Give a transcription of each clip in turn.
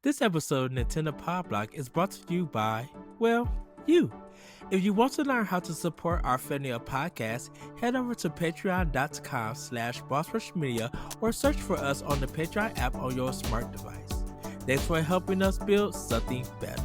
This episode of Nintendo Pod Block is brought to you by, well, you. If you want to learn how to support our family of podcasts, head over to patreon.com/bossrushmedia or search for us on the Patreon app on your smart device. Thanks for helping us build something better.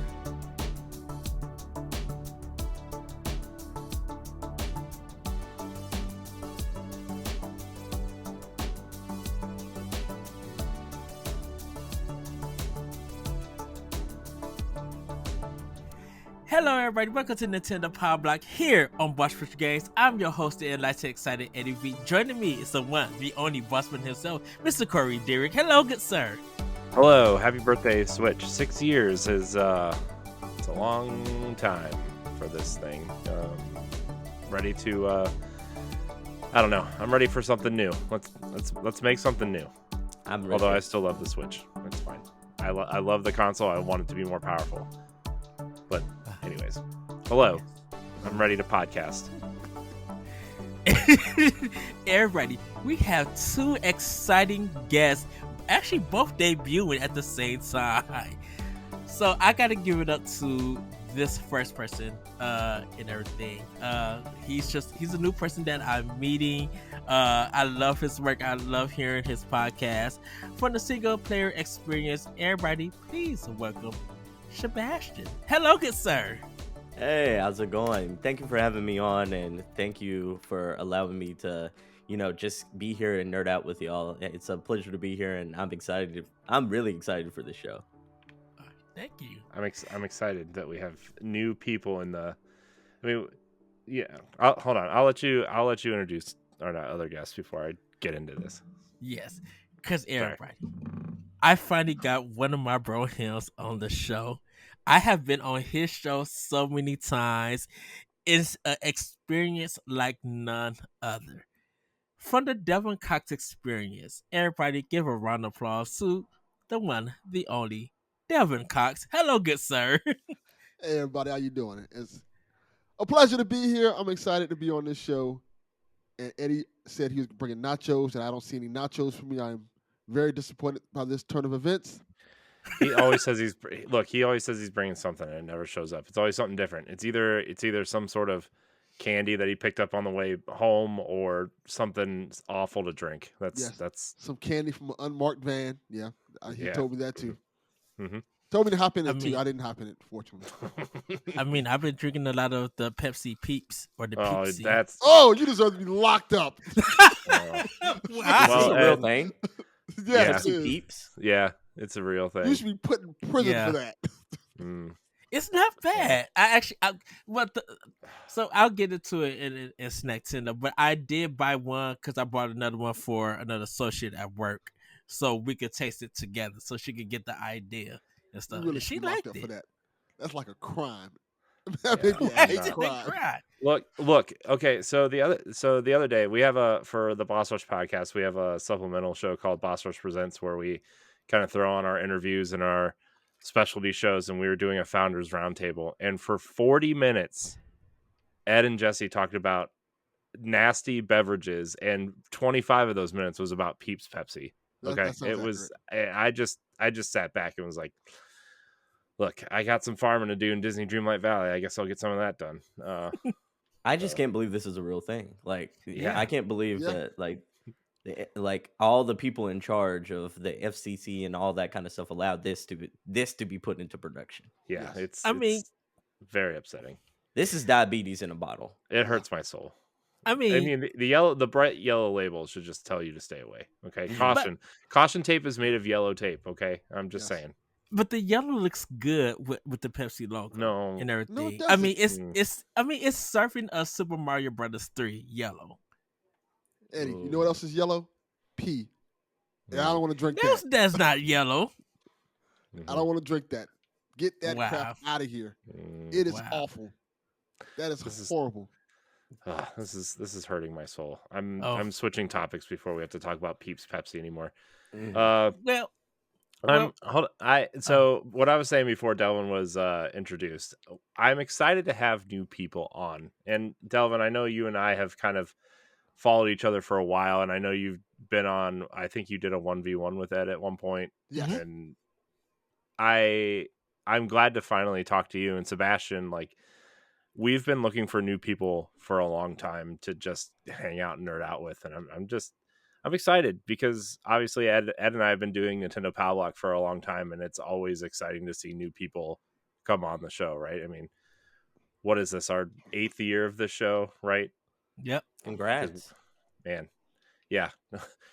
Hello everybody, welcome to Nintendo Power Block here on Boss Rush Games. I'm your host, the enlightened, excited Eddie V. Joining me is the one, the only bossman himself, Mr. Corey Derrick. Hello, good sir. Hello, happy birthday, Switch. 6 years is it's a long time for this thing. Ready to I don't know. I'm ready for something new. Let's make something new. I'm ready. Although I still love the Switch. It's fine. I love the console. I want it to be more powerful. But anyways, hello. I'm ready to podcast. Everybody, we have two exciting guests, actually both debuting at the same time. So I gotta give it up to this first person and everything. He's a new person that I'm meeting. I love his work. I love hearing his podcast. From the single player experience, everybody, please welcome Sebastian. Hello, good sir. Hey, how's it going? Thank you for having me on, and thank you for allowing me to, just be here and nerd out with y'all. It's a pleasure to be here, and I'm really excited for the show. Thank you. I'm excited that we have new people in the. I mean, yeah. Hold on. I'll let you introduce our other guests before I get into this. Yes, because everybody, I finally got one of my bro hymns on the show. I have been on his show so many times. It's an experience like none other. From the Delvin Cox experience, everybody give a round of applause to the one, the only, Delvin Cox. Hello, good sir. Hey everybody, how you doing? It's a pleasure to be here. I'm excited to be on this show. And Eddie said he was bringing nachos, and I don't see any nachos for me. I'm very disappointed by this turn of events. He always says he's bringing something, and it never shows up. It's always something different. It's either some sort of candy that he picked up on the way home, or something awful to drink. That's some candy from an unmarked van. Yeah, he told me that too. Mm-hmm. Told me to hop in it too. I didn't hop in it, fortunately. I mean, I've been drinking a lot of the Pepsi Peeps or the Pepsi. You deserve to be locked up. Wow. Is this a real thing? Pepsi Peeps? Yeah, it's a real thing. You should be put in prison for that. It's not bad. So I'll get into it in Snack Tender, but I did buy one because I bought another one for another associate at work, so we could taste it together, so she could get the idea and stuff. Really She liked it. For that. That's like a crime. Crime. Look. Okay, so the other day we have for the Boss Rush podcast, we have a supplemental show called Boss Rush Presents, where we kind of throw on our interviews and our specialty shows, and we were doing a founders roundtable, and for 40 minutes Ed and Jesse talked about nasty beverages, and 25 of those minutes was about Peeps Pepsi. Okay, it was accurate. I just sat back and was like, look, I got some farming to do in Disney Dreamlight Valley. I guess I'll get some of that done. I just can't believe this is a real thing. I can't believe that like all the people in charge of the FCC and all that kind of stuff allowed this to be put into production. Yeah, yes. It's very upsetting. This is diabetes in a bottle. It hurts my soul. I mean, the bright yellow label should just tell you to stay away. Okay, caution tape is made of yellow tape. Okay, I'm just saying. But the yellow looks good with the Pepsi logo. No, and everything. No, I mean, it's surfing a Super Mario Brothers 3 yellow. Eddie, you know what else is yellow? Pee. And I don't want to drink that. That's not yellow. I don't want to drink that. Get that crap out of here. It is awful. That is horrible. This is hurting my soul. I'm switching topics before we have to talk about Peeps Pepsi anymore. So what I was saying before Delvin was introduced, I'm excited to have new people on. And Delvin, I know you and I have kind of followed each other for a while, and I know you've been on, I think you did a 1v1 with Ed at one point. Yes. And I'm glad to finally talk to you and Sebastian. Like, we've been looking for new people for a long time to just hang out and nerd out with, and I'm excited because obviously Ed and I have been doing Nintendo Power Block for a long time, and it's always exciting to see new people come on the show, right? I mean, what is this, our 8th year of the show, right? Yep. Congrats. Man, yeah.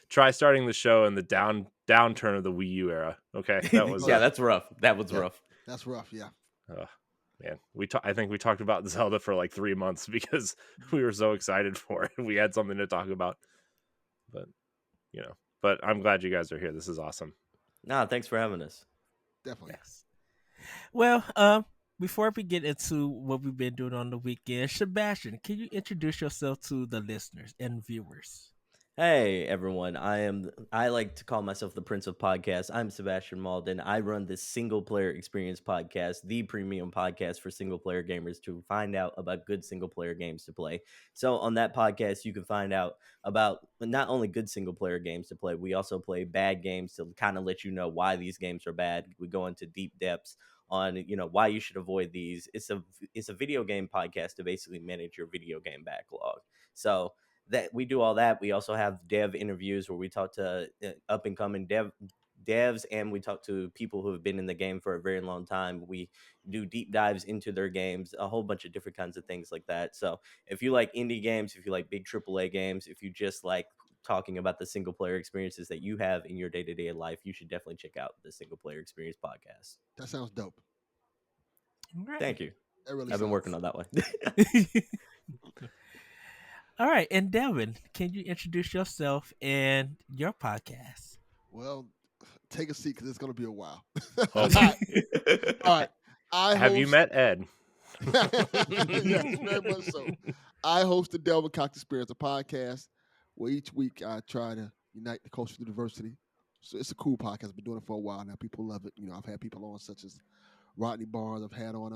Try starting the show in the downturn of the Wii U era. Okay, that was yeah, that's rough. That was rough. That's rough. Yeah. Man, I think we talked about Zelda for like 3 months because we were so excited for it. We had something to talk about, but but I'm glad you guys are here. This is awesome. Nah, thanks for having us. Definitely. Yes. Well, before we get into what we've been doing on the weekend, Sebastian, can you introduce yourself to the listeners and viewers? Hey everyone, I like to call myself the Prince of Podcasts. I'm Sebastian Mauldin. I run this single player experience podcast, the premium podcast for single player gamers to find out about good single player games to play. So on that podcast, you can find out about not only good single player games to play, we also play bad games to kind of let you know why these games are bad. We go into deep depths on why you should avoid these. It's a video game podcast to basically manage your video game backlog. So that we do all that. We also have dev interviews where we talk to up and coming devs, and we talk to people who have been in the game for a very long time. We do deep dives into their games, a whole bunch of different kinds of things like that. So if you like indie games, if you like big AAA games, if you just like talking about the single player experiences that you have in your day-to-day life, you should definitely check out the Single Player Experience podcast. That sounds dope. Right. Thank you. Really I've been working on that one. All right, and Delvin, can you introduce yourself and your podcast? Well, take a seat because it's going to be a while. Oh. All right. Have you met Ed? Yes, very much so. I host the Delvin Experience, a podcast where each week I try to unite the culture through diversity. So it's a cool podcast. I've been doing it for a while now. People love it. I've had people on such as Rodney Barnes. I've had on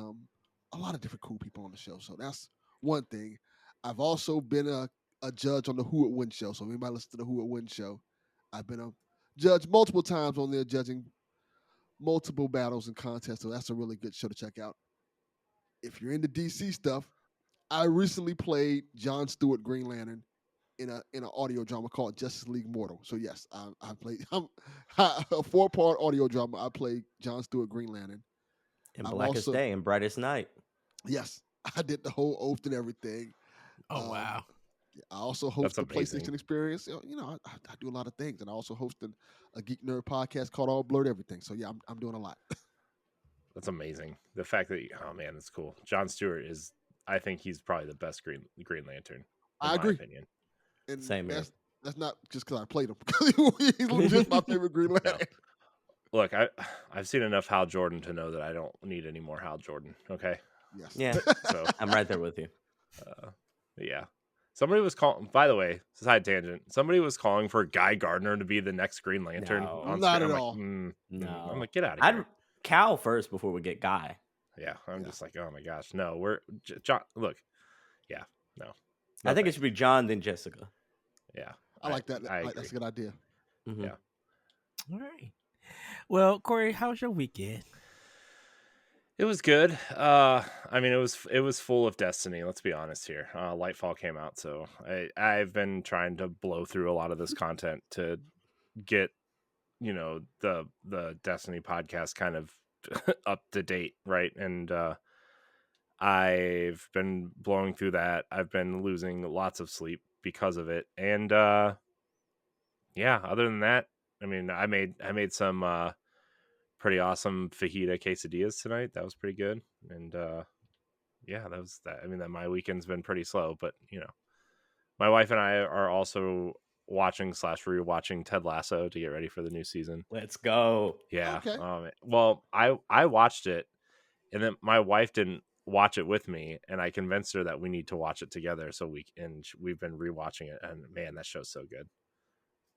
a lot of different cool people on the show. So that's one thing. I've also been a judge on the Who Would Win show. So if anybody listens to the Who Would Win show, I've been a judge multiple times on there, judging multiple battles and contests. So that's a really good show to check out. If you're into DC stuff, I recently played Jon Stewart Green Lantern in an audio drama called Justice League Mortal. So yes, I played a 4-part audio drama. I played Jon Stewart Green Lantern. And Blackest Day and Brightest Night. Yes, I did the whole oath and everything. Oh, wow. I also host the PlayStation Experience. I do a lot of things, and I also hosted a Geek Nerd podcast called All Blurred Everything. So yeah, I'm doing a lot. That's amazing. The fact that oh man, that's cool. Jon Stewart I think he's probably the best Green Lantern. I agree. Opinion. And same here. That's not just because I played him. He's legit my favorite Green Lantern. No. Look, I've seen enough Hal Jordan to know that I don't need any more Hal Jordan. Okay. Yes. Yeah. So I'm right there with you. Yeah. Somebody was calling. By the way, side tangent. Somebody was calling for Guy Gardner to be the next Green Lantern. No, not at all. No. I'm like, get out of here. Cal first before we get Guy. Yeah, I'm just like, oh my gosh, no. We're John. Look, yeah, no. I think it should be John then Jessica. Yeah, I like that. I agree. That's a good idea. Mm-hmm. Yeah. All right. Well, Corey, how was your weekend? It was good. I mean, it was full of destiny. Let's be honest here. Lightfall came out, so I've been trying to blow through a lot of this content to get the Destiny podcast kind of up to date, right? And I've been blowing through that. I've been losing lots of sleep because of it, and yeah. Other than that, I mean, I made some pretty awesome fajita quesadillas tonight. That was pretty good. And yeah, that was that. I mean, that my weekend's been pretty slow, but my wife and I are also watching / rewatching Ted Lasso to get ready for the new season. Let's go. Yeah. Okay. Well, I watched it, and then my wife didn't watch it with me, and I convinced her that we need to watch it together. So we've been rewatching it, and man, that show's so good.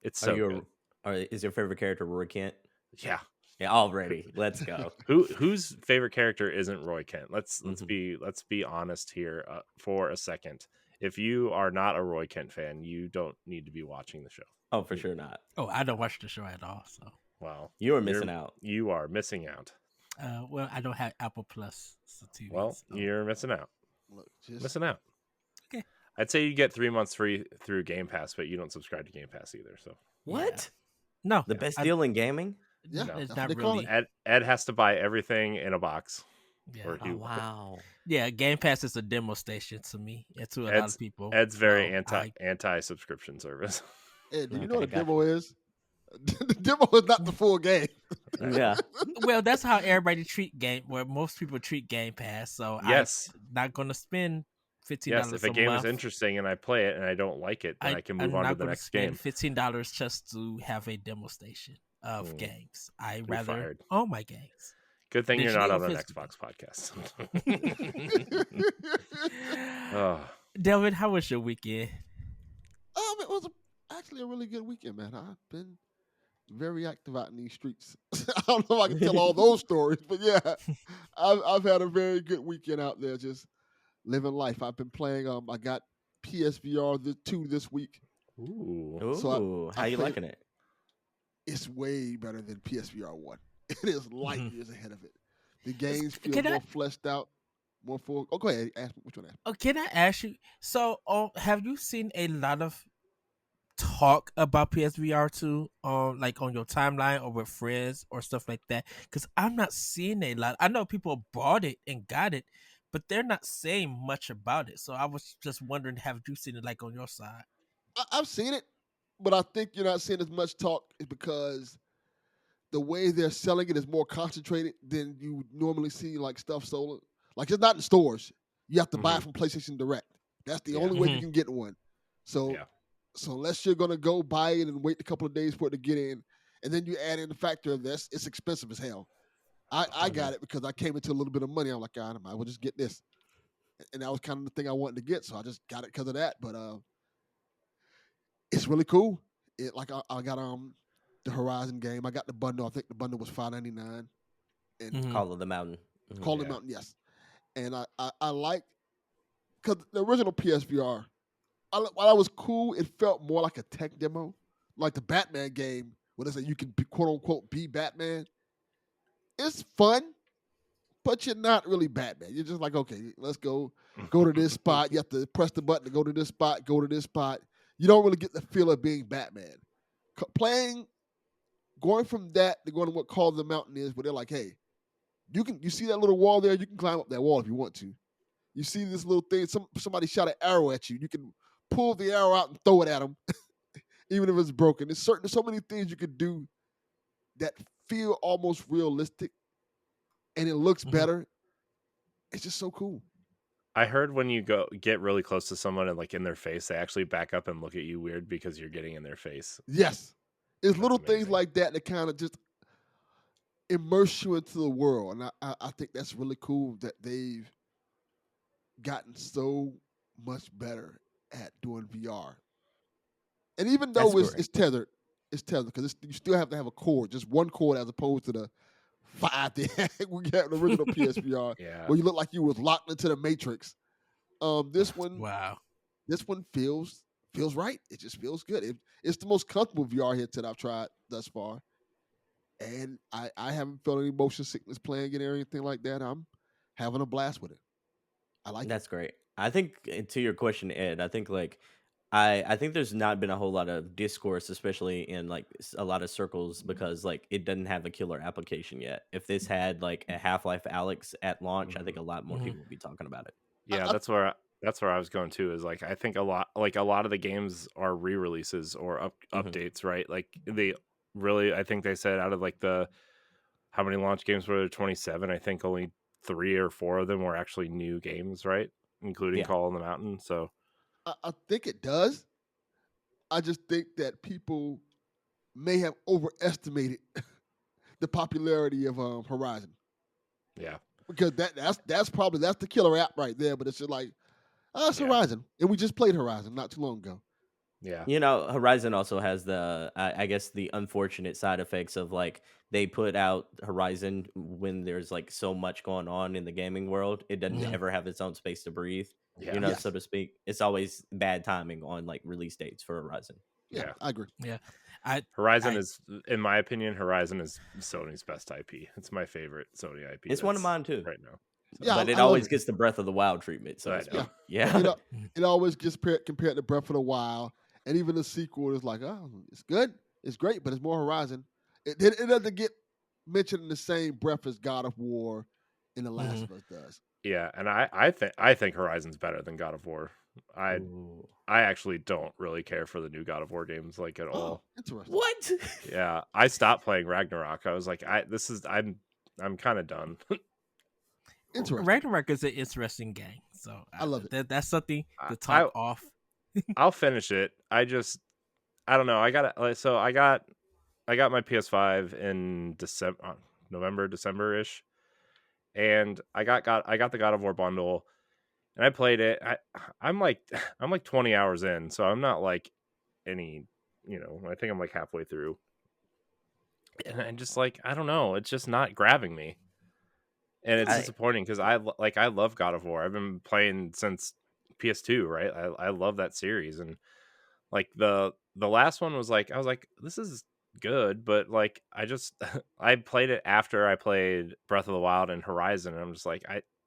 It's so good. Is your favorite character Roy Kent? Yeah. Yeah, already. Let's go. Whose favorite character isn't Roy Kent? Let's be honest here for a second. If you are not a Roy Kent fan, you don't need to be watching the show. Oh, for sure not. Oh, I don't watch the show at all. So Wow, you are missing out. You are missing out. Well, I don't have Apple Plus TV. Well, So. you're missing out. Look, Missing out. Okay. I'd say you get 3 months free through Game Pass, but you don't subscribe to Game Pass either. So What? No, The best deal in gaming? Yeah, it's that's what not they call really. it. Ed has to buy everything in a box. Yeah. Or he, Oh wow. Yeah, Game Pass is a demo station to me and to a lot of people. Ed's very so anti subscription service. Ed, do you Okay, know what a gotcha. demo is? The demo is not the full game. Yeah. well, that's how everybody treat game. Where most people treat Game Pass. So Yes. I'm not gonna spend $15 Yes, if a game month. is interesting and I play it and I don't like it, then I can move on to the next game. $15 just to have a demo station of games. I You're rather fired. own my games. Good thing you're not Digitally on or an physically? Xbox podcast. Oh, Delvin, how was your weekend? It was actually a really good weekend, man. I've been very active out in these streets. I don't know if I can tell all those stories, but yeah, I've had a very good weekend out there, just living life. I've been playing. I got PSVR 2 this week. ooh. Ooh, So how you liking it? It's way better than PSVR 1. It is light years ahead of it. The games feel Can I- more fleshed out, more full. Oh, go ahead. Ask me which one. Oh, can I ask you? So, have you seen a lot of talk about PSVR 2 like on your timeline or with friends or stuff like that? Because I'm not seeing a lot. I know people bought it and got it, but they're not saying much about it. So I was just wondering, have you seen it like on your side? I've seen it, but I think you're not seeing as much talk is because the way they're selling it is more concentrated than you normally see like stuff sold. Like it's not in stores. You have to buy it from PlayStation Direct. That's the only way you can get one. So so unless you're gonna go buy it and wait a couple of days for it to get in, and then you add in the factor of this, it's expensive as hell. I got it because I came into a little bit of money. I'm like, I might as well just get this. And that was kind of the thing I wanted to get, so I just got it because of that. But it's really cool. It like I got the Horizon game. I got the bundle. I think the bundle was $5.99. And Call of the Mountain. Call of the Mountain, yes. And I like because the original PSVR, while that was cool, it felt more like a tech demo, like the Batman game, where they say you can be, quote unquote be Batman. It's fun, but you're not really Batman. You're just like, okay, let's go to this spot. You have to press the button to go to this spot. Go to this spot. You don't really get the feel of being Batman. Going from that to going to what Call of the Mountain is, where they're like, hey, you see that little wall there? You can climb up that wall if you want to. You see this little thing? Somebody shot an arrow at you. You can pull the arrow out and throw it at them, even if it's broken. There's so many things you could do that feel almost realistic, and it looks better. It's just so cool. I heard when you get really close to someone and like in their face, they actually back up and look at you weird because you're getting in their face. Yes, it's little amazing. things like that that kind of just immerse you into the world, and I think that's really cool that they've gotten so much better at doing VR. And even though it's tethered because you still have to have a cord, just one cord as opposed to the 5 they had when you had the original PSVR, where you look like you was locked into the Matrix. This one feels right. It just feels good. It's the most comfortable VR headset I've tried thus far, and I haven't felt any motion sickness playing it or anything like that. I'm having a blast with it. I like That's great. I think to your question, Ed, I think like I think there's not been a whole lot of discourse, especially in like a lot of circles, because like it doesn't have a killer application yet. If this had like a Half-Life Alyx at launch, I think a lot more people would be talking about it. Yeah, that's where I was going to. Is like I think a lot of the games are re-releases or updates, right? Like I think they said out of like how many launch games were there? 27. I think only 3 or 4 of them were actually new games, right? Including Call of the Mountain. So I think it does. I just think that people may have overestimated the popularity of Horizon. Yeah, because that's probably the killer app right there. But it's just like, it's Horizon, and we just played Horizon not too long ago. Yeah, you know, Horizon also has I guess the unfortunate side effects of like they put out Horizon when there's like so much going on in the gaming world. It doesn't ever have its own space to breathe. Yeah. You know, so to speak. It's always bad timing on like release dates for Horizon. Yeah, I agree. Yeah, Horizon is, in my opinion, Horizon is Sony's best IP. It's my favorite Sony IP. It's one of mine too, right now. So. Yeah, but it always gets the Breath of the Wild treatment. So it always gets compared to Breath of the Wild, and even the sequel is like, oh, it's good, it's great, but it's more Horizon. It doesn't get mentioned in the same breath as God of War and The Last of Us does. Yeah, and I think Horizon's better than God of War. I actually don't really care for the new God of War games like at all. Interesting. What? Yeah, I stopped playing Ragnarok. I was like, I'm kind of done. Interesting. Ragnarok is an interesting game, so I love it. That's something to talk off. I'll finish it. I don't know. I got my PS5 in November, December ish, and I got the God of War bundle, and I played it. I'm like 20 hours in, so I'm not like any, I think I'm like halfway through, and I'm just like, I don't know, it's just not grabbing me, and it's disappointing because I love God of War. I've been playing since PS2, right? I love that series, and like the last one was like, I was like, this is good, but like I played it after I played Breath of the Wild and Horizon, and I'm just like,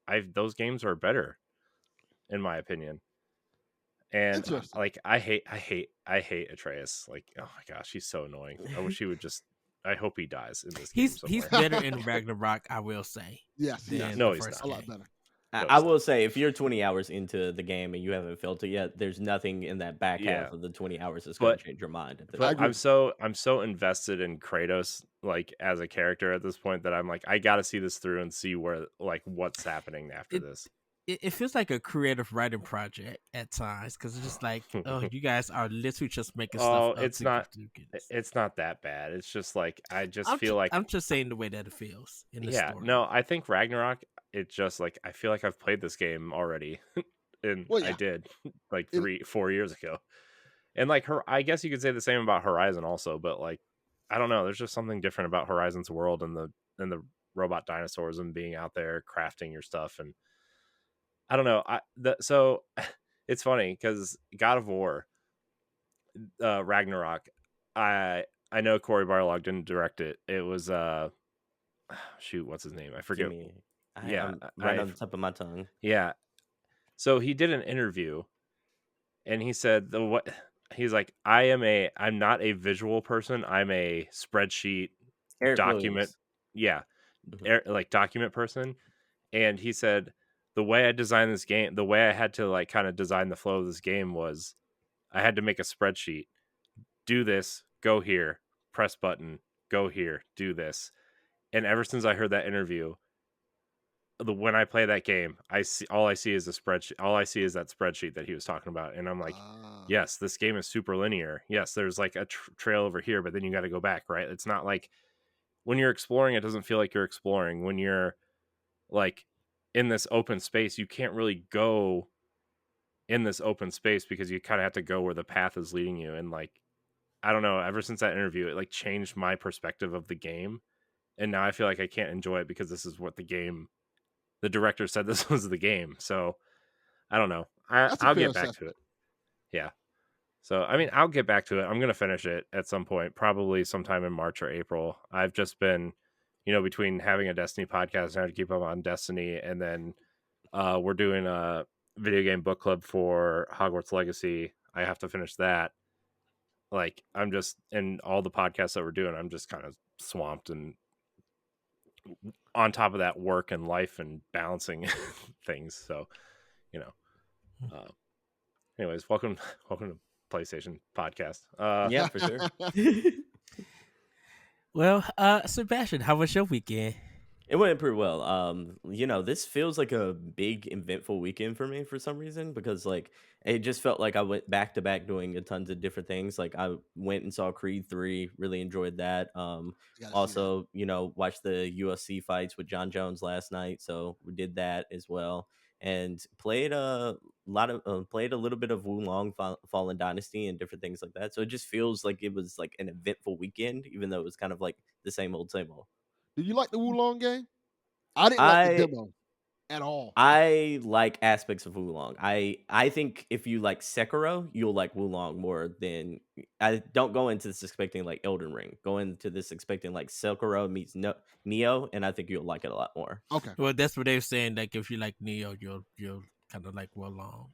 I those games are better in my opinion. And like I hate Atreus. Like, oh my gosh, he's so annoying. I wish he would just, I hope he dies in this game somewhere. He's better in Ragnarok, I will say. Yes, no, he's not. A lot better. I will say, if you're 20 hours into the game and you haven't felt it yet, there's nothing in that back half of the 20 hours that's going to change your mind. But I'm so invested in Kratos, like as a character at this point, that I'm like, I got to see this through and see what's happening after this. It feels like a creative writing project at times because it's just like, oh, you guys are literally just making stuff up. It's not that bad. It's just like I feel like I'm just saying the way that it feels in the story. No, I think Ragnarok. It's just like I feel like I've played this game already, and I did like 3-4 years ago, and like I guess you could say the same about Horizon also, but like I don't know. There's just something different about Horizon's world and the robot dinosaurs and being out there crafting your stuff, and I don't know. So it's funny because God of War, Ragnarok. I know Cory Barlog didn't direct it. It was shoot, what's his name? I forget. I'm right on the tip of my tongue. Yeah. So he did an interview, and he said he's like, I'm not a visual person. I'm a spreadsheet document. Yeah, like document person. And he said the way I designed this game, the way I had to like kind of design the flow of this game was I had to make a spreadsheet. Do this, go here, press button, go here, do this. And ever since I heard that interview, when I play that game, all I see is a spreadsheet. All I see is that spreadsheet that he was talking about, and I'm like, yes, this game is super linear. Yes, there's like a trail over here, but then you got to go back, right? It's not like when you're exploring, it doesn't feel like you're exploring. When you're like in this open space, you can't really go in this open space because you kind of have to go where the path is leading you. And like, I don't know, ever since that interview, it like changed my perspective of the game, and now I feel like I can't enjoy it because this is what the director said this was the game. So I don't know. I'll get back to it. Yeah. So, I mean, I'll get back to it. I'm going to finish it at some point, probably sometime in March or April. I've just been, between having a Destiny podcast and having to keep up on Destiny. And then we're doing a video game book club for Hogwarts Legacy. I have to finish that. Like, I'm just, and all the podcasts that we're doing, I'm just kind of swamped, and on top of that, work and life and balancing things. So, anyways, welcome to PlayStation podcast. Yeah, for sure. Well, Sebastian, how was your weekend? It went pretty well. This feels like a big eventful weekend for me for some reason, because like it just felt like I went back to back doing a tons of different things. Like I went and saw Creed 3, really enjoyed that. Also, watched the UFC fights with John Jones last night, so we did that as well. And played a little bit of Wulong Fallen Dynasty and different things like that. So it just feels like it was like an eventful weekend, even though it was kind of like the same old, same old. Do you like the Wulong game? I didn't like the demo. at all. I like aspects of Wulong. I think if you like Sekiro, you'll like Wulong more than I don't go into this expecting like Elden Ring. Go into this expecting like Sekiro meets Neo, and I think you'll like it a lot more. Okay. Well, that's what they're saying. Like if you like Neo, you'll kind of like Wulong.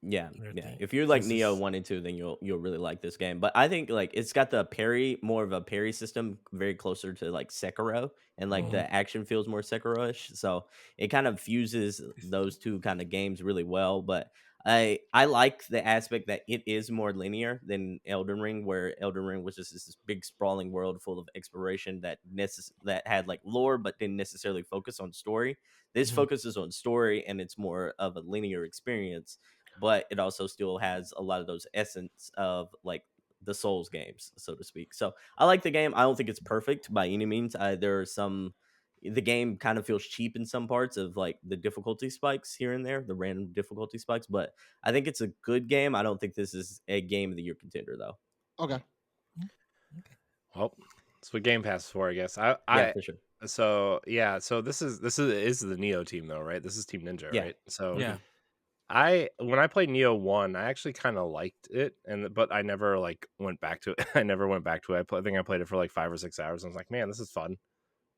Yeah. Everything. If you like This Neo is- 1 and 2, then you'll really like this game. But I think like it's got the parry, more of a parry system, very closer to like Sekiro, and like the action feels more Sekiro-ish. So it kind of fuses those two kind of games really well. But I like the aspect that it is more linear than Elden Ring, where Elden Ring was just this big sprawling world full of exploration that had like lore but didn't necessarily focus on story. This focuses on story, and it's more of a linear experience, but it also still has a lot of those essence of like the Souls games, so to speak. So I like the game. I don't think it's perfect by any means. There are some, the game kind of feels cheap in some parts of like the difficulty spikes here and there, the random difficulty spikes, but I think it's a good game. I don't think this is a game of the year contender though. Okay. Well, that's what Game Pass is for, I guess. Yeah, for sure. So yeah, so this is the Neo team though, right? This is Team Ninja, Yeah. right? So yeah. when I played Neo 1, I actually kind of liked it, but I never like went back to it. I never went back to it. I think I played it for like 5 or 6 hours. And I was like, man, this is fun.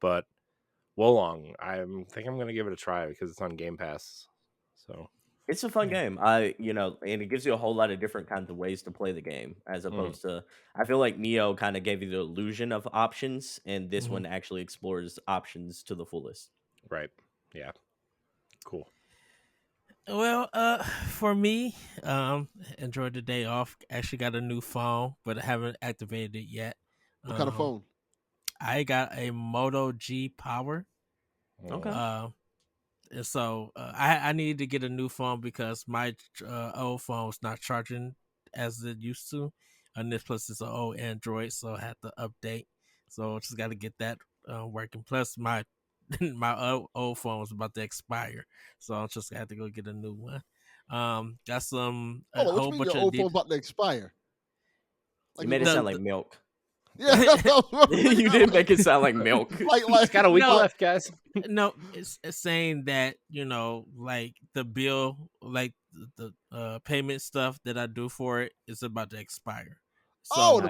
But Wolong, I think I'm gonna give it a try because it's on Game Pass. So it's a fun game. And it gives you a whole lot of different kinds of ways to play the game, as opposed to, I feel like Neo kind of gave you the illusion of options, and this one actually explores options to the fullest. Right. Yeah. Cool. Well, for me, enjoyed the day off. Actually got a new phone, but I haven't activated it yet. What kind of phone? I got a Moto G Power. Okay. And so I needed to get a new phone because my old phone was not charging as it used to. And this plus it's an old Android, so I had to update. So I just got to get that working. Plus my old phone was about to expire, so I just had to go get a new one. Got some What you mean your old phone's about to expire? Like you made it sound like milk. Yeah, you did make it sound like milk. It's got a week left, guys. No, it's saying that like the bill, like the payment stuff that I do for it is about to expire. So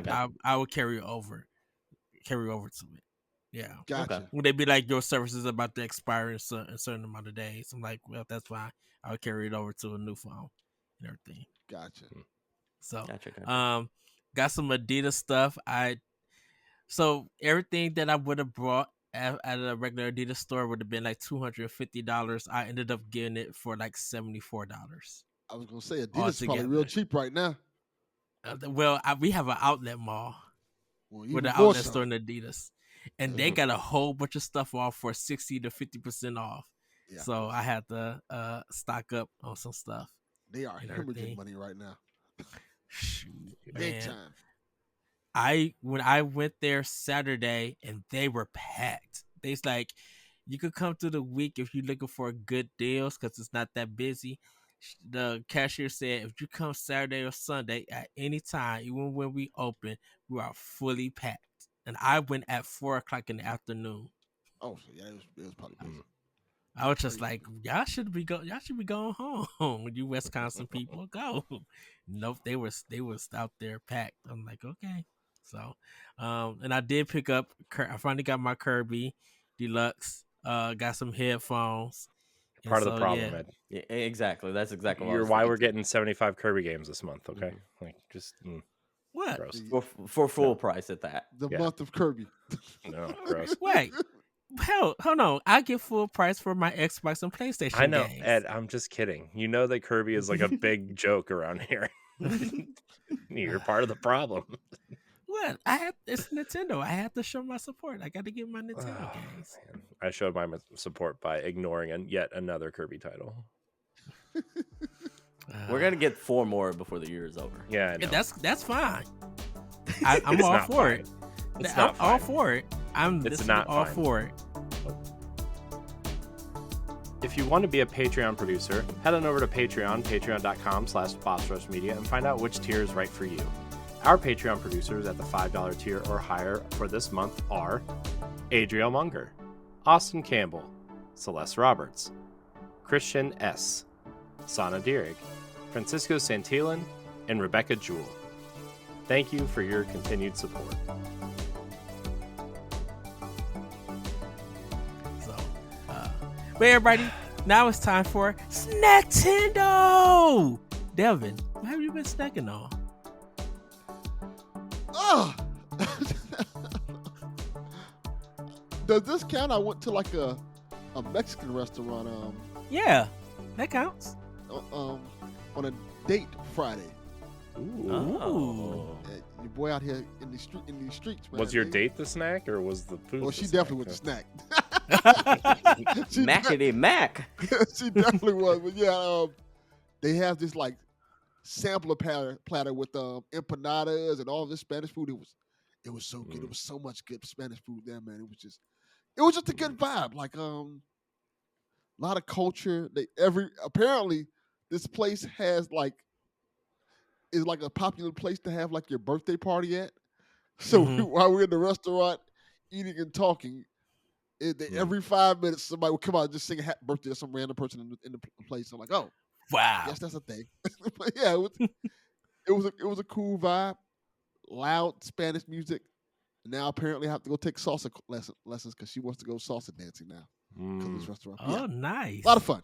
I will carry over to it. Yeah, gotcha. Okay. Would they be like your service is about to expire in a certain amount of days? I'm like, well, that's fine. I'll carry it over to a new phone and everything. Gotcha. So, Gotcha. got some Adidas stuff. So everything that I would have brought at a regular Adidas store would have been like $250. I ended up getting it for like $74. I was gonna say Adidas is probably real cheap right now. We have an outlet mall with an outlet store in Adidas, and they got a whole bunch of stuff off for 60 to 50% off. Yeah. So I had to stock up on some stuff. They are hemorrhaging money right now. Shoot, big time. When I went there Saturday and they were packed. They's like, you could come through the week if you're looking for good deals because it's not that busy. The cashier said if you come Saturday or Sunday at any time, even when we open, we are fully packed. And I went at 4:00 in the afternoon. Oh, so yeah, it was probably busy. I was just like, y'all should be going home. You Wisconsin people, go. Nope, they was out there packed. I'm like, okay. So, and I did pick up. I finally got my Kirby Deluxe. Got some headphones. Part of the problem, man. Yeah, exactly. That's exactly why we're getting 75 Kirby games this month. Okay, like just what for full price at that. The month of Kirby. No, gross. Wait. Hell, hold on. I get full price for my Xbox and PlayStation. I know, games. Ed. I'm just kidding. You know that Kirby is like a big joke around here. You're part of the problem. What? It's Nintendo. I have to show my support. I got to get my Nintendo games. Man. I showed my support by ignoring yet another Kirby title. We're gonna get 4 more before the year is over. Yeah, I know. That's fine. I'm all for it. It's I'm all for it. It's not all fine. for it. If you want to be a Patreon producer, head on over to patreon.com/BossRushMedia and find out which tier is right for you. Our Patreon producers at the $5 tier or higher for this month are Adriel Munger, Austin Campbell, Celeste Roberts, Christian S., Sana Dierig, Francisco Santillan, and Rebecca Jewell. Thank you for your continued support. So, but everybody, now it's time for Snacktendo. Delvin, what have you been snacking on? Oh. Does this count? I went to like a Mexican restaurant. Yeah, that counts. On a date Friday. Ooh. Your boy out here in these streets, man. Was your date the snack, or was the food? Well, she definitely was the snack. Mackety Mac. She definitely was. But yeah, they have this like sampler platter with empanadas and all this Spanish food. It was so good. It was so much good Spanish food there, man. It was just a good vibe. Like a lot of culture. Apparently this place is like a popular place to have like your birthday party at. So while we're in the restaurant eating and talking, every 5 minutes somebody would come out and just sing a happy birthday to some random person in the place. I'm like, oh wow, yes, that's a thing. But yeah, it was a cool vibe. Loud Spanish music. Now apparently I have to go take salsa lessons because she wants to go salsa dancing now. Because of this restaurant. Oh, nice. A lot of fun.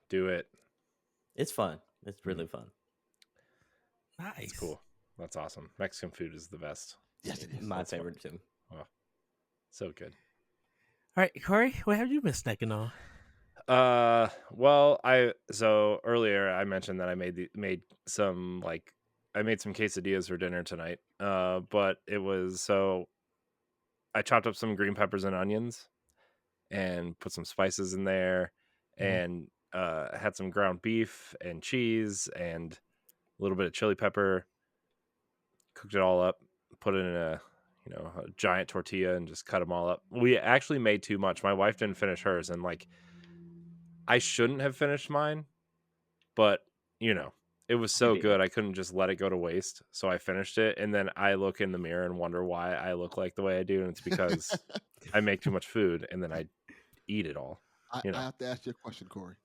Do it. It's fun. It's really fun. Nice. It's cool. That's awesome. Mexican food is the best. Yes, it is. My favorite too. Oh, so good. All right, Corey, what have you been snacking on? Well, so earlier I mentioned that I made some quesadillas for dinner tonight. But it was I chopped up some green peppers and onions and put some spices in there and had some ground beef and cheese and a little bit of chili pepper. Cooked it all up, put it in a giant tortilla and just cut them all up. We actually made too much. My wife didn't finish hers, and I shouldn't have finished mine, but it was so good I couldn't just let it go to waste. So I finished it, and then I look in the mirror and wonder why I look like the way I do, and it's because I make too much food and then I eat it all. I have to ask you a question, Corey.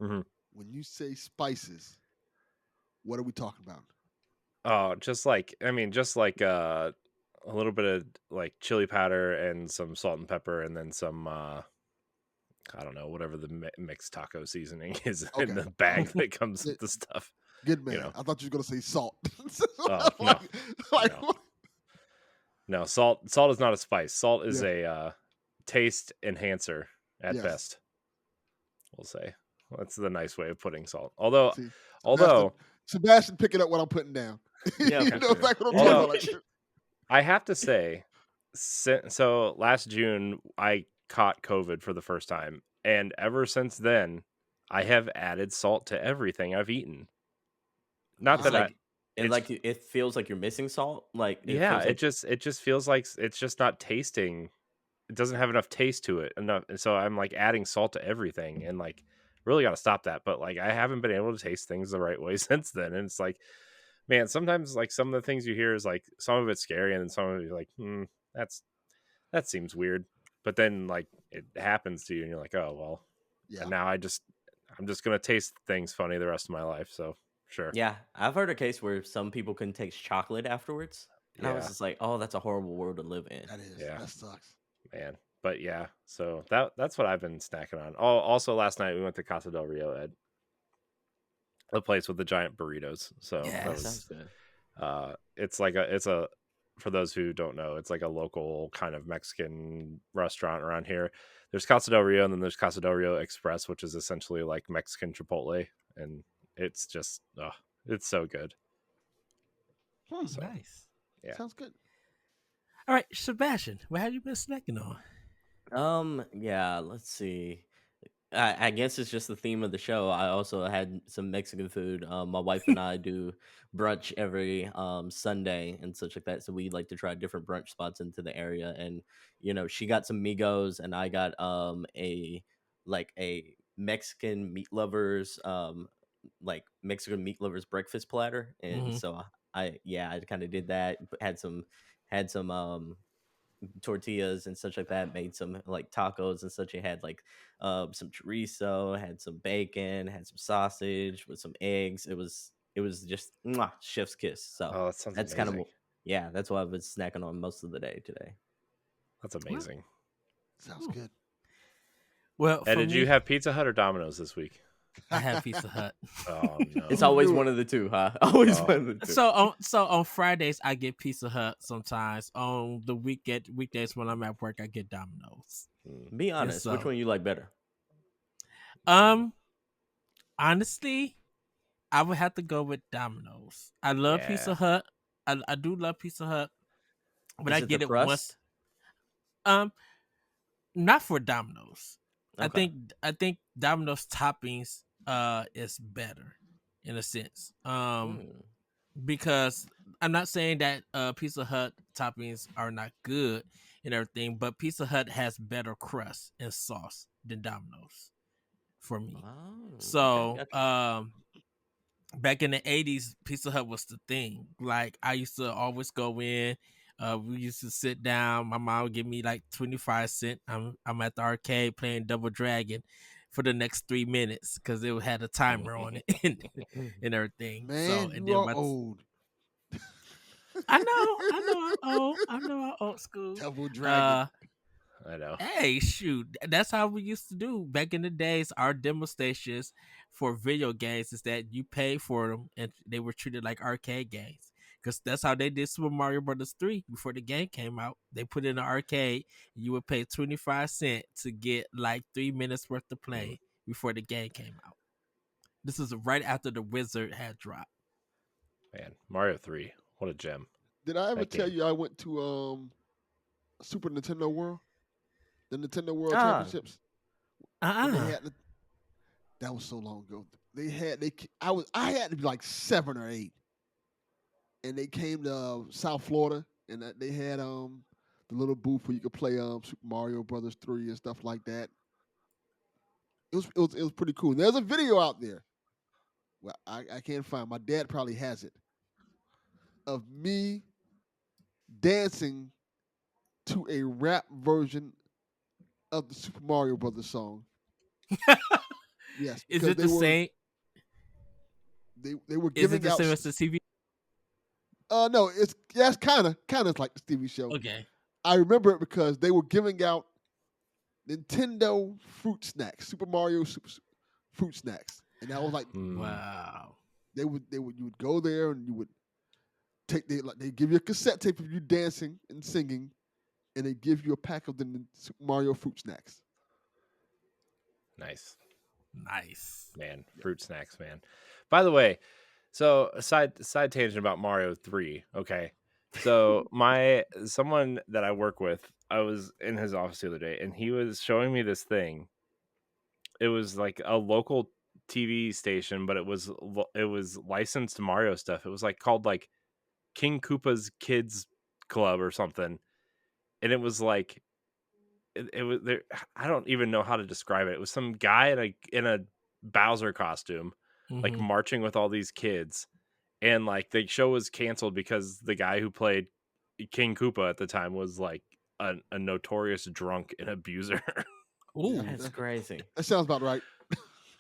Mm-hmm. When you say spices, what are we talking about? Oh, just like a little bit of like chili powder and some salt and pepper, and then some I don't know, whatever the mixed taco seasoning is in the bag that comes with the stuff. Good man. I thought you were gonna say salt. No, salt is not a spice. Salt is a taste enhancer at best. We'll say that's the nice way of putting salt. Although Sebastian picking up what I'm putting down. Yeah, you know exactly what I'm talking about. I have to say, so last June I caught COVID for the first time, and ever since then I have added salt to everything I've eaten. Not that it feels like you're missing salt. It just feels like it's just not tasting. It doesn't have enough taste to it enough, and so I'm adding salt to everything, and really got to stop that. But I haven't been able to taste things the right way since then, and it's man, sometimes some of the things you hear is some of it's scary, and then some of it you're that seems weird. But then it happens to you, and you're like, oh well. Yeah. And now I'm just gonna taste things funny the rest of my life. So sure. Yeah, I've heard a case where some people couldn't taste chocolate afterwards, and I was just like, oh, that's a horrible world to live in. That is. Yeah. That sucks, man. But yeah, so that's what I've been snacking on. Oh, also last night we went to Casa del Rio, Ed. A place with the giant burritos. So that was, sounds good. it's a for those who don't know, it's like a local kind of Mexican restaurant around here. There's Casa del Rio, and then there's Casa del Rio Express, which is essentially like Mexican Chipotle, and it's just it's so good. So, nice. Yeah, sounds good. All right, Sebastian, what have you been snacking on? Yeah, let's see. I guess it's just the theme of the show. I also had some Mexican food. My wife and I do brunch every Sunday and such like that. So we like to try different brunch spots into the area. And she got some Migos, and I got a Mexican meat lovers Mexican meat lovers breakfast platter. And so I kind of did that. Had some tortillas and such like that. Made some like tacos and such. It had like some chorizo, had some bacon, had some sausage with some eggs. It was just chef's kiss. So Oh, that sounds that's amazing. kind of that's what I've been snacking on most of the day today. That's amazing. Sounds good. Well, And did you have Pizza Hut or Domino's this week? I have Pizza Hut. Oh no, It's always one of the two, huh? Always one of the two. So on Fridays I get Pizza Hut sometimes. On the weekdays when I'm at work I get Domino's. Be honest, which one you like better? Honestly, I would have to go with Domino's. I love Pizza Hut. I do love Pizza Hut, but I get it once. Not for Domino's. Okay. I think Domino's toppings is better in a sense. Because I'm not saying that Pizza Hut toppings are not good and everything, but Pizza Hut has better crust and sauce than Domino's for me. So back in the 80s, Pizza Hut was the thing. Like I used to always go in. We used to sit down. My mom would give me like 25 cents. I'm at the arcade playing Double Dragon for the next 3 minutes because it had a timer on it and everything. Man, so, and you then are old. I know I'm old school. Double Dragon. I know. Hey, shoot, that's how we used to do back in the days. Our demo stations for video games is that you pay for them and they were treated like arcade games. Because that's how they did Super Mario Brothers 3 before the game came out. They put it in an arcade. You would pay 25 cents to get like 3 minutes worth of play before the game came out. This is right after the Wizard had dropped. Man, Mario 3, what a gem. Did I ever tell you I went to Super Nintendo World? The Nintendo World Championships? That was so long ago. I had to be like 7 or 8. And they came to South Florida, and they had the little booth where you could play Super Mario Brothers 3 and stuff like that. It was pretty cool. There's a video out there. Well, I can't find. My dad probably has it of me dancing to a rap version of the Super Mario Brothers song. Yes. Is it the same? They were giving out. Is it the same as the TV? No, it's kind of like the TV show. Okay. I remember it because they were giving out Nintendo fruit snacks, Super Mario fruit snacks, and I was like, wow. You would go there and you would they give you a cassette tape of you dancing and singing, and they give you a pack of the Super Mario fruit snacks. Nice, man. Fruit snacks, man. By the way, so a side tangent about Mario 3. Okay, so someone that I work with, I was in his office the other day, and he was showing me this thing. It was like a local TV station, but it was licensed Mario stuff. It was like called like King Koopa's Kids Club or something, and it was like it was there. I don't even know how to describe it. It was some guy in a Bowser costume, like marching with all these kids, and like the show was canceled because the guy who played King Koopa at the time was like a notorious drunk and abuser. Ooh, that's crazy. That sounds about right.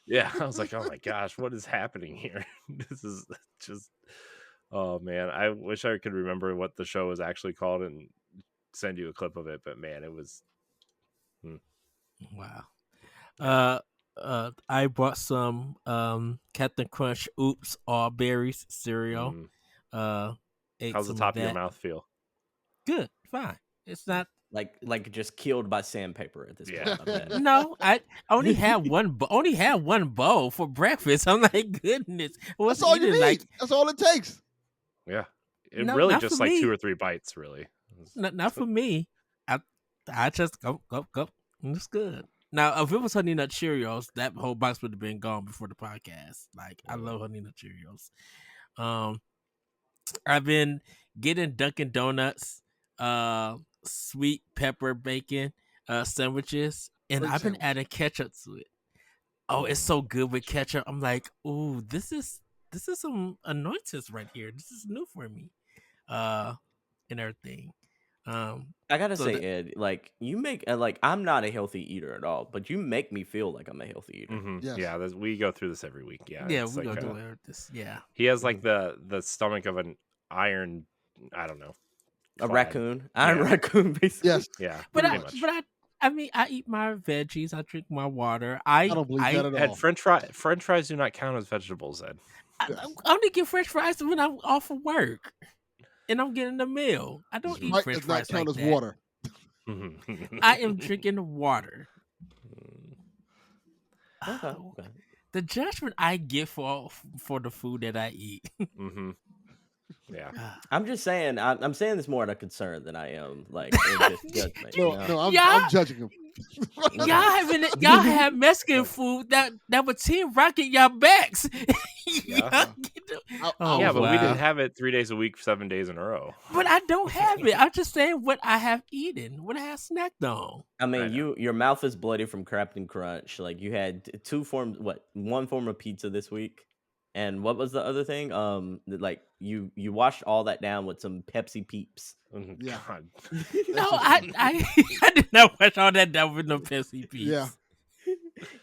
Yeah, I was like, oh my gosh, what is happening here? This is just, oh man, I wish I could remember what the show was actually called and send you a clip of it, but man, it was. Wow. I bought some Captain Crunch Oops All Berries cereal. How's the top of your mouth feel? Good, fine. It's not like just killed by sandpaper at this point. No, I only had one bowl for breakfast. I'm like, goodness, that's all you need. That's all it takes. Yeah, it really just like 2 or 3 bites, really. Not for me. I just go. It's good. Now, if it was Honey Nut Cheerios, that whole box would have been gone before the podcast. Like, I love Honey Nut Cheerios. I've been getting Dunkin' Donuts, sweet pepper bacon sandwiches, and I've been adding ketchup to it. Oh, it's so good with ketchup. I'm like, ooh, this is some anointings right here. This is new for me. And everything. I gotta So say, Ed, like you make like I'm not a healthy eater at all, but you make me feel like I'm a healthy eater. Yes. Yeah, we go through this every week. Yeah, yeah, it's we're like gonna do this. Yeah. he has like the stomach of an iron. I don't know. A clad. raccoon, iron Yeah. raccoon, basically. Yes. Yeah, But pretty I, much. but I mean, I eat my veggies. I drink my water. I don't believe that at Ed, all. French fries do not count as vegetables, Ed. Yes. I only get French fries when I'm off of work and I'm getting a meal. I don't eat Sprite French does not fries count like as that. water. I am drinking water. Okay. The judgment I get for the food that I eat. Yeah. I'm just saying. I'm saying this more out of concern than I am like just judgment. No, I'm Y'all- judging him. Y'all have Mexican food that would team rocket y'all backs. Yeah. Oh, Yeah, but we wow. didn't have it 3 days a week, 7 days in a row. But I don't have it. I'm just saying what I have eaten, what I have snacked on. I mean, I know. your mouth is bloody from Captain Crunch. Like you had one form of pizza this week, and what was the other thing? Like you washed all that down with some Pepsi Peeps. Yeah. God. No, I did not wash all that down with no Pepsi Peeps. Yeah.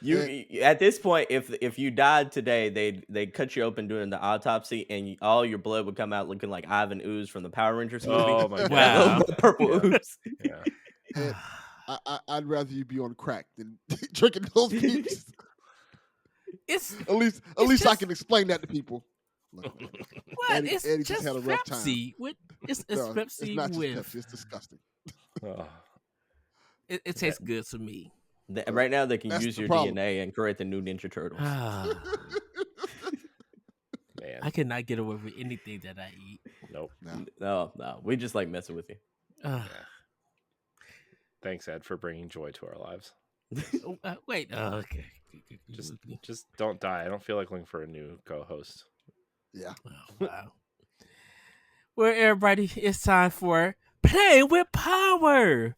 You at this point, if you died today, they'd cut you open during the autopsy, and all your blood would come out looking like Ivan Ooze from the Power Rangers movie. Oh my god. Wow. The purple Yeah. ooze. Yeah. And I'd rather you be on crack than drinking those peeps. It's At least I just- can explain that to people. Look, what? Eddie It's just just had a rough time. Pepsi. It's No, Pepsi it's not just with. Pepsi. It's disgusting. Oh. It tastes good to me. Right now, they can That's use the your problem. DNA and create the new Ninja Turtles. Man. I cannot get away with anything that I eat. Nope. No. No, we just like messing with you. Thanks, Ed, for bringing joy to our lives. Wait. Okay. Just don't die. I don't feel like looking for a new co-host. Yeah. Oh, wow. Well, everybody, it's time for Play with Power.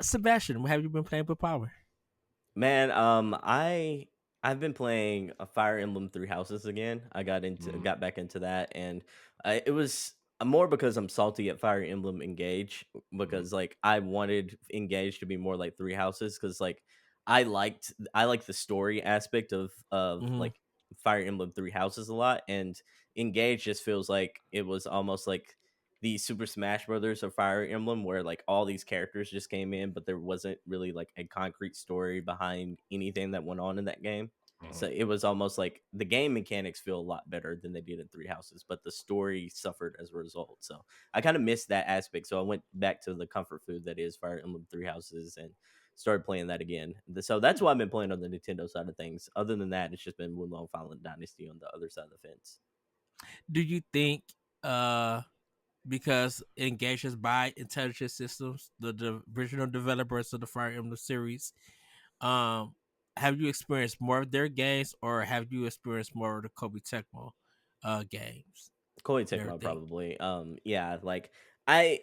Sebastian, have you been playing with Power? Man, I've been playing a Fire Emblem Three Houses again. I got back into that, and it was more because I'm salty at Fire Emblem Engage because like I wanted Engage to be more like Three Houses because like I liked the story aspect of like Fire Emblem Three Houses a lot, and Engage just feels like it was almost like the Super Smash Brothers of Fire Emblem, where like all these characters just came in, but there wasn't really like a concrete story behind anything that went on in that game. So it was almost like the game mechanics feel a lot better than they did in Three Houses, but the story suffered as a result. So I kind of missed that aspect. So I went back to the comfort food that is Fire Emblem Three Houses and started playing that again. So that's what I've been playing on the Nintendo side of things. Other than that, it's just been Wulong Fallen Dynasty on the other side of the fence. Do you think because engages by Intelligent Systems, the original developers of the Fire Emblem series, have you experienced more of their games, or have you experienced more of the Koei Tecmo games? Koei Tecmo probably. Yeah, like I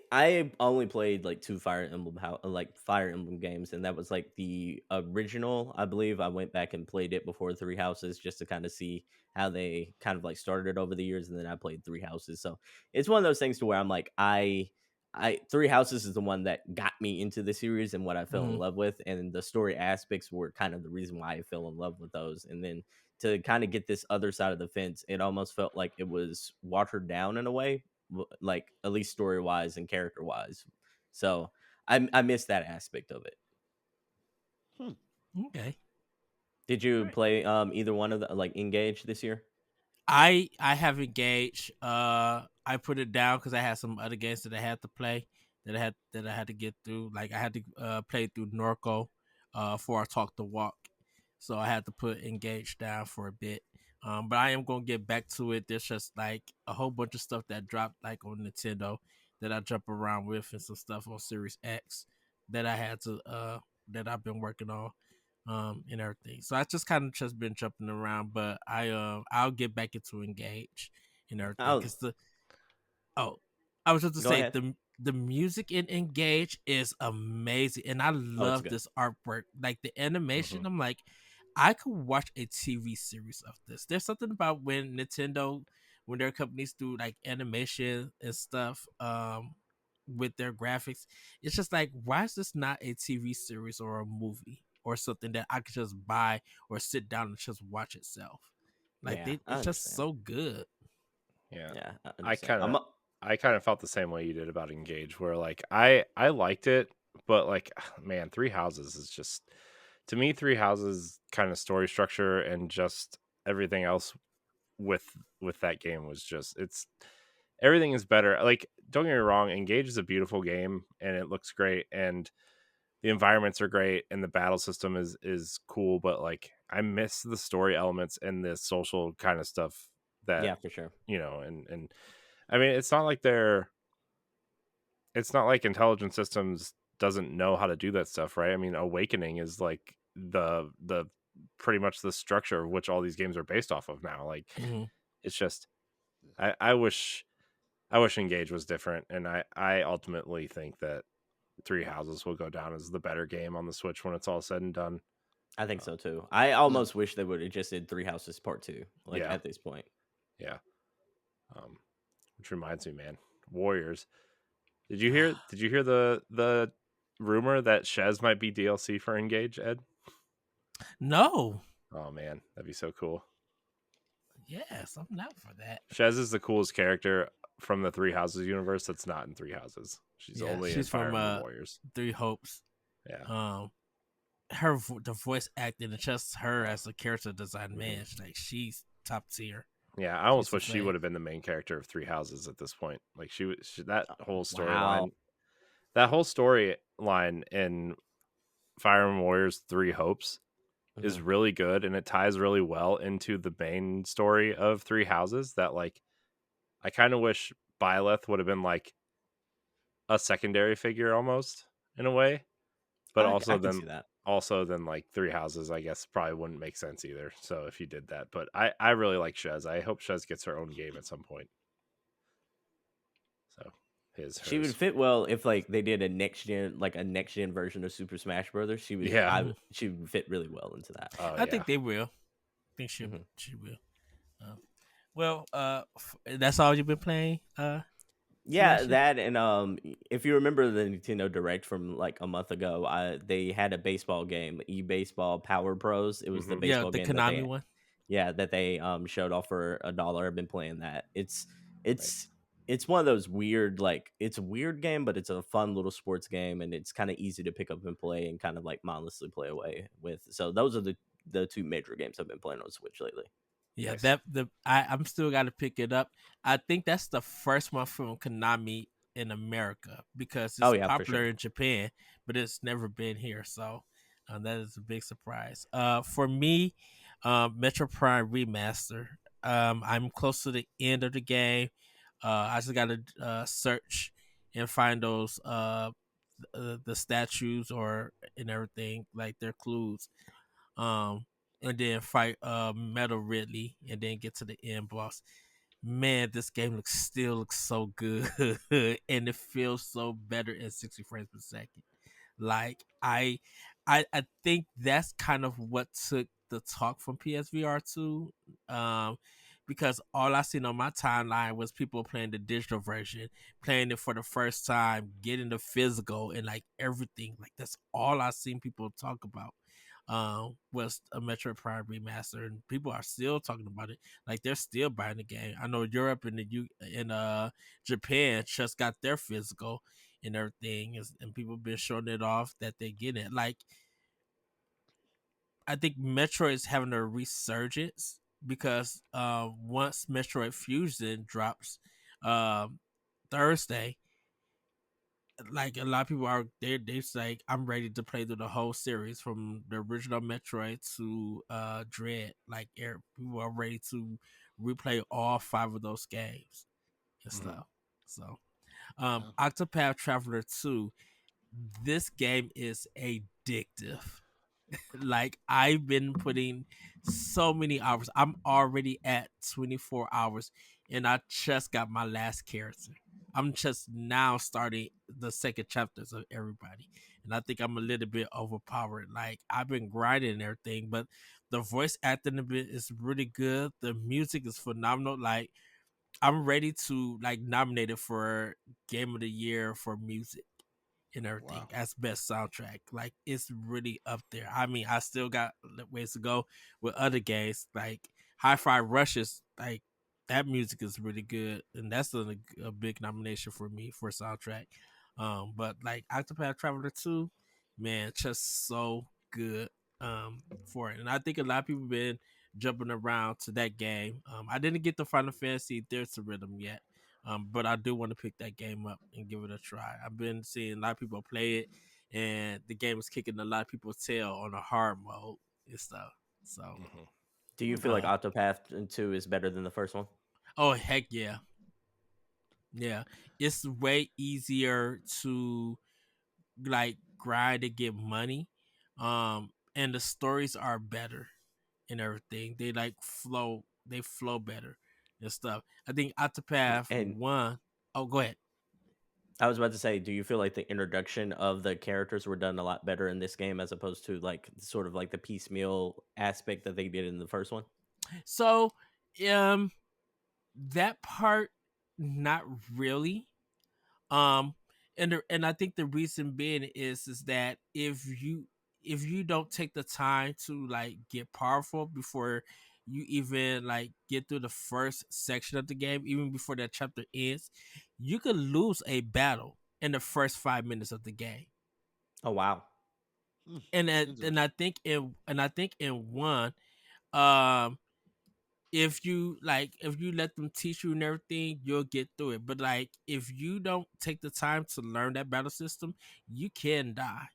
only played like two Fire Emblem games, and that was like the original. I believe I went back and played it before Three Houses just to kind of see how they kind of like started over the years, and then I played Three Houses. So it's one of those things to where I'm like I Three Houses is the one that got me into the series and what I fell in love with, and the story aspects were kind of the reason why I fell in love with those. And then to kind of get this other side of the fence, it almost felt like it was watered down in a way, like at least story wise and character wise. So I missed that aspect of it. Okay. Did you play either one of the like Engage this year? I have Engaged. I put it down because I had some other games that I had to play that I had to get through. Like I had to play through Norco before I Talk the Walk, so I had to put Engaged down for a bit. But I am gonna get back to it. There's just like a whole bunch of stuff that dropped like on Nintendo that I jump around with, and some stuff on Series X that I had to that I've been working on. And everything. So I just kind of just been jumping around, but I'll get back into Engage and everything. Because I was just to say the music in Engage is amazing, and I love this artwork. Like the animation, I'm like, I could watch a TV series of this. There's something about when their companies do like animation and stuff. with their graphics. It's just like, why is this not a TV series or a movie or something that I could just buy or sit down and just watch itself? Like Yeah, I it's just understand. so good. Yeah, I I understand. kind of I kind of felt the same way you did about Engage, where like I liked it, but like man, Three Houses is just, to me, Three Houses kind of story structure and just everything else with that game was just, it's, everything is better. Like, don't get me wrong, Engage is a beautiful game and it looks great and the environments are great and the battle system is cool, but like I miss the story elements and the social kind of stuff that, yeah, for sure. you know, and I mean, it's not like Intelligent Systems doesn't know how to do that stuff, right? I mean, Awakening is like the pretty much the structure of which all these games are based off of now. Like, Mhm. it's just, I wish Engage was different, and I ultimately think that Three Houses will go down as the better game on the Switch when it's all said and done. I think so too. I almost wish they would have just did Three Houses Part 2, like Yeah. at this point. Yeah. Which reminds me, man, Warriors. Did you hear the rumor that Shez might be DLC for Engage, Ed? No. Oh man, that'd be so cool. Yes, I'm not for that. Shez is the coolest character from the Three Houses universe that's not in Three Houses. She's only in Fire Emblem Warriors. Three Hopes. Yeah. The voice acting and just her as a character design, man, she's top tier. Yeah, I almost wish she would have been the main character of Three Houses at this point. Like that whole storyline, that whole storyline in Fire Emblem Warriors Three Hopes is really good, and it ties really well into the main story of Three Houses. That, like, I kind of wish Byleth would have been like a secondary figure almost in a way, but also then like Three Houses, I guess, probably wouldn't make sense either. So if you did that, but I really like Shez. I hope Shez gets her own game at some point. So she would fit well if like they did a next gen version of Super Smash Brothers. She would she would fit really well into that. I think they will. I think she will. Well, that's all you've been playing. Yeah, Sebastian? that and if you remember the Nintendo Direct from like a month ago, they had a baseball game, eBaseball Power Pros. It was the baseball the game Konami one. Yeah, that they showed off for $1. I've been playing that. It's one of those weird, like, it's a weird game, but it's a fun little sports game, and it's kind of easy to pick up and play and kind of like mindlessly play away with. So those are the two major games I've been playing on Switch lately. Yeah, nice. I'm still got to pick it up. I think that's the first one from Konami in America because it's popular in Japan, but it's never been here. So that is a big surprise. For me, Metro Prime Remaster. I'm close to the end of the game. I just got to search and find those the statues and everything, like their clues. And then fight Metal Ridley and then get to the end boss. Man, this game still looks so good and it feels so better at 60 frames per second. Like I think that's kind of what took the talk from PSVR 2. Because all I seen on my timeline was people playing the digital version, playing it for the first time, getting the physical and like everything. Like that's all I seen people talk about. Was a Metroid Prime remaster, and people are still talking about it. Like they're still buying the game. I know Europe and Japan just got their physical and everything, and people been showing it off that they get it. Like I think Metroid is having a resurgence because once Metroid Fusion drops Thursday, like a lot of people are they say I'm ready to play through the whole series from the original Metroid to Dread. Like people are ready to replay all 5 of those games and stuff. So Octopath Traveler 2, this game is addictive. Like I've been putting so many hours. I'm already at 24 hours and I just got my last character. I'm just now starting the second chapters of everybody. And I think I'm a little bit overpowered. Like I've been grinding and everything, but the voice acting a bit is really good. The music is phenomenal. Like I'm ready to like nominate it for Game of the Year for music and everything Wow. as best soundtrack. Like it's really up there. I mean, I still got ways to go with other games like Hi-Fi Rushes. Like that music is really good, and that's a big nomination for me for soundtrack. But like Octopath Traveler 2, man, just so good for it. And I think a lot of people been jumping around to that game. I didn't get the Final Fantasy There's a Rhythm yet. But I do want to pick that game up and give it a try. I've been seeing a lot of people play it, and the game is kicking a lot of people's tail on a hard mode and stuff. So, Mhm. Do you feel like uh, Octopath 2 is better than the first one? oh heck yeah, yeah, it's way easier to like grind to get money, and the stories are better and everything. They like flow better and stuff. I think Octopath And 1. Oh, go ahead. I was about to say, do you feel like the introduction of the characters were done a lot better in this game as opposed to like sort of like the piecemeal aspect that they did in the first one? So, um, that part, not really. Um, and I think the reason being is that if you don't take the time to like get powerful before you even like get through the first section of the game, even before that chapter ends, you could lose a battle in the first 5 minutes of the game. Oh wow. Hmm. And Interesting. I think in one, um if you let them teach you and everything, you'll get through it. But like if you don't take the time to learn that battle system, you can die.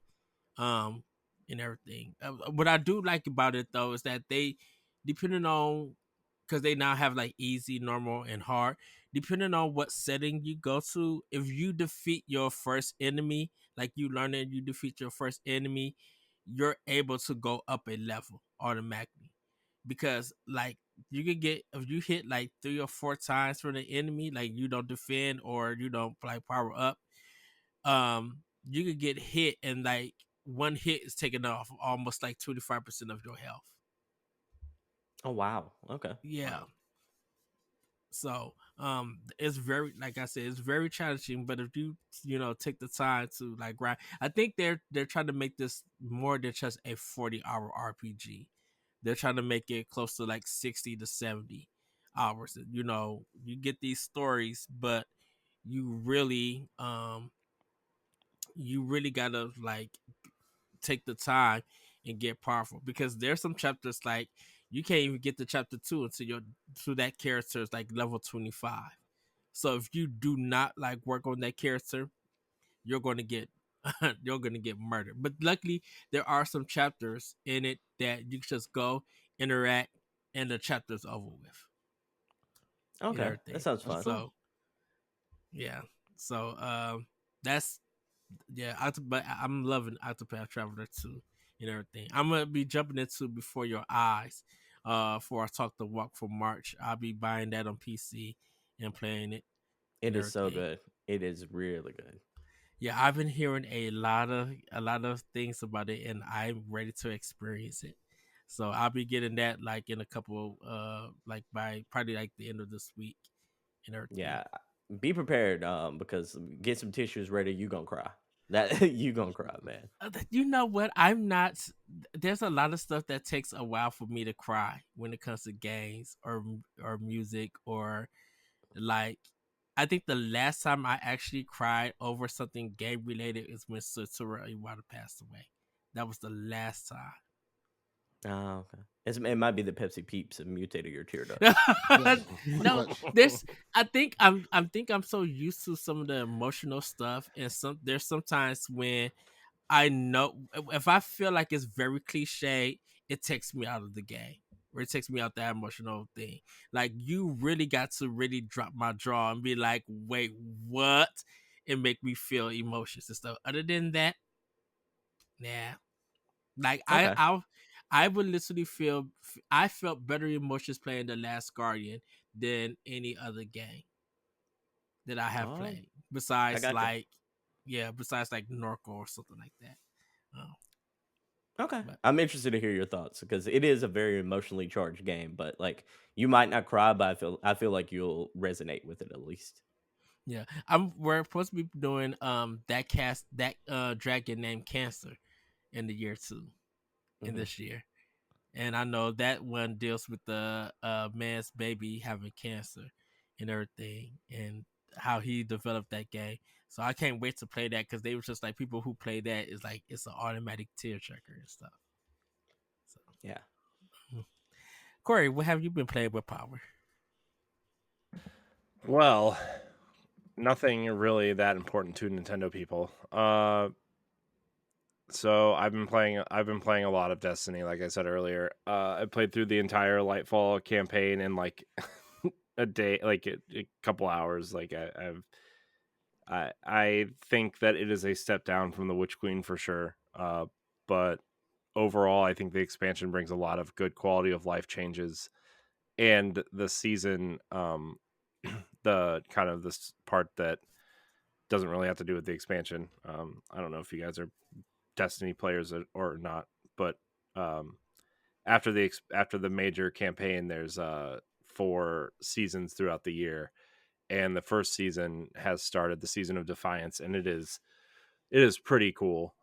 Um and everything. What I do like about it though is that they, depending on, because they now have like easy, normal, and hard. Depending on what setting you go to, if you defeat your first enemy, like you learn that you defeat your first enemy, you're able to go up a level automatically. Because like you could get, if you hit like 3 or 4 times from the enemy, like you don't defend or you don't like power up, you could get hit and like one hit is taken off almost like 25% of your health. Oh wow. Okay. Yeah. Wow. So it's very, like I said, it's very challenging. But if you take the time to like grind, I think they're trying to make this more than just a 40-hour RPG. They're trying to make it close to like 60 to 70 hours. You get these stories, but you really you really gotta like take the time and get powerful, because there's some chapters like you can't even get to chapter 2 until that character is like level 25. So if you do not like work on that character, you're going to get you're going to get murdered. But luckily there are some chapters in it that you can just go interact and the chapter's over with and Okay. That everything. sounds That's fun. cool. So yeah, so that's yeah, but I'm loving Octopath Traveler 2 and everything. I'm gonna be jumping into Before Your Eyes. For our Talk the Walk for March. I'll be buying that on PC and playing it It and is so everything. good. It is really good. Yeah, I've been hearing a lot of things about it, and I'm ready to experience it. So I'll be getting that like in a couple, like by probably like the end of this week and everything. Yeah. Be prepared, because get some tissues ready. You gonna cry. That you gonna cry, man. You know what? I'm not. There's a lot of stuff that takes a while for me to cry when it comes to games or music or like. I think the last time I actually cried over something game related is when Satoru Iwata passed away. That was the last Oh, okay. It might be the Pepsi Peeps have mutated your tear ducts. time. Yes, pretty No, much. there's. I think I'm so used to some of the emotional stuff, and there's sometimes when I know if I feel like it's very cliche, it takes me out of the game. Or it takes me out that emotional thing. Like you really got to really drop my jaw and be like, wait, what? And make me feel emotions and stuff. Other than that, nah. Like I Okay. I I would literally I felt better emotions playing The Last Guardian than any other game that I have Oh, played. I Besides got you. like, yeah, besides like Norco or something like that. Oh. Okay, But I'm interested to hear your thoughts because it is a very emotionally charged game. But like, you might not cry, but I feel like you'll resonate with it at least. yeah, we're supposed to be doing that dragon named Cancer in the year 2 in Mhm. this year. And I know that one deals with the man's baby having cancer and everything, and how he developed that game. So I can't wait to play that because they were just like people who play that is like it's an automatic tearjerker and stuff. So Yeah. Corey, what have you been playing with Power? Well, nothing really that important to Nintendo people. So I've been playing a lot of Destiny, like I said earlier. I played through the entire Lightfall campaign in like a day, like a couple hours. Like I think that it is a step down from the Witch Queen for sure. But overall, I think the expansion brings a lot of good quality of life changes, and the season, the kind of this part that doesn't really have to do with the expansion. I don't know if you guys are Destiny players or not, but um, after the major campaign, there's 4 seasons throughout the year, and the first season has started, the season of Defiance, and it is pretty cool.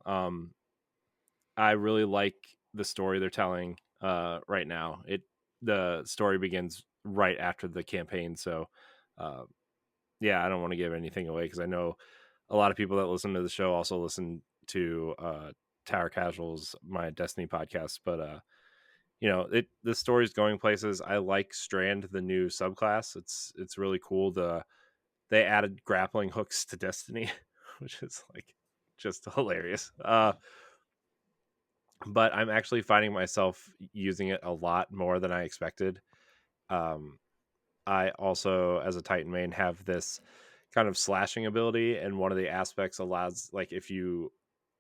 I really like the story they're telling right now. The story begins right after the campaign, so uh, yeah, I don't want to give anything away because I know a lot of people that listen to the show also listen to Tower Casuals, my Destiny podcast. But the story's going places. I like Strand, the new subclass. It's really cool. They added grappling hooks to Destiny, which is like just hilarious. But I'm actually finding myself using it a lot more than I expected. Um, I also, as a Titan main, have this kind of slashing ability, and one of the aspects allows, like, if you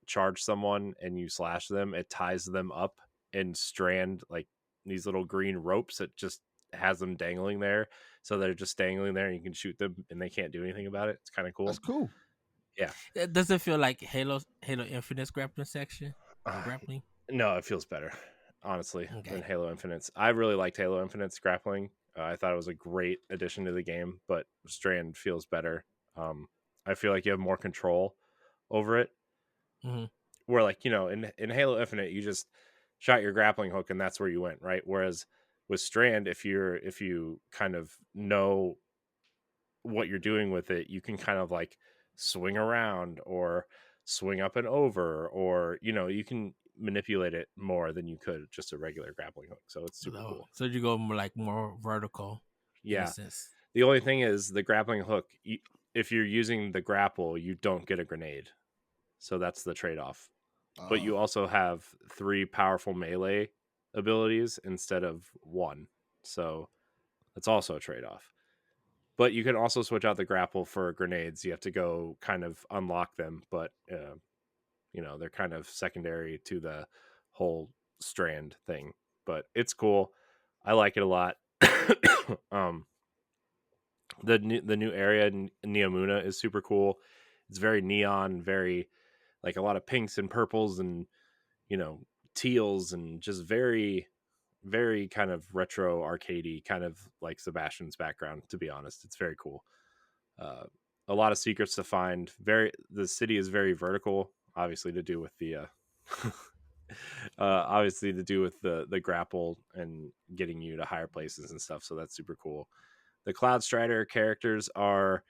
charge someone and you slash them, it ties them up and strand like these little green ropes that just has them dangling there, so they're just dangling there and you can shoot them and they can't do anything about it. It's kind of That's cool. cool. Yeah. Does it feel like Halo Infinite's grappling section? uh, Grappling? no, it feels better, honestly, than Okay. Halo Infinite's. I really liked Halo Infinite's grappling. I thought it was a great addition to the game, but Strand feels better. I feel like you have more control over it, Mm-hmm. where, like, in Halo Infinite you just shot your grappling hook and that's where you went, right? Whereas with Strand, if you kind of know what you're doing with it, you can kind of like swing around or swing up and over, or you can manipulate it more than you could just a regular grappling hook. So it's super cool. So you go more vertical in a Yeah. sense. The only thing is the grappling hook, if you're using the grapple, you don't get a grenade. So that's the trade-off. But you also have 3 powerful melee abilities instead of 1. So that's also a trade-off. But you can also switch out the grapple for grenades. You have to go kind of unlock them, but they're kind of secondary to the whole Strand thing. But it's cool. I like it a lot. um, the new area in Neomuna is super cool. It's very neon, very like a lot of pinks and purples and you know teals, and just very very kind of retro arcadey, kind of like Sebastian's background. To be honest, it's very cool. uh, a lot of secrets to find. The city is very vertical, obviously to do with the obviously to do with the grapple and getting you to higher places and stuff, so that's super cool. The Cloud Strider characters are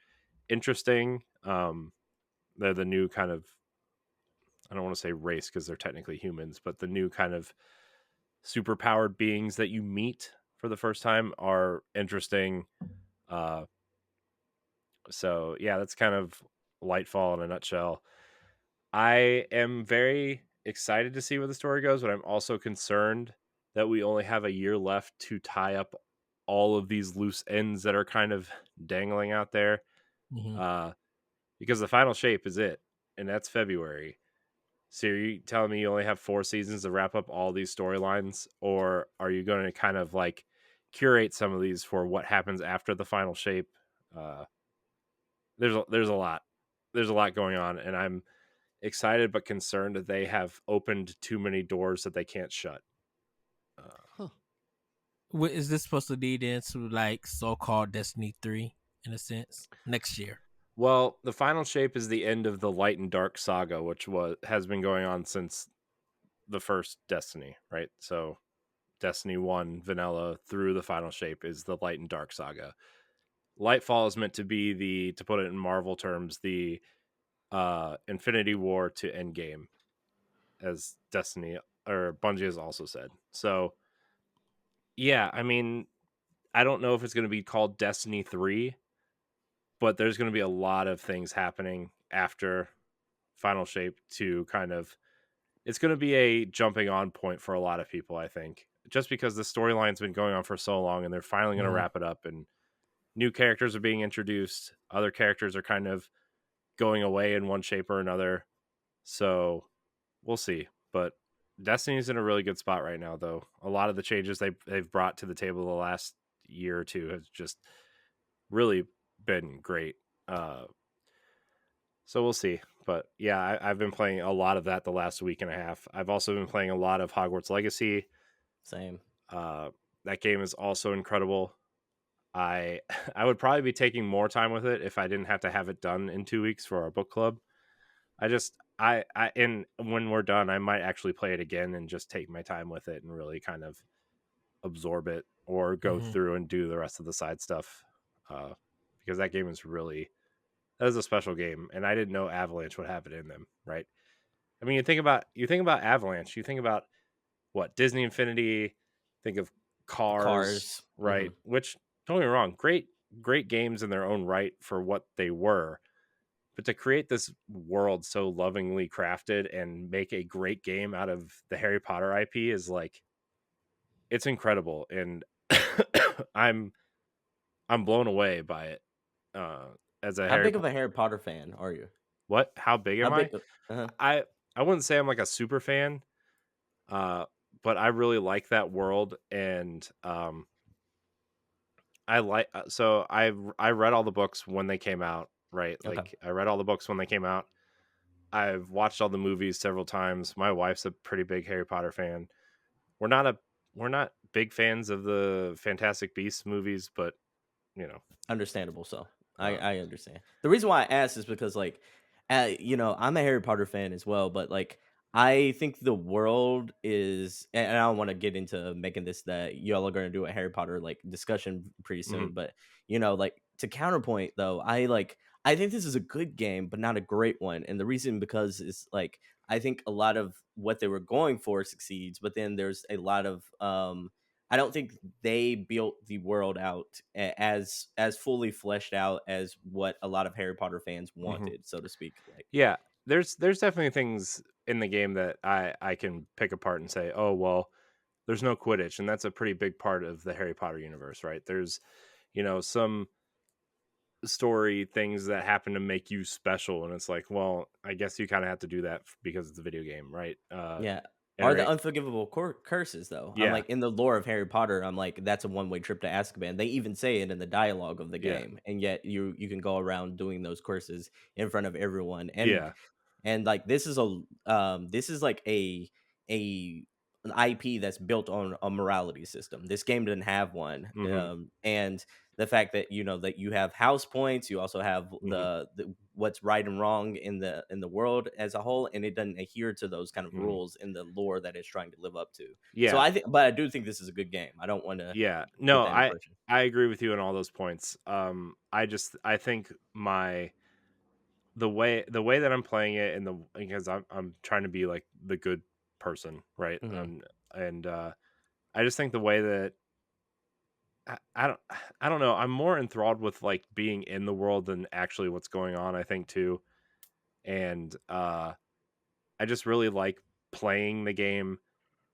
interesting. They're the new kind of, I don't want to say race because they're technically humans, but the new kind of super powered beings that you meet for the first time are interesting. Uh, so yeah, that's kind of Lightfall in a nutshell. I am very excited to see where the story goes, but I'm also concerned that we only have a year left to tie up all of these loose ends that are kind of dangling out there. Mm-hmm. Because the final shape is it, and that's February. So are you telling me you only have 4 seasons to wrap up all these storylines, or are you going to kind of like curate some of these for what happens after the final shape? There's a lot going on, and I'm excited but concerned that they have opened too many doors that they can't shut. Is this supposed to lead into like so-called Destiny 3 in a sense next year? Well, the final shape is the end of the Light and Dark saga, which has been going on since the first Destiny, right? So Destiny 1 vanilla through the final shape is the Light and Dark saga. Lightfall is meant to be to put it in Marvel terms, the Infinity War to Endgame, as Destiny or Bungie has also said. So yeah, I mean, I don't know if it's going to be called Destiny 3, but there's going to be a lot of things happening after final shape to kind of, it's going to be a jumping on point for a lot of people, I think, just because the storyline's been going on for so long and they're finally going to wrap it up, and new characters are being introduced, other characters are kind of going away in one shape or another, so we'll see. But Destiny's in a really good spot right now, though. A lot of the changes they've brought to the table the last year or two has just really been great. So we'll see. But yeah, I've been playing a lot of that the last week and a half. I've also been playing a lot of Hogwarts Legacy. Same. That game is also incredible. I would probably be taking more time with it if I didn't have to have it done in 2 weeks for our book club. And when we're done, I might actually play it again and just take my time with it and really kind of absorb it, or go through and do the rest of the side stuff. Because that game is really, that is a special game, and I didn't know Avalanche would have it in them, right? I mean, you think about Avalanche, you think about what, Disney Infinity, think of Cars. Right? Which, don't get me wrong, great games in their own right for what they were. But to create this world so lovingly crafted and make a great game out of the Harry Potter IP is like, it's incredible, and I'm blown away by it. As a How big of a Harry Potter fan are you? What? How big am I? Uh-huh. I wouldn't say I'm like a super fan, but I really like that world, and I like, so I read all the books when they came out, right? Okay. Like, I read all the books when they came out. I've watched all the movies several times. My wife's a pretty big Harry Potter fan. We're not big fans of the Fantastic Beasts movies, but you know, Understandable. So I understand. The reason why I asked is because like, I'm a Harry Potter fan as well, but like I think the world is, and I don't want to get into making this that y'all are going to do a Harry Potter like discussion pretty soon, but like to counterpoint though, I think this is a good game, but not a great one, and the reason because is like I think a lot of what they were going for succeeds, but then there's a lot of I don't think they built the world out as fully fleshed out as what a lot of Harry Potter fans wanted, so to speak. Like, yeah, there's definitely things in the game that I can pick apart and say, oh well, there's no Quidditch, and that's a pretty big part of the Harry Potter universe, right? There's, some story things that happen to make you special, and it's like, well, I guess you kind of have to do that because it's a video game, right? yeah. Are the unforgivable curses though? Yeah. I'm like, in the lore of Harry Potter, I'm like, that's a one-way trip to Azkaban. They even say it in the dialogue of the game, and yet you can go around doing those curses in front of everyone. And like this is like an IP that's built on a morality system. This game didn't have one, and the fact that that you have house points, you also have the what's right and wrong in the world as a whole, and it doesn't adhere to those kind of rules in the lore that it's trying to live up to. Yeah. So I do think this is a good game. I don't want to. Yeah. No, I agree with you on all those points. I think the way that I'm playing it, because I'm trying to be like the good person, right? And I just think the way that I don't know, I'm more enthralled with like being in the world than actually what's going on, I think, too. And I just really like playing the game.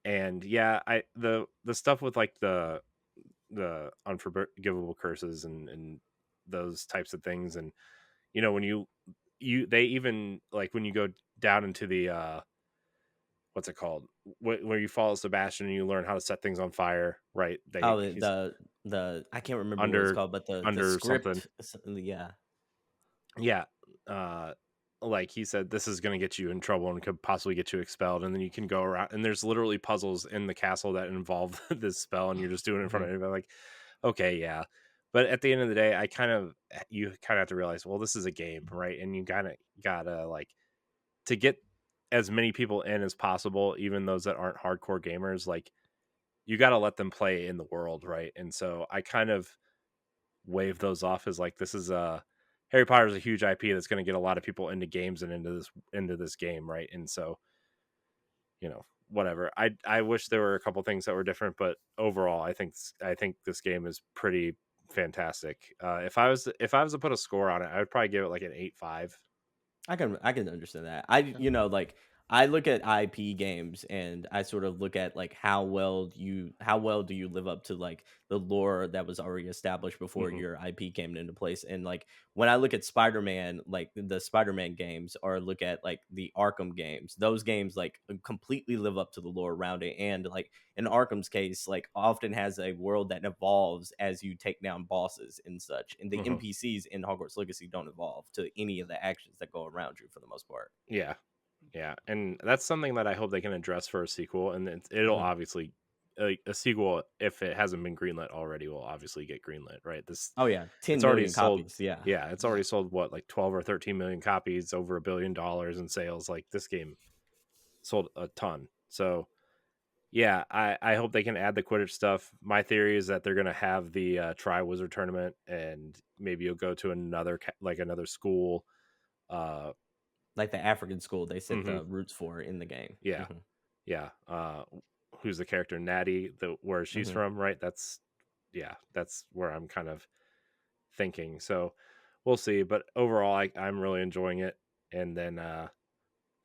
And yeah, the stuff with like the unforgivable curses and those types of things, and when they even like when you go down into the what's it called, where you follow Sebastian and you learn how to set things on fire, right? The I can't remember what it's called, but the script, something. yeah. Yeah. like he said, this is going to get you in trouble and could possibly get you expelled. And then you can go around, and there's literally puzzles in the castle that involve this spell, and you're just doing it in front of anybody. Like, okay, yeah. But at the end of the day, you kind of have to realize, well, this is a game, right? And you gotta like, to get as many people in as possible, even those that aren't hardcore gamers, like, you got to let them play in the world, right? And so I kind of wave those off as like, this is Harry Potter is a huge IP that's going to get a lot of people into games and into this game, right? And so, whatever. I wish there were a couple things that were different, but overall, I think this game is pretty fantastic. If I was to put a score on it, I would probably give it like an 8.5. I can understand that. Like I look at IP games and I sort of look at like how well do you live up to like the lore that was already established before your IP came into place. And like when I look at Spider-Man, like the Spider-Man games, or look at like the Arkham games, those games like completely live up to the lore around it. And like in Arkham's case, like often has a world that evolves as you take down bosses and such. And the NPCs in Hogwarts Legacy don't evolve to any of the actions that go around you for the most part. Yeah, and that's something that I hope they can address for a sequel, and it'll obviously a sequel, if it hasn't been greenlit already, will obviously get greenlit, right? 10 it's already million sold, copies. Yeah, it's already sold what, like 12 or 13 million copies, over $1 billion in sales. Like, this game sold a ton. So yeah, I hope they can add the Quidditch stuff. My theory is that they're gonna have the Triwizard Tournament, and maybe you'll go to another school. Like the African school they set the roots for in the game. Yeah. Who's the character? Natty, where she's from, right? That's where I'm kind of thinking. So we'll see. But overall, I'm really enjoying it. And then the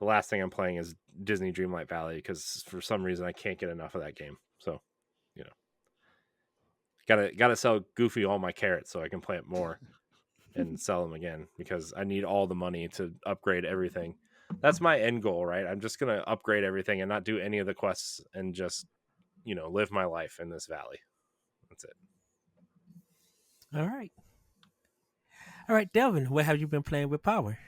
last thing I'm playing is Disney Dreamlight Valley, because for some reason I can't get enough of that game. So, gotta sell Goofy all my carrots so I can play it more and sell them again, because I need all the money to upgrade everything. That's my end goal, right? I'm just going to upgrade everything and not do any of the quests, and just, live my life in this valley. That's it. All right, Delvin, what have you been playing with Power?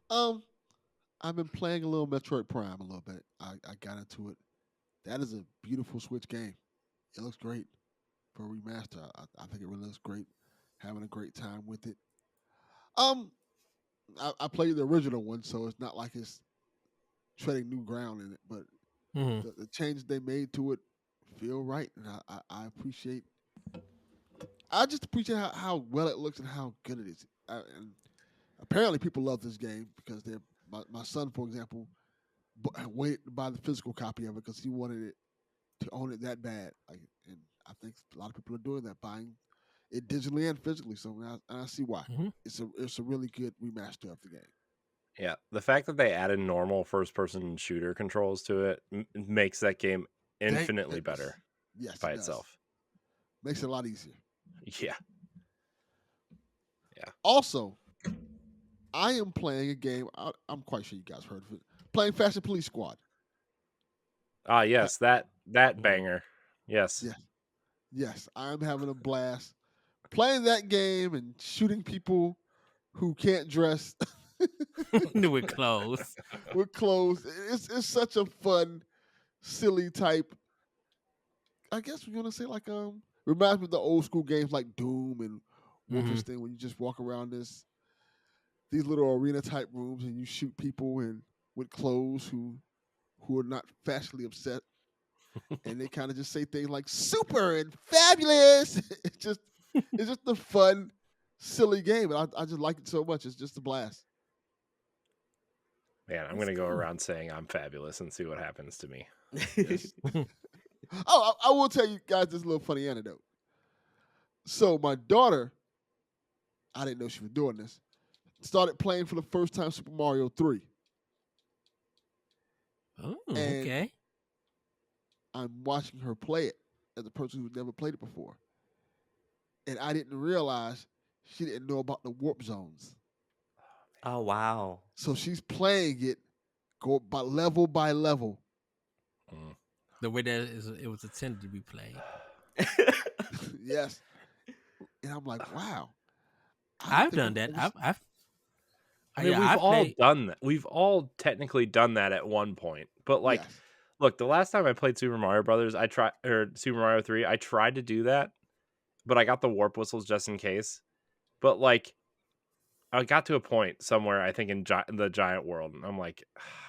I've been playing a little Metroid Prime a little bit. I got into it. That is a beautiful Switch game. It looks great for a remaster. I think it really looks great. Having a great time with it. I played the original one, so it's not like it's treading new ground in it. But the changes they made to it feel right, and I appreciate. I just appreciate how well it looks and how good it is. And apparently, people love this game because my son, for example, waited to buy the physical copy of it because he wanted it to own it that bad. And I think a lot of people are doing that, buying it digitally and physically. So I see why. It's a really good remaster of the game. Yeah, the fact that they added normal first-person shooter controls to it makes that game infinitely better. Yes, by itself. Makes it a lot easier. Yeah. Also, I am playing a game. I'm quite sure you guys heard of it. Playing Fashion Police Squad. Ah, yes, that banger. Yes. Yes, I'm having a blast playing that game and shooting people who can't dress with clothes. With clothes. It's such a fun, silly type. I guess we're gonna say like reminds me of the old school games like Doom and Wolfenstein, when you just walk around these little arena type rooms and you shoot people and with clothes who are not fashionably upset, and they kind of just say things like super and fabulous. It's just a fun, silly game, and I just like it so much. It's just a blast. Man, I'm gonna go around saying I'm fabulous and see what happens to me. Oh, I will tell you guys this little funny anecdote. So my daughter, I didn't know she was doing this, started playing for the first time Super Mario 3. Oh, okay. I'm watching her play it as a person who's never played it before. And I didn't realize she didn't know about the warp zones. Oh, wow. So she's playing it, go by level. The way that it was intended to be played. Yes. And I'm like, wow. I've done that. I mean, we've all done that. We've all technically done that at one point. But like, Yes. look, the last time I played Super Mario Brothers, Super Mario 3, I tried to do that, but I got the warp whistles just in case. But like, I got to a point somewhere, I think in the giant world, and I'm like,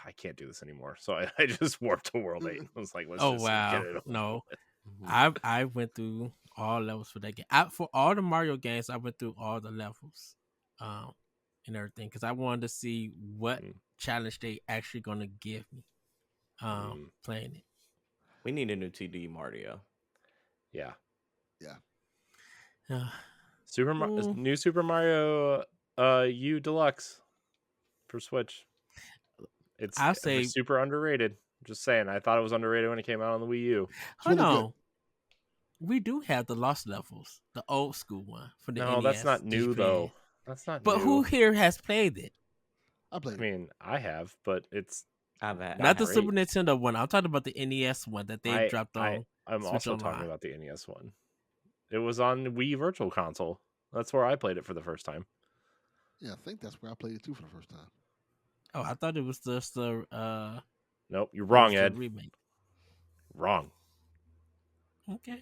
I can't do this anymore. So I just warped to World 8. I was like, let's just get it over No, with. I went through all levels for that game. For all the Mario games, I went through all the levels, and everything because I wanted to see what challenge they actually gonna give me, playing it. We need a new TD Mario. Yeah. Yeah. New Super Mario U Deluxe for Switch. I'll say super underrated. Just saying, I thought it was underrated when it came out on the Wii U. Hold on. We do have the Lost levels, the old school one for the NES. No, that's not new though. That's not new. But who here has played it? I played it. I mean, I have, but it's not the Super Nintendo one. I'm talking about the NES one that they dropped on. I'm also talking about the NES one. It was on Wii Virtual Console. That's where I played it for the first time. Yeah, I think that's where I played it too for the first time. Oh, I thought it was just the. Nope, you're wrong, Ed. Remake. Wrong. Okay.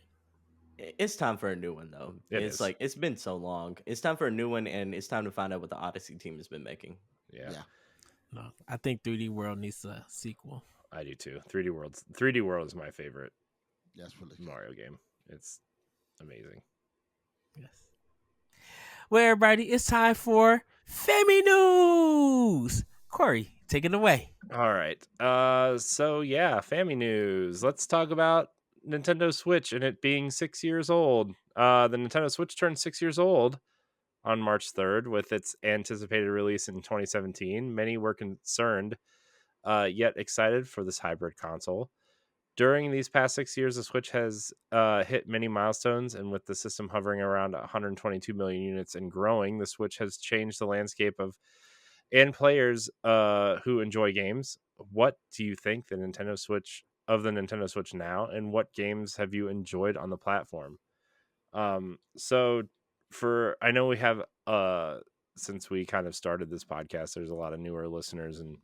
It's time for a new one though. It's been so long. It's time for a new one, and it's time to find out what the Odyssey team has been making. Yeah. No, I think 3D World needs a sequel. I do too. 3D World is my favorite. Yes, really Mario game. It's amazing. Yes. Well, everybody, it's time for Femi News. Corey, take it away. All right. So yeah, Fami News. Let's talk about Nintendo Switch and it being 6 years old. The Nintendo Switch turned 6 years old on March 3rd with its anticipated release in 2017. Many were concerned, yet excited for this hybrid console. During these past 6 years, the Switch has hit many milestones, and with the system hovering around 122 million units and growing, the Switch has changed the landscape and players who enjoy games. What do you think the Nintendo Switch now, and what games have you enjoyed on the platform? So I know we have since we kind of started this podcast, there's a lot of newer listeners, and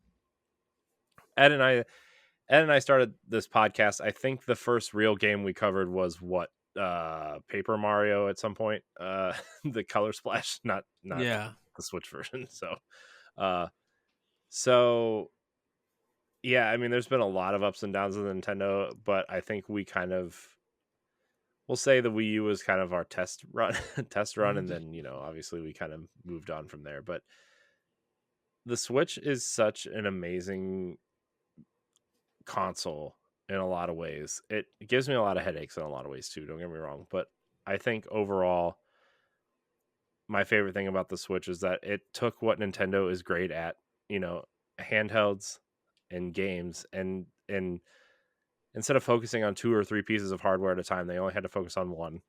Ed and I started this podcast. I think the first real game we covered was Paper Mario at some point. The Color Splash, not the Switch version. So yeah, I mean, there's been a lot of ups and downs with Nintendo, but I think we'll say the Wii U was kind of our test run, and then obviously we kind of moved on from there. But the Switch is such an amazing console in a lot of ways. It gives me a lot of headaches in a lot of ways too, don't get me wrong, but I think overall my favorite thing about the Switch is that it took what Nintendo is great at, handhelds and games, and instead of focusing on 2 or 3 pieces of hardware at a time, they only had to focus on one.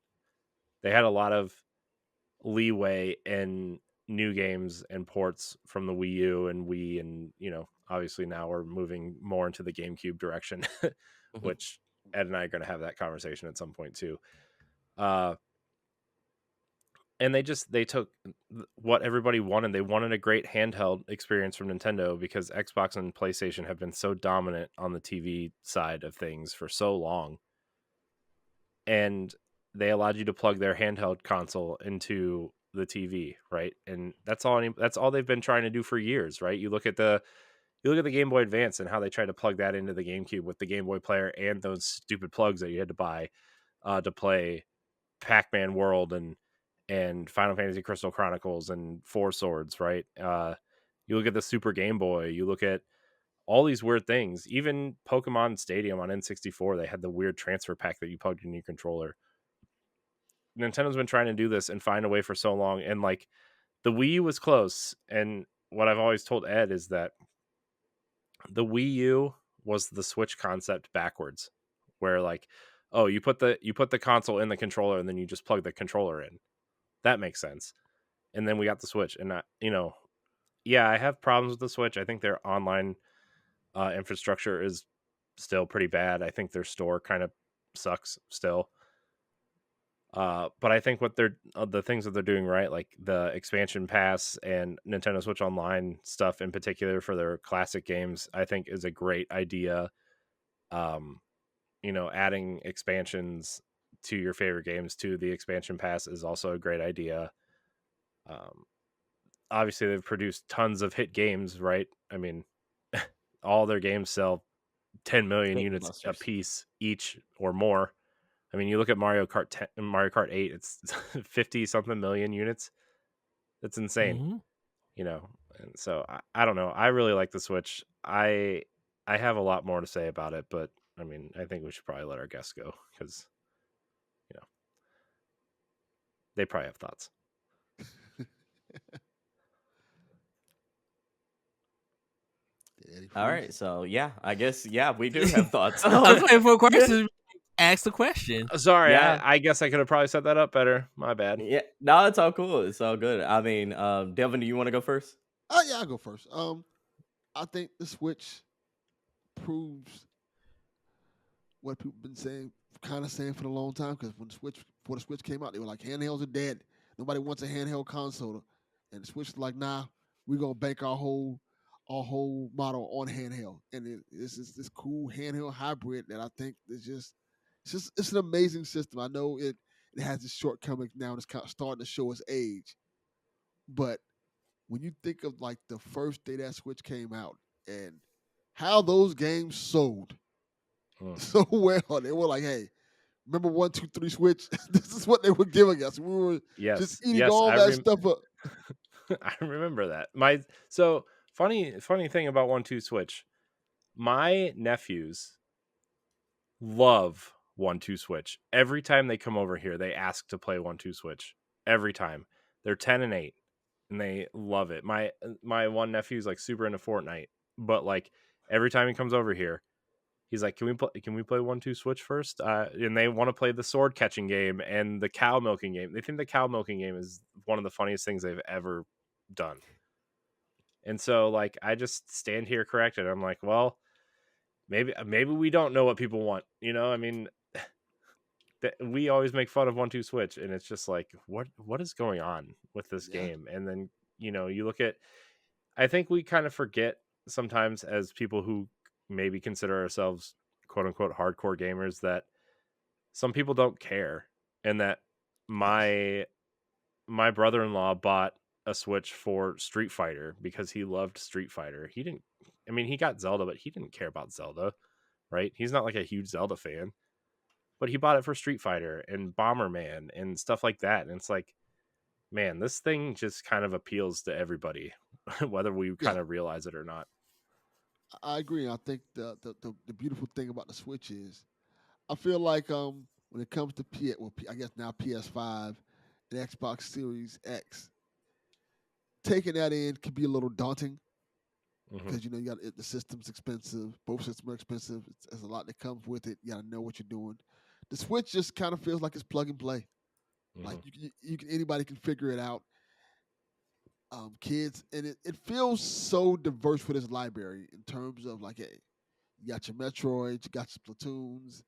They had a lot of leeway in new games and ports from the Wii U and Wii, and obviously now we're moving more into the GameCube direction, which Ed and I are going to have that conversation at some point too. And they took what everybody wanted. They wanted a great handheld experience from Nintendo because Xbox and PlayStation have been so dominant on the TV side of things for so long. And they allowed you to plug their handheld console into the TV, right? And that's all they've been trying to do for years, right? You look at the Game Boy Advance and how they tried to plug that into the GameCube with the Game Boy player and those stupid plugs that you had to buy to play Pac-Man World and Final Fantasy Crystal Chronicles and Four Swords, right? You look at the Super Game Boy, you look at all these weird things. Even Pokemon Stadium on N64, they had the weird transfer pack that you plugged in your controller. Nintendo's been trying to do this and find a way for so long, and like the Wii U was close. And what I've always told Ed is that the Wii U was the Switch concept backwards, where like, oh, you put the console in the controller and then you just plug the controller in. That makes sense. And then we got the Switch, and I have problems with the Switch. I think their online infrastructure is still pretty bad. I think their store kind of sucks still. But I think what they're the things that they're doing right, like the expansion pass and Nintendo Switch Online stuff in particular for their classic games, I think is a great idea. Um, adding expansions to your favorite games to the expansion pass is also a great idea. Um, Obviously, they've produced tons of hit games, right? I mean, all their games sell 10 million units a Gangbusters. piece each or more. I mean, you look at Mario Kart 10, Mario Kart 8, it's 50 something million units. That's insane, And so I don't know. I really like the Switch. I have a lot more to say about it, but I mean, I think we should probably let our guests go because they probably have thoughts. All right, so yeah, I guess we do have thoughts. I was waiting for a question. Ask the question. Sorry, Yeah. I guess I could have probably set that up better. My bad. Yeah, no, it's all cool. It's all good. I mean, Delvin, do you want to go first? Yeah, I'll go first. I think the Switch proves what people been saying, kind of saying for a long time. Because before the Switch came out, they were like, handhelds are dead. Nobody wants a handheld console. And the Switch is like, nah, we're gonna bank our whole model on handheld. And this is this cool handheld hybrid that I think is it's an amazing system. I know it has its shortcomings now, and it's kind of starting to show its age. But when you think of like the first day that Switch came out and how those games sold so well, they were like, "Hey, remember 1, 2, 3 Switch? This is what they were giving us. We were just eating all that stuff up." I remember that. Funny thing about 1-2 Switch. My nephews love 1-2 Switch. Every time they come over here, they ask to play 1-2 Switch. Every time. They're 10 and 8 and they love it. My one nephew's like super into Fortnite, but like every time he comes over here, he's like, "Can we play 1-2 Switch first?" And they want to play the sword catching game and the cow milking game. They think the cow milking game is one of the funniest things they've ever done. And so like I just stand here corrected. I'm like, well, maybe we don't know what people want. I mean, we always make fun of 1-2 Switch, and it's just like, what is going on with this game? And then you look at, I think we kind of forget sometimes as people who maybe consider ourselves quote unquote hardcore gamers that some people don't care, and that my brother-in-law bought a Switch for Street Fighter because he loved Street Fighter. He got Zelda, but he didn't care about Zelda, right? He's not like a huge Zelda fan, but he bought it for Street Fighter and Bomberman and stuff like that. And it's like, man, this thing just kind of appeals to everybody, whether we kind of realize it or not. I agree. I think the beautiful thing about the Switch is, I feel like when it comes to I guess now PS5 and Xbox Series X, taking that in can be a little daunting because you got the system's expensive. Both systems are expensive. There's a lot that comes with it. You got to know what you're doing. The Switch just kind of feels like it's plug and play. Like you can anybody can figure it out. Kids, and it feels so diverse with its library in terms of like, hey, you got your Metroids, you got your Splatoons,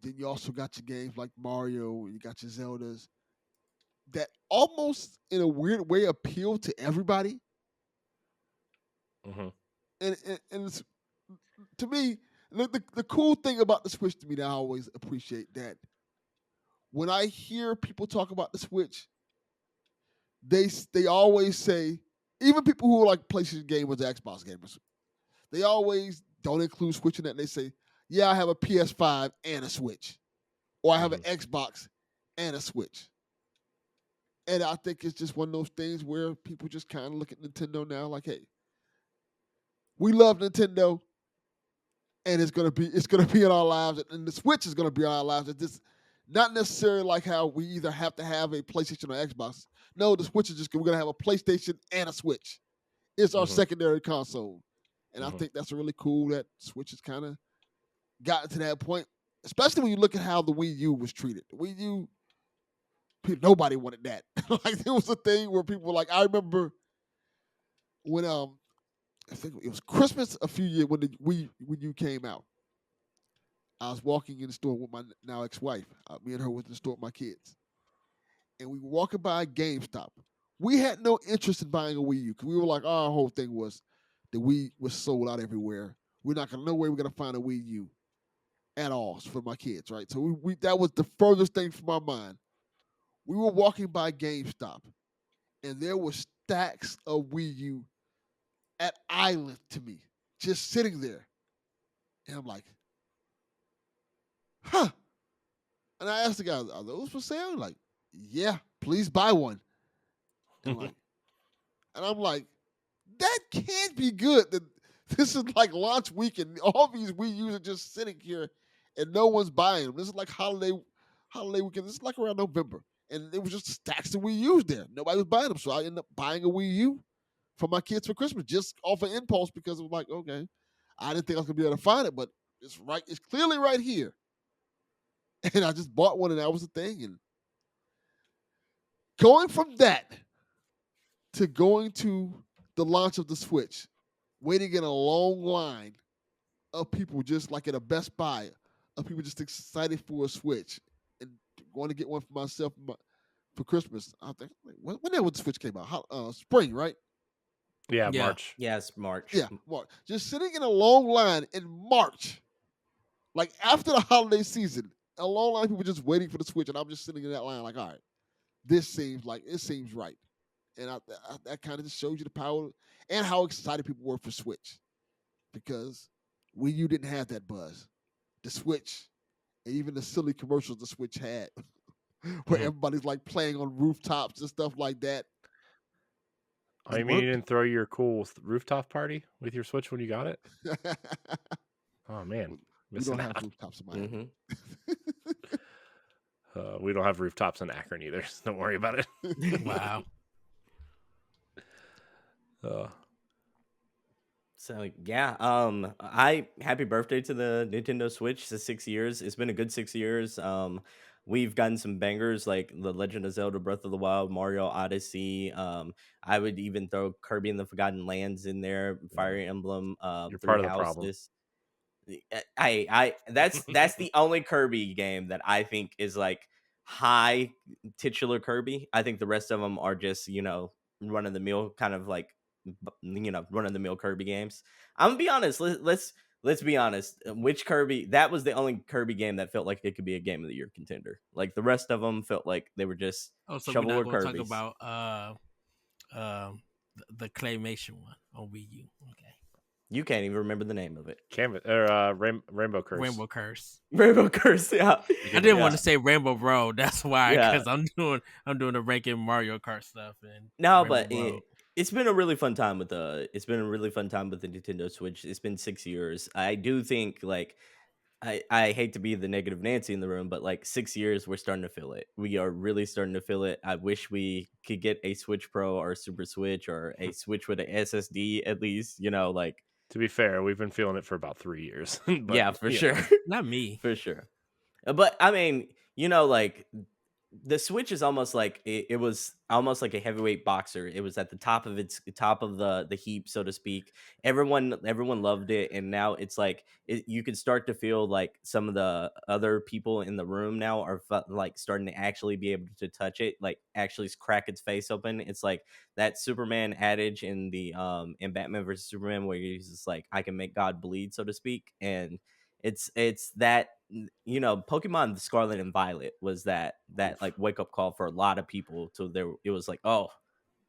then you also got your games like Mario, you got your Zeldas that almost in a weird way appeal to everybody. And it's, to me, the cool thing about the Switch to me that I always appreciate that when I hear people talk about the Switch, they always say, even people who are like PlayStation gamers, Xbox gamers, they always don't include Switch in that. And they say, "Yeah, I have a PS5 and a Switch, or I have an Xbox and a Switch." And I think it's just one of those things where people just kind of look at Nintendo now like, "Hey, we love Nintendo, and it's gonna be in our lives, and the Switch is gonna be in our lives." It's just not necessarily like how we either have to have a PlayStation or Xbox. No, the Switch is we're gonna have a PlayStation and a Switch. It's our secondary console, and I think that's really cool that Switch has kind of gotten to that point. Especially when you look at how the Wii U was treated. The Wii U, nobody wanted that. Like there was a thing where people were like, I remember when I think it was Christmas a few years when the Wii U came out. I was walking in the store with my now ex-wife. Me and her went to the store with my kids, and we were walking by GameStop. We had no interest in buying a Wii U because we were like, our whole thing was the Wii was sold out everywhere. We're not gonna no way we're gonna find a Wii U at all for my kids, right? So we that was the furthest thing from my mind. We were walking by GameStop, and there were stacks of Wii U at eye length to me, just sitting there. And I'm like, huh. And I asked the guy, are those for sale? Like, yeah, please buy one. And like, and I'm like, that can't be good. That this is like launch weekend. All these Wii U's are just sitting here, and no one's buying them. This is like holiday weekend. This is like around November, and it was just stacks of Wii U's there. Nobody was buying them, so I ended up buying a Wii U for my kids for Christmas just off an impulse because it was like, okay, I didn't think I was gonna be able to find it, but it's right. It's clearly right here, and I just bought one, and that was the thing. And going from that to going to the launch of the Switch, waiting in a long line of people just like at a Best Buy, of people just excited for a Switch and going to get one for myself for Christmas. I think when that the Switch came out, spring, right? Yeah, Yeah. March. Yes, March. Yeah, March. Just sitting in a long line in March, like after the holiday season, a long line of people just waiting for the Switch, and I'm just sitting in that line like, all right, this seems right. And that kind of just shows you the power and how excited people were for Switch, because Wii U didn't have that buzz. The Switch, and even the silly commercials the Switch had, where everybody's like playing on rooftops and stuff like that. I mean, you didn't throw your cool rooftop party with your Switch when you got it? Oh, man. We don't have rooftops in Miami. We don't have rooftops in Akron either, so don't worry about it. Wow. So yeah, happy birthday to the Nintendo Switch. It's 6 years. It's been a good 6 years. We've gotten some bangers like The Legend of Zelda: Breath of the Wild, Mario Odyssey. I would even throw Kirby and the Forgotten Lands in there, Fire Emblem, You're Three part of the problem. Houses. That's the only Kirby game that I think is like high titular Kirby. I think the rest of them are just run of the mill kind of like run of the mill Kirby games. I'm gonna be honest. Let's be honest. Which Kirby? That was the only Kirby game that felt like it could be a game of the year contender. Like the rest of them felt like they were just So shovelware we're not going to Kirby's. talk about the claymation one on Wii U. Okay. You can't even remember the name of it. Rainbow Curse. Rainbow Curse. Rainbow Curse. Yeah. I didn't want to say Rainbow Road. That's why, Yeah. because I'm doing the ranking Mario Kart stuff and No, Rainbow but Road. it's been a really fun time with the Nintendo Switch. It's been 6 years. I do think like I hate to be the negative Nancy in the room, but like 6 years, we're starting to feel it. We are really starting to feel it. I wish we could get a Switch Pro or a Super Switch or a Switch with an SSD at least, like. To be fair, we've been feeling it for about 3 years. But, yeah, for sure. Not me. For sure. But I mean, like the Switch is almost like it was almost like a heavyweight boxer. It was at the top of the heap, so to speak. Everyone loved it, and now it's like you can start to feel like some of the other people in the room now are like starting to actually be able to touch it, like actually crack its face open. It's like that Superman adage in the in Batman versus Superman where he's just like, I can make God bleed, so to speak, and it's that. Pokemon Scarlet and Violet was that like wake up call for a lot of people. So it was like, oh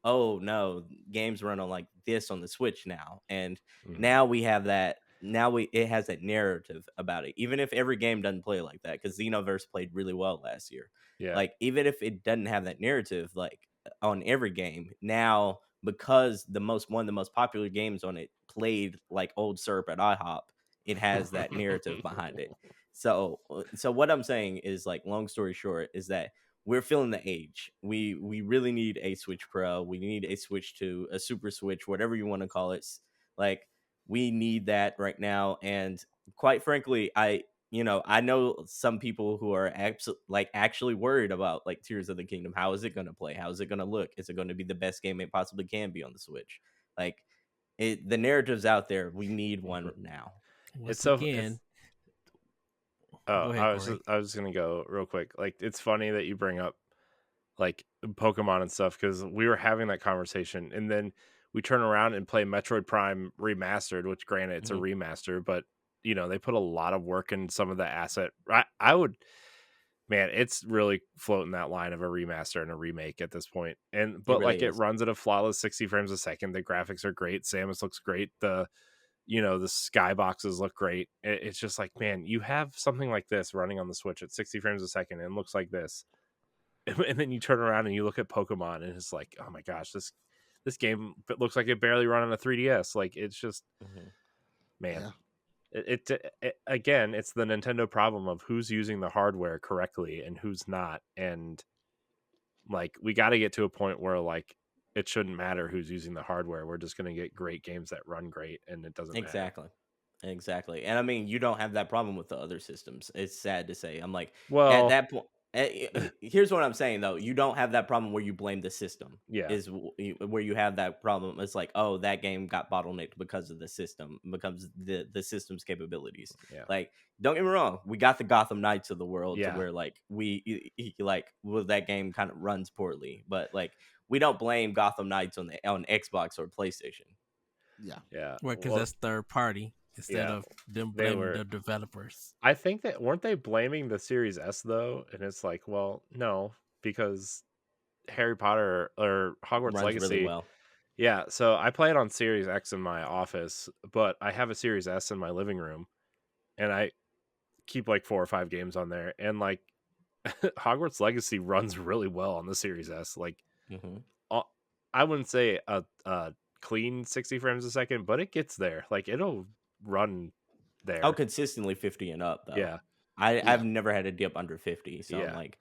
no, games run on like this on the Switch now, and now we have that. Now it has that narrative about it, even if every game doesn't play like that. Because Xenoverse played really well last year. Yeah, like even if it doesn't have that narrative, like on every game now, because one of the most popular games on it played like old syrup at IHOP. It has that narrative behind it. So what I'm saying is, like, long story short, is that we're feeling the age. We really need a Switch Pro. We need a Switch 2, a Super Switch, whatever you want to call it. Like, we need that right now. And quite frankly, I know some people who are actually worried about like Tears of the Kingdom. How is it going to play? How is it going to look? Is it going to be the best game it possibly can be on the Switch? Like, the narrative's out there. We need one now. Again, Go ahead, Corey. I was gonna go real quick. Like, it's funny that you bring up like Pokemon and stuff, because we were having that conversation, and then we turn around and play Metroid Prime Remastered, which granted it's a remaster, but they put a lot of work in some of the asset. I would, man, it's really floating that line of a remaster and a remake at this point. But really it is. runs at a flawless 60 frames a second. The graphics are great. Samus looks great. The skyboxes look great. It's just like, man, you have something like this running on the Switch at 60 frames a second and looks like this. And then you turn around and you look at Pokemon and it's like, oh my gosh, this game looks like it barely run on a 3DS. Like, it's just, man. Yeah. It again, it's the Nintendo problem of who's using the hardware correctly and who's not. And like, we got to get to a point where like it shouldn't matter who's using the hardware. We're just going to get great games that run great, and it doesn't matter. Exactly. And I mean, you don't have that problem with the other systems. It's sad to say. I'm like, at Well, that point, here's what I'm saying though. You don't have that problem where you blame the system. Yeah. Is where you have that problem. It's like, oh, that game got bottlenecked because of the system, becomes the system's capabilities. Yeah. Like, don't get me wrong, we got the Gotham Knights of the world Yeah. to where like that game kind of runs poorly, but like we don't blame Gotham Knights on Xbox or PlayStation. Yeah. Yeah. Well, because that's third party instead of them blaming the developers. I think that weren't they blaming the Series S though? And it's like, well, no, because Harry Potter or Hogwarts Runs Legacy. really well. Yeah, so I play it on Series X in my office, but I have a Series S in my living room, and I keep like 4 or 5 games on there, and like Hogwarts Legacy runs really well on the Series S. Like, I wouldn't say a clean 60 frames a second, but it gets there. Like, it'll run there. Oh, consistently 50 and up though. Yeah. I've never had a dip under 50, so I'm like,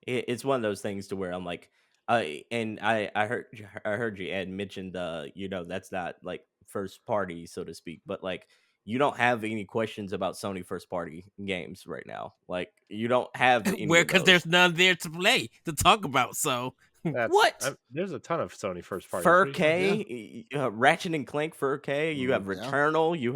it's one of those things to where I'm like, and I heard you Ed mentioned that's not like first party, so to speak, but like you don't have any questions about Sony first party games right now. Like, you don't have any because there's none there to play to talk about. So what? There's a ton of Sony first party. Fur K, Ratchet and Clank Fur K. You have Returnal. You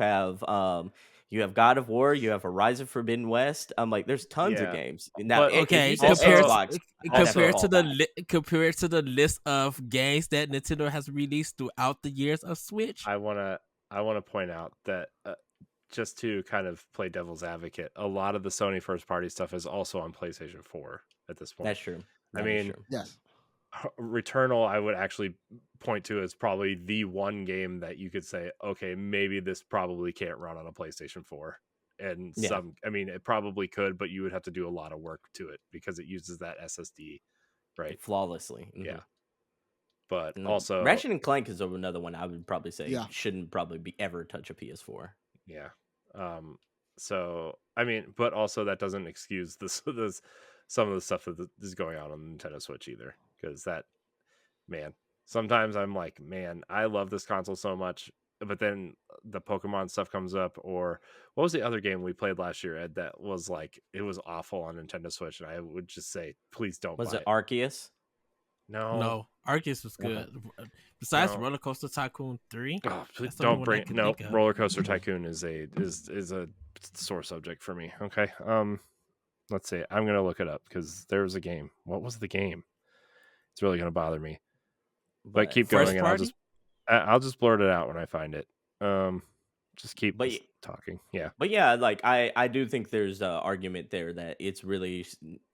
have God of War. You have Horizon Forbidden West. I'm like, there's tons of games now. Okay, compared to the list of games that Nintendo has released throughout the years of Switch, I wanna point out that just to kind of play devil's advocate, a lot of the Sony first party stuff is also on PlayStation 4 at this point. That's true. I mean, yes. Returnal, I would actually point to as probably the one game that you could say, okay, maybe this probably can't run on a PlayStation 4. And I mean, it probably could, but you would have to do a lot of work to it because it uses that SSD, right? Flawlessly. Yeah. But also, Ratchet and Clank is another one I would probably say shouldn't probably be ever touch a PS4. Yeah. So, I mean, but also that doesn't excuse this some of the stuff that is going on the Nintendo Switch either. Because that, man, sometimes I'm like, man, I love this console so much, but then the Pokemon stuff comes up. Or what was the other game we played last year, Ed, that was like, it was awful on Nintendo Switch, and I would just say, please don't was buy it Arceus? No, Arceus was good. Besides Roller Coaster Tycoon 3, don't bring Roller Coaster Tycoon is a sore subject for me. Okay, let's see. I'm gonna look it up because there was a game. What was the game? It's really gonna bother me. But keep going, and I'll just blurt it out when I find it. Just keep talking. Yeah. But yeah, like I do think there's an argument there that it's really,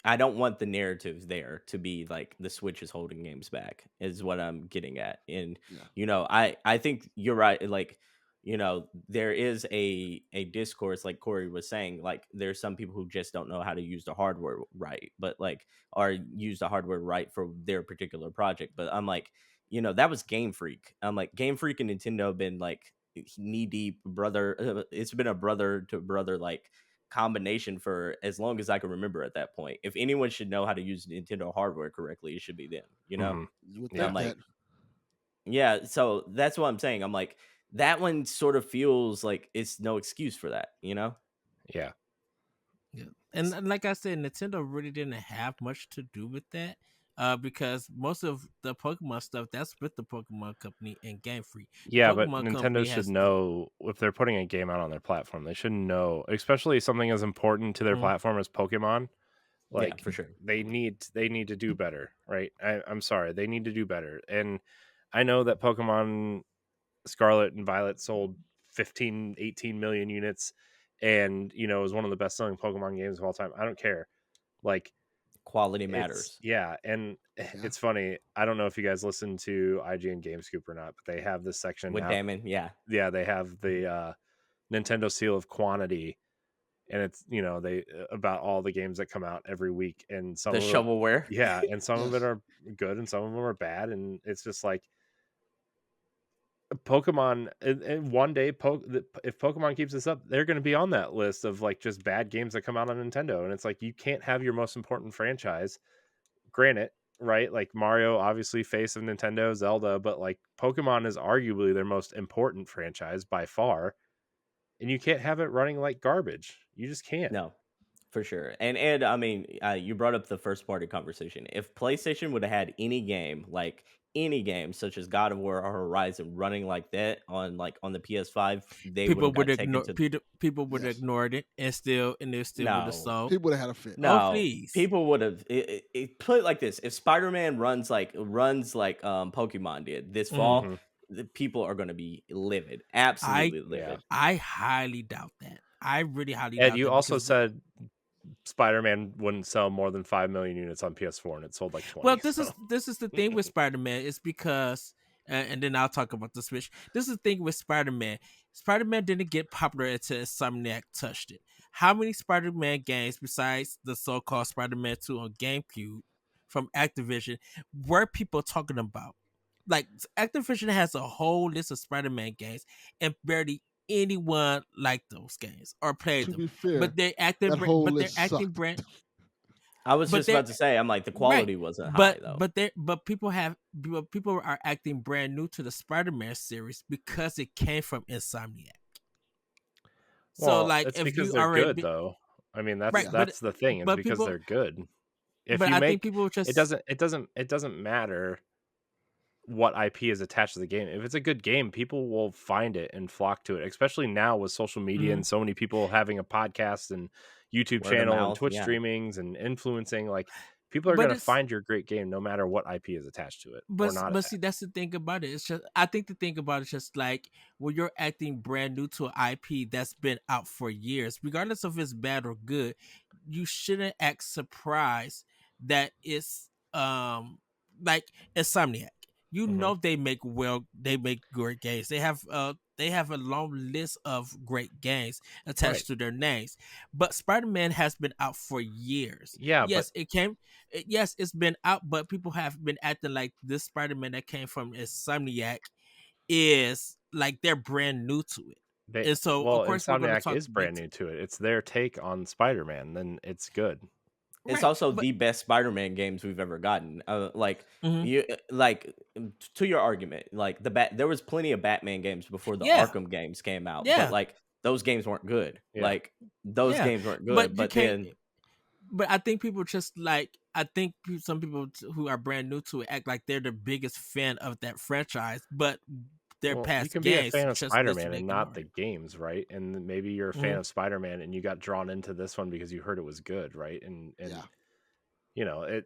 I don't want the narrative there to be like the Switch is holding games back is what I'm getting at. And, I think you're right. Like, there is a discourse, like Corey was saying, like there's some people who just don't know how to use the hardware right, but like, or use the hardware right for their particular project. But I'm like, that was Game Freak. I'm like, Game Freak and Nintendo have been like knee deep brother. It's been a brother to brother like combination for as long as I can remember at that point. If anyone should know how to use Nintendo hardware correctly, it should be them, I'm like, yeah, so that's what I'm saying. I'm like, that one sort of feels like it's no excuse for that, Yeah. And like I said, Nintendo really didn't have much to do with that. because most of the Pokemon stuff that's with the Pokemon Company and Game Freak. The Yeah, but Pokemon Nintendo Company should has know if they're putting a game out on their platform. They should know, especially something as important to their platform as Pokemon. Yeah, Like for sure. they need to do better, right? I'm sorry, they need to do better. And I know that Pokemon Scarlet and Violet sold 15, 18 million units, and it was one of the best selling Pokemon games of all time. I don't care. Like Quality it's matters. and Yeah. it's funny. I don't know if you guys listen to IGN GameScoop or not, but they have this section With now. Damon, yeah. Yeah, they have the Nintendo seal of quantity, and it's they about all the games that come out every week, and some The of them, shovelware. yeah, and some of it Yes. are good and some of them are bad, and it's just like Pokemon. And one day, if Pokemon keeps this up, they're going to be on that list of like just bad games that come out on Nintendo, and it's like you can't have your most important franchise. Granted, right? Like Mario, obviously face of Nintendo, Zelda, but like Pokemon is arguably their most important franchise by far, and you can't have it running like garbage. You just can't. No, for sure. And Ed, I mean, you brought up the first party conversation. If PlayStation would have had any game such as God of War or Horizon running like that on the PS5, they would people have would got taken ignore to people would Yes. ignored it and they still would have no. sold. People would have had a fit. Oh, No, please. people would have put it like this: if Spider-Man runs like Pokemon did this fall, the people are going to be livid, absolutely livid. I highly doubt that. I really highly Ed, doubt you that also because said Spider-Man wouldn't sell more than 5 million units on PS4, and it sold like 20. well, this is the thing with Spider-Man. It's because and then I'll talk about the Switch. This is the thing with Spider-Man. Spider-Man didn't get popular until Insomniac touched it. How many Spider-Man games besides the so-called Spider-Man 2 on GameCube from Activision were people talking about? Like Activision has a whole list of Spider-Man games, and barely anyone liked those games or played To them. be fair, But they're acting, that whole but they're list acting sucked. brand. I was But just they're about to say, I'm like, the right, quality wasn't high though. but people are acting brand new to the Spider-Man series because it came from Insomniac. So Well, like it's if because you they're already good though. I mean, right, that's the thing. It's but because people, they're good. If but you I think make people just it doesn't matter what IP is attached to the game. If it's a good game, people will find it and flock to it, especially now with social media and so many people having a podcast and YouTube Word of channel and mouth, Twitch yeah. streamings and influencing. Like people are but going to it's find your great game no matter what IP is attached to it or not but see attached. that's the thing about it. It's just I think the thing about it is just like when you're acting brand new to an IP that's been out for years, regardless of it's bad or good, you shouldn't act surprised that it's like Insomniac. You know they make great games. They have a long list of great games attached to their names. But Spider-Man has been out for years. Yeah, Yes, yes, it's been out, but people have been acting like this Spider-Man that came from Insomniac is like they're brand new to it. And so of course we're gonna Insomniac talk is brand new to it. It's their take on Spider-Man. Then it's good. It's right, also but the best Spider-Man games we've ever gotten. mhm. To your argument, like there was plenty of Batman games before the Yeah, Arkham games came out, but yeah, like those games weren't good. Yeah. Like those yeah. games weren't But good. you But can't. then But I think people just like some people who are brand new to it act like they're the biggest fan of that franchise, but their Well, you past can be a games fan of just Spider-Man literally and not ignore the it. games, right? And maybe you're a fan of Spider-Man and you got drawn into this one because you heard it was good, right? And Yeah.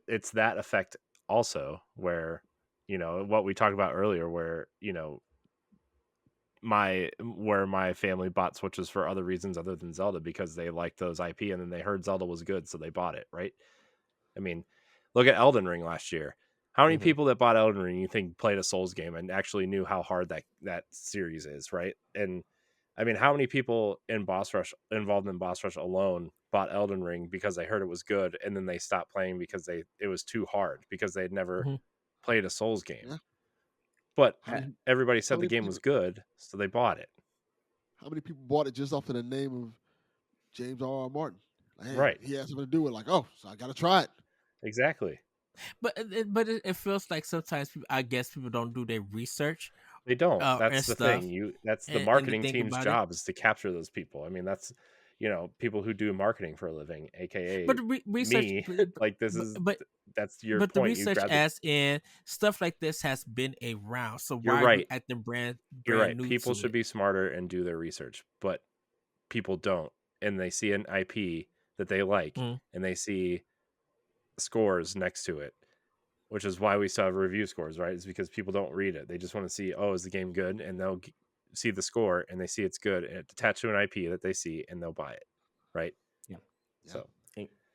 it's that effect also where, what we talked about earlier where, my family bought Switches for other reasons other than Zelda because they liked those IP and then they heard Zelda was good, so they bought it, right? I mean, look at Elden Ring last year. How many people that bought Elden Ring you think played a Souls game and actually knew how hard that series is, right? And I mean, how many people involved in Boss Rush alone bought Elden Ring because they heard it was good and then they stopped playing because it was too hard because they'd never played a Souls game. Yeah. But How many, everybody how said the many game people? was good, so they bought it. How many people bought it just off of the name of James R. Martin? Like, hey, Right. he has something to do with it. Like, oh, so I got to try it. Exactly. But it feels like sometimes I guess people don't do their research. They don't. And That's the stuff. thing. That's the And you marketing think team's about it. job is to capture those people. I mean, people who do marketing for a living, aka But the research, me. Like this is that's your but the point. research, as in stuff like this, has been around. So You're why are we right. acting brand You're right. new People to should it? be smarter and do their research, but people don't, and they see an IP that they like, Mm. and they see scores next to it, which is why we still have review scores, right? It's because people don't read it. They just want to see, oh, is the game good? And they'll see the score and they see it's good and it's attached to an IP that they see and they'll buy it, right? Yeah. So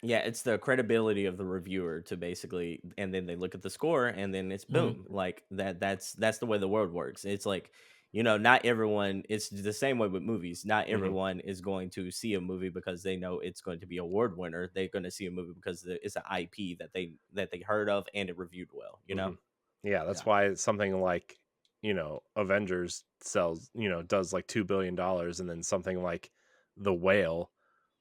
yeah, it's the credibility of the reviewer to basically, and then they look at the score and then it's boom. Like that's the way the world works. It's like, not everyone, it's the same way with movies. Not everyone is going to see a movie because they know it's going to be award winner. They're going to see a movie because it's an IP that they heard of and it reviewed well, Yeah, that's why something like, Avengers sells, does like $2 billion, and then something like The Whale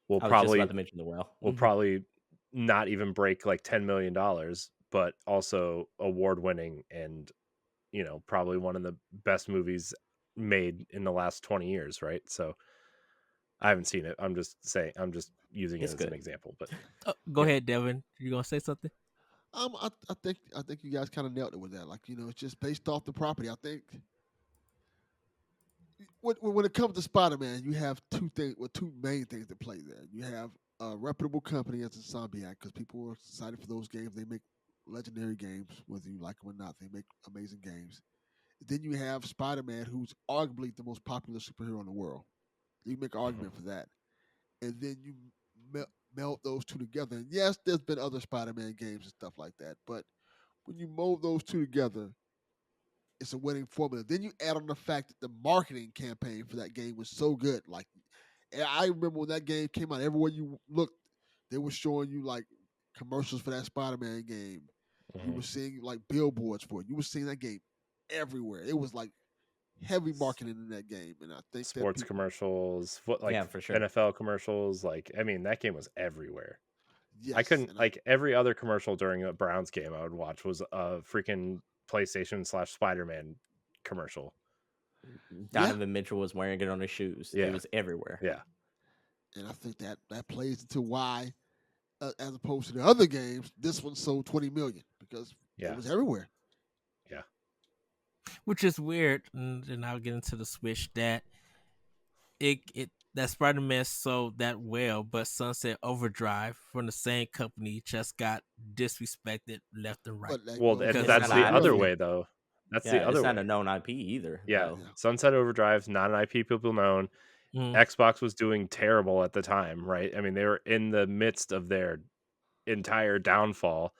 I was just about to mention The Whale. will probably not even break like $10 million, but also award winning and, probably one of the best movies made in the last 20 years, right? So I haven't seen it. I'm just using it as an example. But Go ahead, Delvin. You gonna say something? I think you guys kind of nailed it with that. Like, it's just based off the property. I think when it comes to Spider-Man, you have two main things that play there. You have a reputable company as Insomniac, because people are excited for those games. They make legendary games, whether you like them or not. They make amazing games. Then you have Spider-Man, who's arguably the most popular superhero in the world. You make an argument for that, and then you meld those two together. And yes, there's been other Spider-Man games and stuff like that, but when you mold those two together, it's a winning formula. Then you add on the fact that the marketing campaign for that game was so good. Like, I remember when that game came out, everywhere you looked, they were showing you like commercials for that Spider-Man game. You were seeing like billboards for it. You were seeing that game everywhere. It was like heavy marketing in that game, and I think sports commercials, for sure. NFL commercials, that game was everywhere. Yes, I couldn't every other commercial during a Browns game I would watch was a freaking PlayStation / Spider-Man commercial. Donovan Mitchell was wearing it on his shoes. It was everywhere. Yeah, and I think that plays into why, as opposed to the other games, this one sold 20 million because it was everywhere. Yeah, which is weird, and I'll get into the Switch that that Spider-Man sold that well, but Sunset Overdrive from the same company just got disrespected left and right. That's the other way, though. That's the other way. It's not a known IP either. Yeah, Sunset Overdrive's not an IP people known. Xbox was doing terrible at the time, right? I mean, they were in the midst of their entire downfall,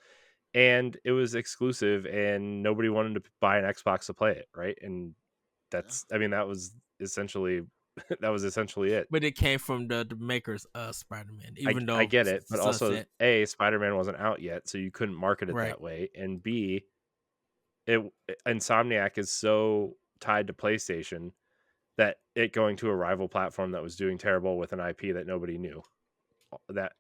and it was exclusive, and nobody wanted to buy an Xbox to play it, right? And that was essentially it. But it came from the makers of Spider-Man, even though I get it, but Sunset. also A, Spider-Man wasn't out yet, so you couldn't market it that way, and B, Insomniac is so tied to PlayStation that it going to a rival platform that was doing terrible with an IP that nobody knew, that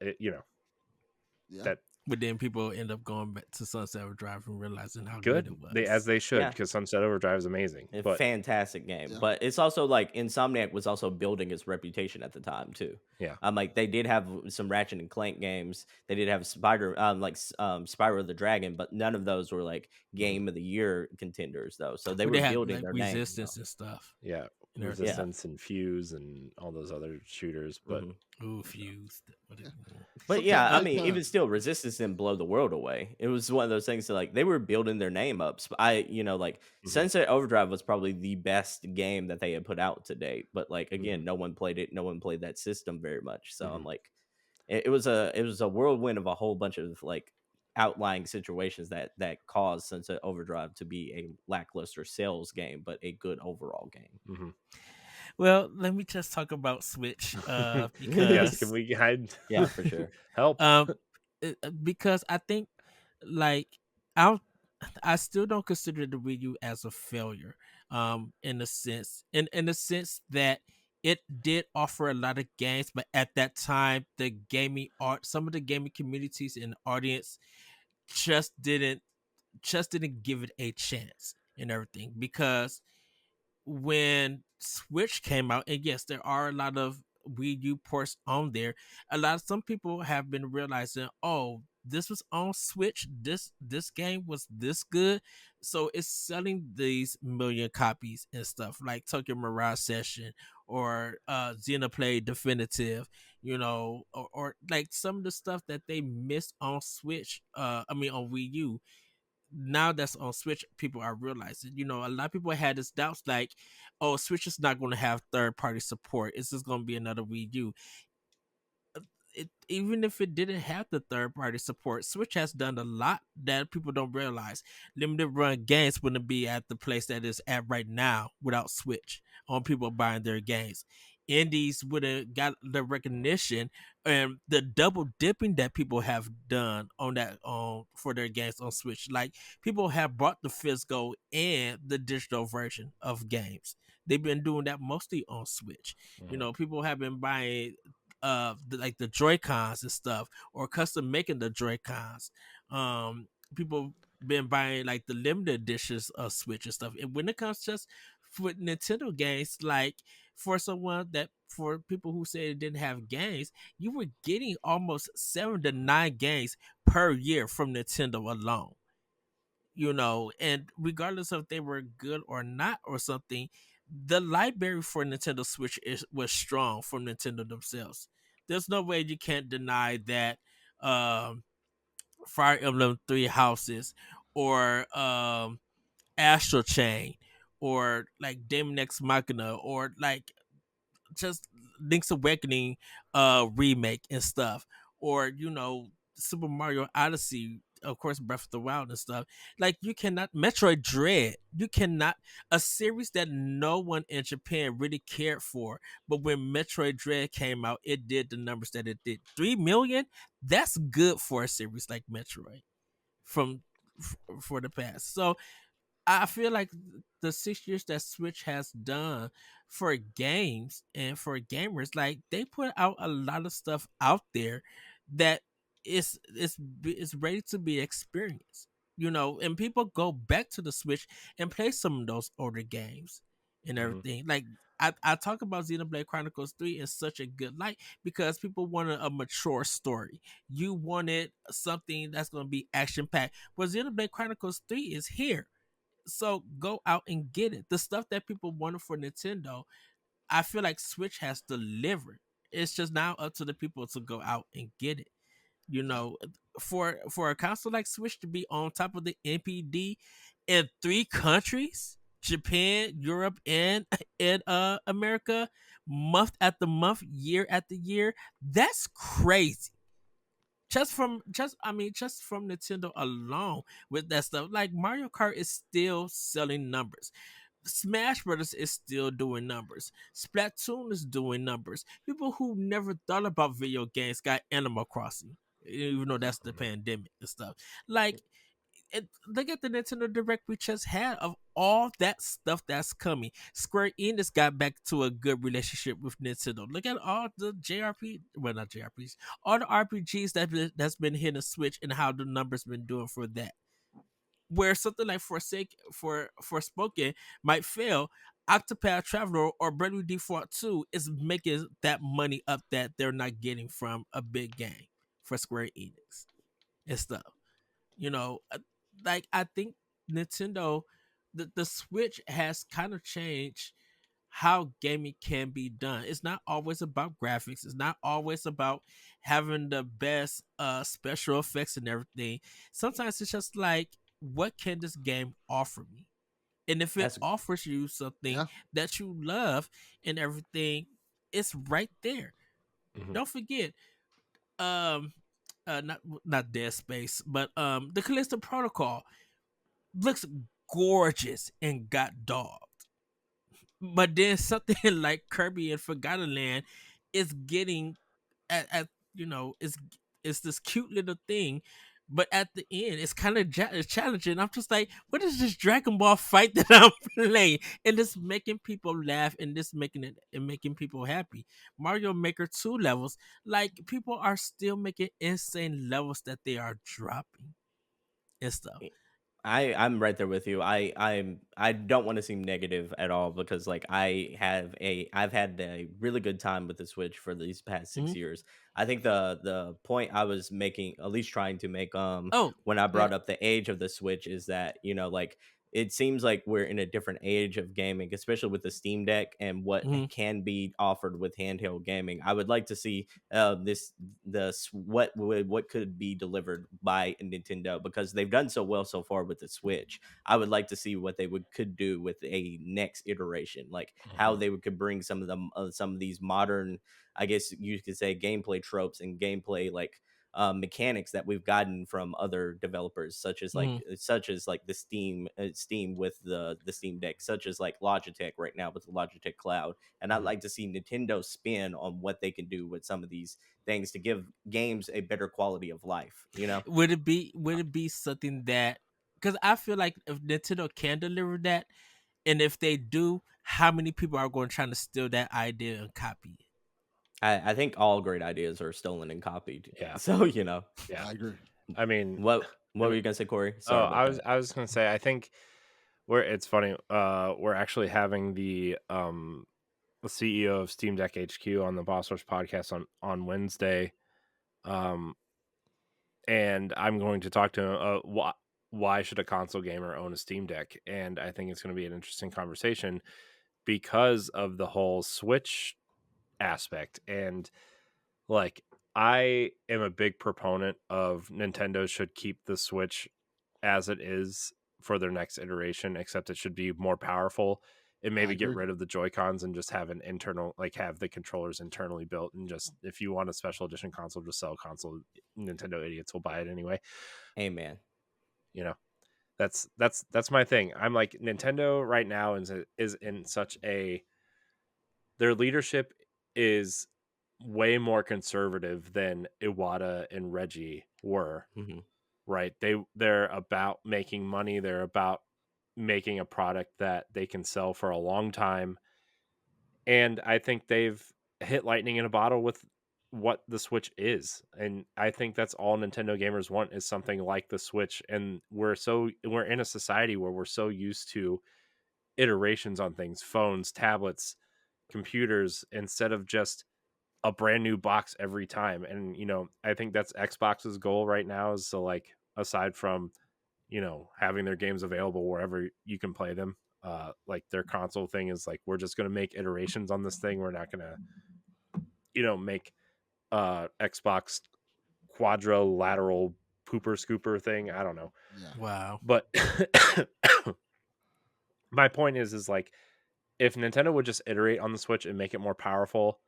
but then people end up going back to Sunset Overdrive and realizing how good it was. as they should, because Sunset Overdrive is amazing. A fantastic game, but it's also like Insomniac was also building its reputation at the time too. Yeah, like they did have some Ratchet and Clank games. They did have Spyro the Dragon, but none of those were like Game of the Year contenders though. So they were building their Resistance and stuff. Yeah, Resistance and Fuse and all those other shooters, but Fuse. But yeah, I mean, even still, Resistance didn't blow the world away. It was one of those things that like they were building their name up. Sunset Overdrive was probably the best game that they had put out to date. But like again, no one played it. No one played that system very much. So I'm like, it was a whirlwind of a whole bunch of like outlying situations that caused Sunset Overdrive to be a lackluster sales game, but a good overall game. Well, let me just talk about Switch. Because yes, can we hide? Yeah, for sure. Help. Because I think like I still don't consider the Wii U as a failure. In the sense that it did offer a lot of games, but at that time some of the gaming communities and audience just didn't give it a chance and everything, because when Switch came out, and yes, there are a lot of Wii U ports on there, some people have been realizing, oh, this was on Switch. This game was this good, so it's selling these million copies and stuff like Tokyo Mirage Session or Xenoblade Definitive, or like some of the stuff that they missed on Switch. I mean on Wii U. Now that's on Switch, people are realizing. A lot of people had this doubts like, oh, Switch is not going to have third party support. It's just going to be another Wii U. Even if it didn't have the third party support, Switch has done a lot that people don't realize. Limited run games wouldn't be at the place that it's at right now without Switch on people buying their games. Indies would have got the recognition and the double dipping that people have done on that for their games on Switch. Like people have bought the physical and the digital version of games. They've been doing that mostly on Switch. People have been buying like the Joy Cons and stuff, or custom making the Joy Cons. People been buying like the limited editions of Switch and stuff. And when it comes just with Nintendo games, like for people who say it didn't have games, you were getting almost 7 to 9 games per year from Nintendo alone. And regardless of if they were good or not or something, the library for Nintendo Switch was strong from Nintendo themselves. There's no way you can't deny that Fire Emblem Three Houses or Astral Chain or like Daemon X Machina or like just Link's Awakening remake and stuff, or Super Mario Odyssey, of course Breath of the Wild and stuff. Like you cannot Metroid Dread, you cannot a series that no one in Japan really cared for, but when Metroid Dread came out, it did the numbers that it did. 3 million, that's good for a series like Metroid from for the past. So I feel like the 6 years that Switch has done for games and for gamers, like they put out a lot of stuff out there that is ready to be experienced. And people go back to the Switch and play some of those older games and everything. Like I talk about Xenoblade Chronicles 3 in such a good light because people wanted a mature story. You wanted something that's going to be action packed. Well, Xenoblade Chronicles 3 is here, so go out and get it. The stuff that people wanted for Nintendo, I feel like Switch has delivered. It's just now up to the people to go out and get it. For a console like Switch to be on top of the NPD in 3 countries, Japan, Europe, and America, month after month, year after year, that's crazy. Just from Nintendo alone with that stuff. Like Mario Kart is still selling numbers. Smash Brothers is still doing numbers. Splatoon is doing numbers. People who never thought about video games got Animal Crossing, even though that's the pandemic and stuff. Like, look at the Nintendo Direct we just had of all that stuff that's coming. Square Enix got back to a good relationship with Nintendo. Look at all the not JRPGs, all the RPGs that's been hitting Switch and how the numbers been doing for that. Where something like Forspoken might fail, Octopath Traveler or Bravely Default 2 is making that money up that they're not getting from a big game for Square Enix and stuff. Like I think Nintendo, the Switch has kind of changed how gaming can be done. It's not always about graphics. It's not always about having the best special effects and everything. Sometimes it's just like, what can this game offer me? And if it offers you something that you love and everything, it's right there. Don't forget, not Dead Space, but the Callisto Protocol looks gorgeous and got dogged. But then something like Kirby and Forgotten Land is getting at it's this cute little thing, but at the end it's kind of challenging. I'm just like, what is this Dragon Ball fight that I'm playing? And it's making people laugh and this making people happy. Mario Maker 2 levels, like people are still making insane levels that they are dropping and stuff. I'm right there with you. I don't want to seem negative at all because like I've had a really good time with the Switch for these past Mhm. 6 years. I think the point I was making, at least trying to make, Oh, when I yeah. brought up the age of the Switch, is that like it seems like we're in a different age of gaming, especially with the Steam Deck and what Mhm. can be offered with handheld gaming. I would like to see what could be delivered by Nintendo, because they've done so well so far with the Switch. I would like to see what they could do with a next iteration, like how they could bring some of these modern, I guess you could say, gameplay tropes and gameplay like mechanics that we've gotten from other developers, Mhm. such as like the Steam with the Steam Deck, such as like Logitech right now with the Logitech Cloud. And I'd like to see Nintendo spin on what they can do with some of these things to give games a better quality of life. Would it be something that, because I feel like if Nintendo can deliver that, and if they do, how many people are going to try to steal that idea and copy it? I think all great ideas are stolen and copied. Yeah, So yeah. I agree. I mean, what I were mean, you gonna say, Corey? oh, Sorry about that. I was gonna say, I think it's funny. We're actually having the CEO of Steam Deck HQ on the Boss Rush podcast on Wednesday, and I'm going to talk to him. Why should a console gamer own a Steam Deck? And I think it's going to be an interesting conversation because of the whole Switch aspect. And like, I am a big proponent of Nintendo should keep the Switch as it is for their next iteration, except it should be more powerful and I maybe get agree. rid of the Joy-Cons and just have an internal, like have the controllers internally built, and just if you want a special edition console, just sell a console. Nintendo idiots will buy it anyway. Amen. You know, that's my thing. I'm like, Nintendo right now is in such a, their leadership is way more conservative than Iwata and Reggie were, Hmm. right? They're about making money. They're about making a product that they can sell for a long time. And I think they've hit lightning in a bottle with what the Switch is. And I think that's all Nintendo gamers want, is something like the Switch. And we're in a society where we're so used to iterations on things, phones, tablets, computers, instead of just a brand new box every time. And I think that's Xbox's goal right now, is to, like, aside from having their games available wherever you can play them, like, their console thing is like, we're just going to make iterations on this thing. We're not going to make Xbox quadrilateral pooper scooper thing. I don't know, Yeah. Wow. but my point is like, if Nintendo would just iterate on the Switch and make it more powerful.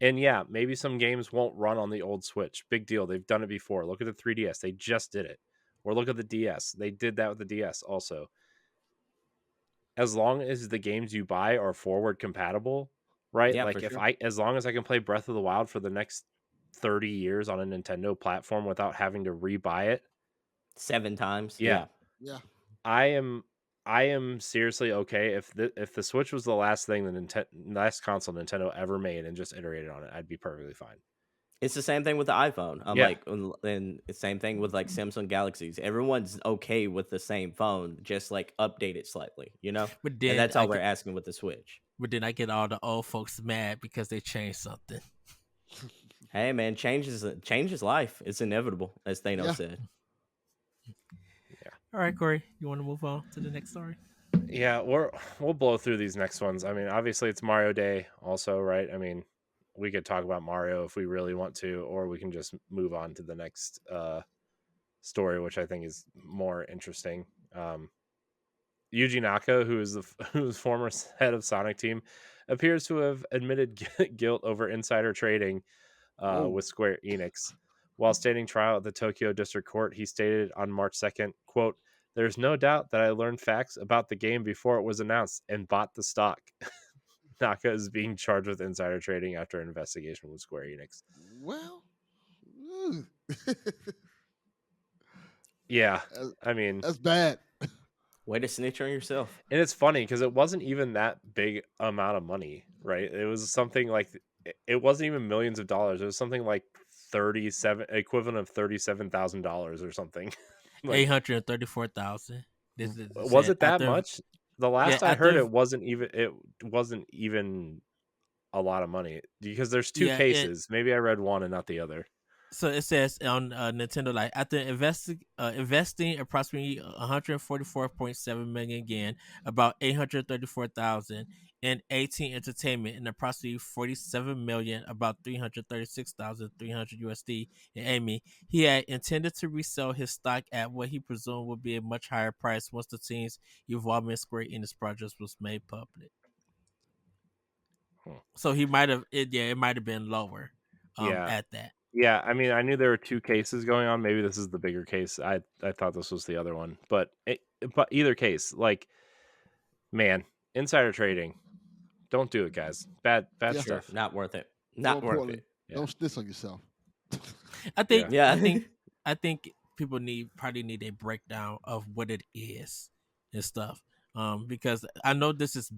And yeah, maybe some games won't run on the old Switch. Big deal. They've done it before. Look at the 3DS. They just did it. Or look at the DS. They did that with the DS also. As long as the games you buy are forward compatible, right? Yeah, for Like, sure. as long as I can play Breath of the Wild for the next 30 years on a Nintendo platform without having to rebuy it. 7 times. Yeah. Yeah. Yeah. I am seriously okay if the Switch was the last thing last console Nintendo ever made and just iterated on it. I'd be perfectly fine. It's the same thing with the iPhone. Yeah. And the same thing with like Samsung Galaxies. Everyone's okay with the same phone, just like update it slightly, But And then that's I all we're get, asking with the Switch. but then I get all the old folks mad because they changed something. Hey man, change is life. It's inevitable, as Thanos Yeah. said. All right, Corey, you want to move on to the next story? Yeah, we'll blow through these next ones. I mean, obviously it's Mario Day also, right? I mean, we could talk about Mario if we really want to, or we can just move on to the next story, which I think is more interesting. Yuji Naka, who is former head of Sonic Team, appears to have admitted guilt over insider trading Whoa. with Square Enix. While standing trial at the Tokyo District Court, he stated on March 2nd, quote, "There's no doubt that I learned facts about the game before it was announced and bought the stock." Naka is being charged with insider trading after an investigation with Square Enix. Well, Yeah, that's, I mean, that's bad. Way to snitch on yourself. and it's funny because it wasn't even that big amount of money, right? It was something like, it wasn't even millions of dollars. It was something like 37, equivalent of $37,000 or something. Like, 834,000. This is was it that after, much? The last I heard, after, it wasn't even a lot of money because there's two yeah, cases. Maybe I read one and not the other. so it says on Nintendo Life, after investing approximately 144.7 million yen, about 834,000 in 18 Entertainment, and approximately 47 million, about 336,300 USD in Amy, he had intended to resell his stock at what he presumed would be a much higher price once the team's involvement in Square Enix projects was made public. So he might have it might have been lower Yeah. at that. Yeah, I mean, I knew there were two cases going on. Maybe this is the bigger case. I thought this was the other one, but either case, like, man, insider trading, don't do it, guys. Bad Yeah. Sure, stuff. not worth it. More Not worth importantly, it. Yeah. don't snitch on yourself. I think Yeah. I think people probably need a breakdown of what it is and stuff. Because I know this is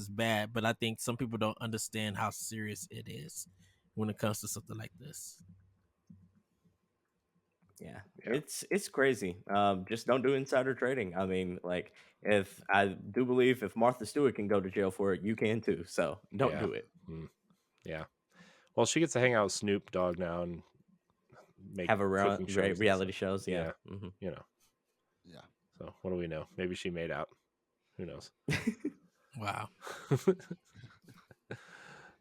bad, but I think some people don't understand how serious it is when it comes to something like this. Yeah, it's crazy. Just don't do insider trading. I mean, like, if I do believe if Martha Stewart can go to jail for it, you can too. So don't do it. Yeah. Well, she gets to hang out with Snoop Dogg now and make Have a cooking shows and reality stuff. shows. Yeah. You know. Yeah. So what do we know? Maybe she made out. Who knows? Wow.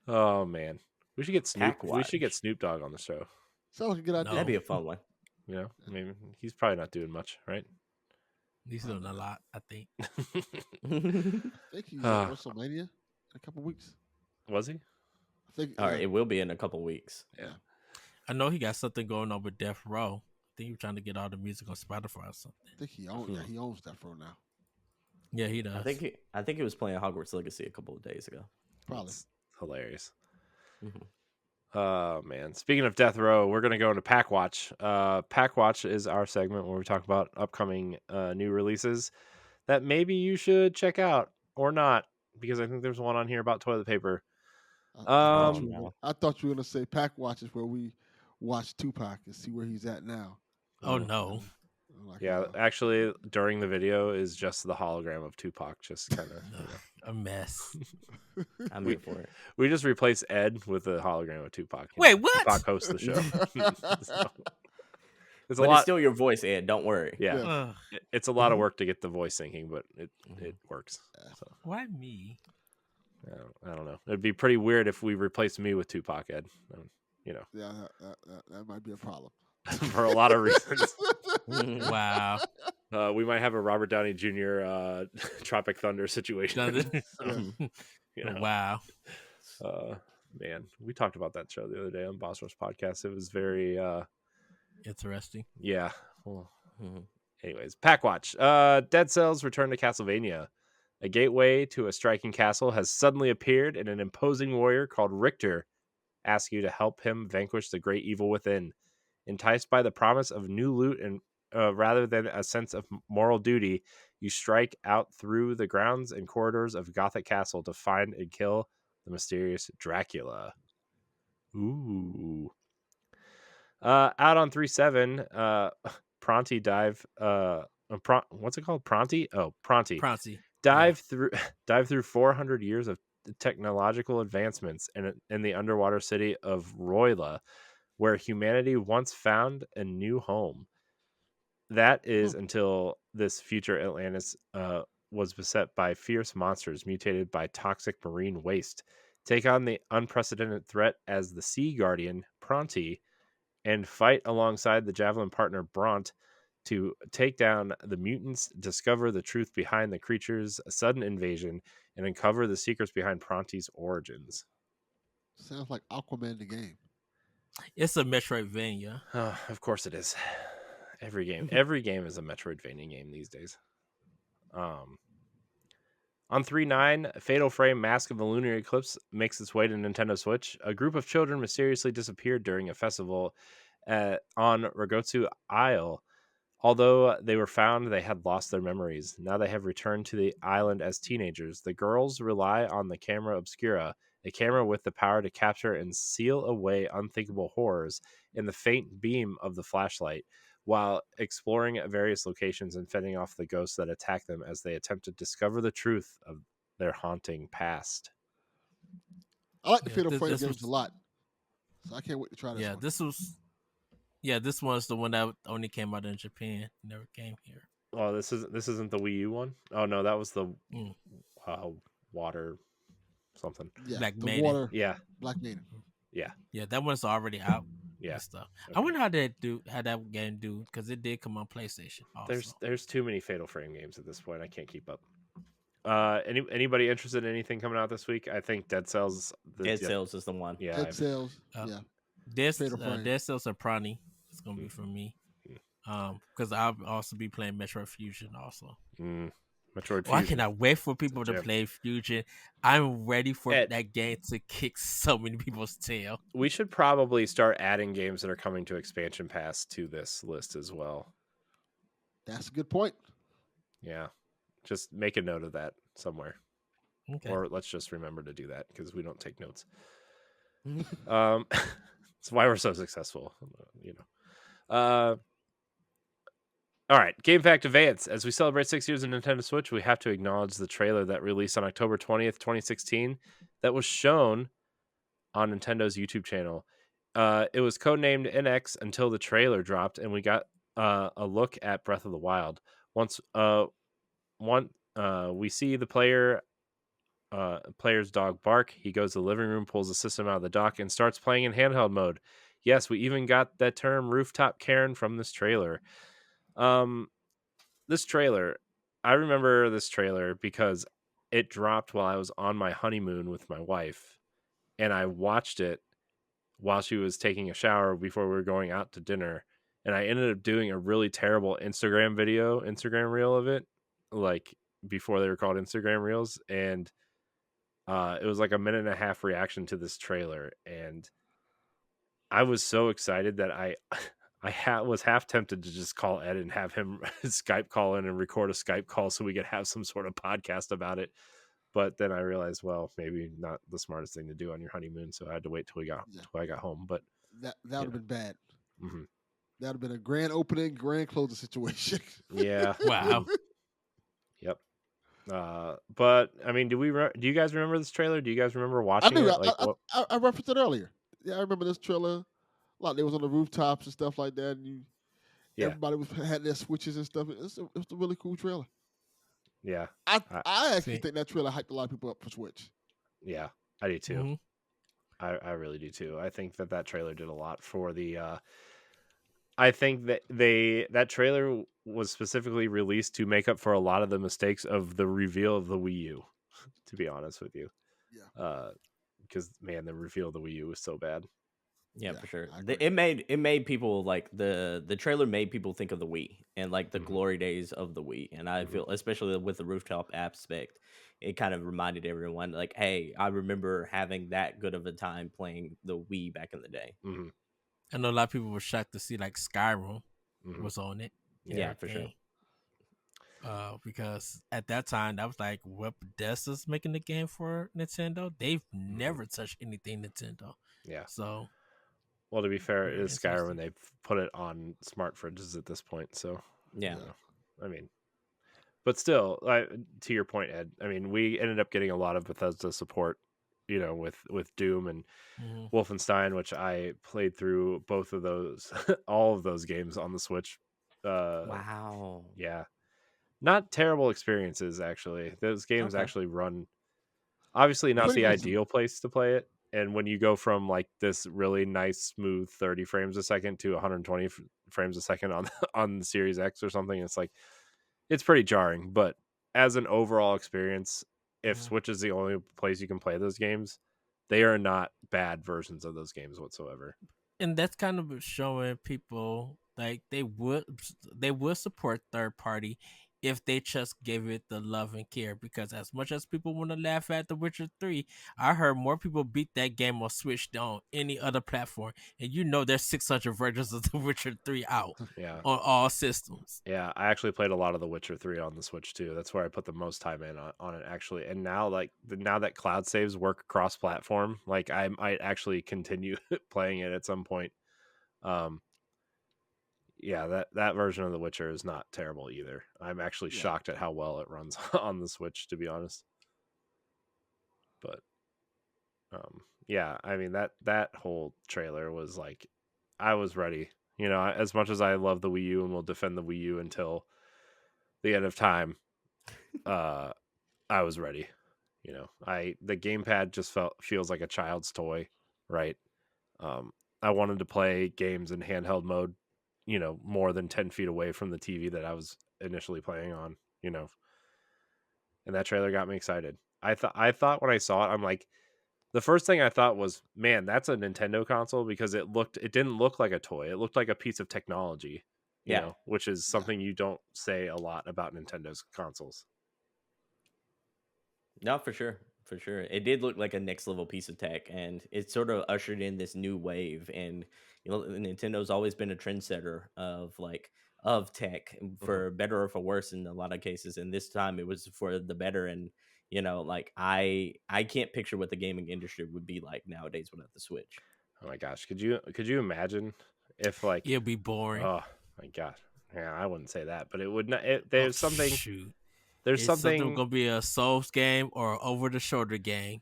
Oh man, we should get Snoop. Pack We should get watch. Snoop Dogg on the show. Sounds like a good idea. That'd be a fun one. You know, I mean, he's probably not doing much, right? He's doing a lot, I think. I think he's at WrestleMania in a couple weeks. Was he? I think. All right, it will be in a couple weeks. Yeah. I know he got something going on with Death Row. I think he's trying to get all the music on Spotify or something. I think he owns. Yeah, he owns that for now. Yeah, he does. I think he was playing Hogwarts Legacy a couple of days ago. Probably. That's hilarious. Mhm. Oh man! Speaking of Death Row, we're gonna go into Pack Watch. Pack Watch is our segment where we talk about upcoming new releases that maybe you should check out or not, because I think there's one on here about toilet paper. I thought you were gonna say Pack Watch is where we watch Tupac and see where he's at now. Oh no! Like, Yeah, actually, during the video is just the hologram of Tupac, just kind of a mess. I'm here for it. We just replaced Ed with a hologram of Tupac. Wait, what? Tupac hosts the show. So, it's But it's still your voice, Ed. Don't worry. Yeah, it's a lot of work to get the voice syncing, but it works. So. Why me? I don't know. It'd be pretty weird if we replaced me with Tupac, Ed. You know. Yeah, that might be a problem. For a lot of reasons. Wow. We might have a Robert Downey Jr. Tropic Thunder situation. You know. Wow. Man, we talked about that show the other day on Boss Rush Podcast. It was very interesting. Yeah. Well, anyways, Pack Watch. Dead Cells return to Castlevania. A gateway to a striking castle has suddenly appeared, and an imposing warrior called Richter asks you to help him vanquish the great evil within. Enticed by the promise of new loot and rather than a sense of moral duty, you strike out through the grounds and corridors of Gothic Castle to find and kill the mysterious Dracula. Ooh. Out on 3.7, Pronti dive. What's it called? Pronti? Oh, Pronti. Dive through 400 years of technological advancements in the underwater city of Roila, where humanity once found a new home. That is until this future Atlantis was beset by fierce monsters mutated by toxic marine waste. Take on the unprecedented threat as the Sea Guardian, Pronti, and fight alongside the Javelin partner, Bront, to take down the mutants, discover the truth behind the creature's sudden invasion, and uncover the secrets behind Pronti's origins. Sounds like Aquaman the game. It's a Metroidvania. Of course it is. Every game is a Metroidvania game these days. On 3.9, Fatal Frame Mask of the Lunar Eclipse makes its way to Nintendo Switch. A group of children mysteriously disappeared during a festival on Ragotsu Isle. Although they were found, they had lost their memories. Now they have returned to the island as teenagers. The girls rely on the camera obscura, a camera with the power to capture and seal away unthinkable horrors in the faint beam of the flashlight. while exploring at various locations and fending off the ghosts that attack them as they attempt to discover the truth of their haunting past. I like the Yeah, Fatal Frame this games was a lot, so I can't wait to try this one. this one's the one that only came out in Japan. Never came here. Oh, this isn't the Wii U one. Oh no, that was the Mm. water something. Yeah, Black the Maiden. water. Yeah, Black Maiden. yeah, Yeah, that one's already out. yeah. And stuff. Okay. I wonder how that game do, because it did come on PlayStation. Also. There's too many Fatal Frame games at this point. I can't keep up. Anybody interested in anything coming out this week? I think Dead Cells. Dead Cells is the one. Yeah, Dead Cells. Yeah. Fatal Frame. Dead Cells are Prani. It's gonna be for me. Because I'll also be playing Metroid Fusion also. Metroid Fusion. I cannot wait for people to play Fusion. I'm ready for that game to kick so many people's tail. We should probably start adding games that are coming to Expansion Pass to this list as well. That's a good point. Yeah. Just make a note of that somewhere. Okay. Or let's just remember to do that because we don't take notes. That's why we're so successful, you know. All right, Game Fact Advance. As we celebrate 6 years of Nintendo Switch, we have to acknowledge the trailer that released on October 20th, 2016 that was shown on Nintendo's YouTube channel. It was codenamed NX until the trailer dropped and we got a look at Breath of the Wild. Once we see the player's dog bark, he goes to the living room, pulls the system out of the dock, and starts playing in handheld mode. Yes, we even got that term rooftop Karen from this trailer. This trailer, I remember this trailer because it dropped while I was on my honeymoon with my wife, and I watched it while she was taking a shower before we were going out to dinner, and I ended up doing a really terrible Instagram reel of it, like before they were called Instagram reels, and it was like a 1.5-minute reaction to this trailer, and I was so excited that I was half tempted to just call Ed and have him Skype call in and record a Skype call so we could have some sort of podcast about it. But then I realized, well, maybe not the smartest thing to do on your honeymoon, so I had to wait till I got home. But that would have been bad. Mm-hmm. That would have been a grand opening, grand closing situation. Yeah. Wow. Yep. But I mean, do you guys remember this trailer? Do you guys remember watching it? I referenced it earlier. Yeah, I remember this trailer. Like they was on the rooftops and stuff like that, and everybody had their switches and stuff. It was a really cool trailer. Yeah, I actually think that trailer hyped a lot of people up for Switch. Yeah, I do too. Mm-hmm. I really do too. I think that trailer did a lot for the. I think that that trailer was specifically released to make up for a lot of the mistakes of the reveal of the Wii U. To be honest with you, because man, the reveal of the Wii U was so bad. Yeah, for sure. It made people like the trailer made people think of the Wii and like the glory days of the Wii. And I feel, especially with the rooftop aspect, it kind of reminded everyone like, hey, I remember having that good of a time playing the Wii back in the day. Mm-hmm. I know a lot of people were shocked to see like Skyrim was on it. Yeah, for sure. Because at that time, that was like what Bethesda's making the game for Nintendo. They've never touched anything Nintendo. Yeah. So. Well, to be fair, it is Skyrim, and they've put it on smart fridges at this point. So, yeah, I mean, but still, to your point, Ed, I mean, we ended up getting a lot of Bethesda support, with Doom and Wolfenstein, which I played through both of those, all of those games on the Switch. Wow. Yeah. Not terrible experiences, actually. Those games actually run, obviously not the ideal place to play it. And when you go from like this really nice, smooth 30 frames a second to 120 frames a second on the Series X or something, it's like, it's pretty jarring. But as an overall experience, if Switch is the only place you can play those games, they are not bad versions of those games whatsoever. And that's kind of showing people like they would support third party if they just gave it the love and care, because as much as people want to laugh at The Witcher 3, I heard more people beat that game on Switch than on any other platform. And there's 600 versions of The Witcher 3 out on all systems. Yeah, I actually played a lot of The Witcher 3 on the Switch too. That's where I put the most time in on it actually. And now now that cloud saves work cross platform, like I might actually continue playing it at some point. that version of The Witcher is not terrible either. I'm actually shocked at how well it runs on the Switch, to be honest. But I mean that whole trailer was like, I was ready. As much as I love the Wii U and will defend the Wii U until the end of time, I was ready. The gamepad just feels like a child's toy, right? I wanted to play games in handheld mode, more than 10 feet away from the TV that I was initially playing on, and that trailer got me excited. I thought when I saw it, I'm like, the first thing I thought was, man, that's a Nintendo console, because it didn't look like a toy. It looked like a piece of technology, which is something you don't say a lot about Nintendo's consoles. No, for sure. For sure. It did look like a next level piece of tech, and it sort of ushered in this new wave. And Nintendo's always been a trendsetter of tech, for better or for worse in a lot of cases. And this time it was for the better. And I can't picture what the gaming industry would be like nowadays without the Switch. Oh my gosh, could you imagine if it'd be boring? Oh my god, yeah, I wouldn't say that, but it would not. There's something. Shoot. There's something gonna be a Souls game or over the shoulder game,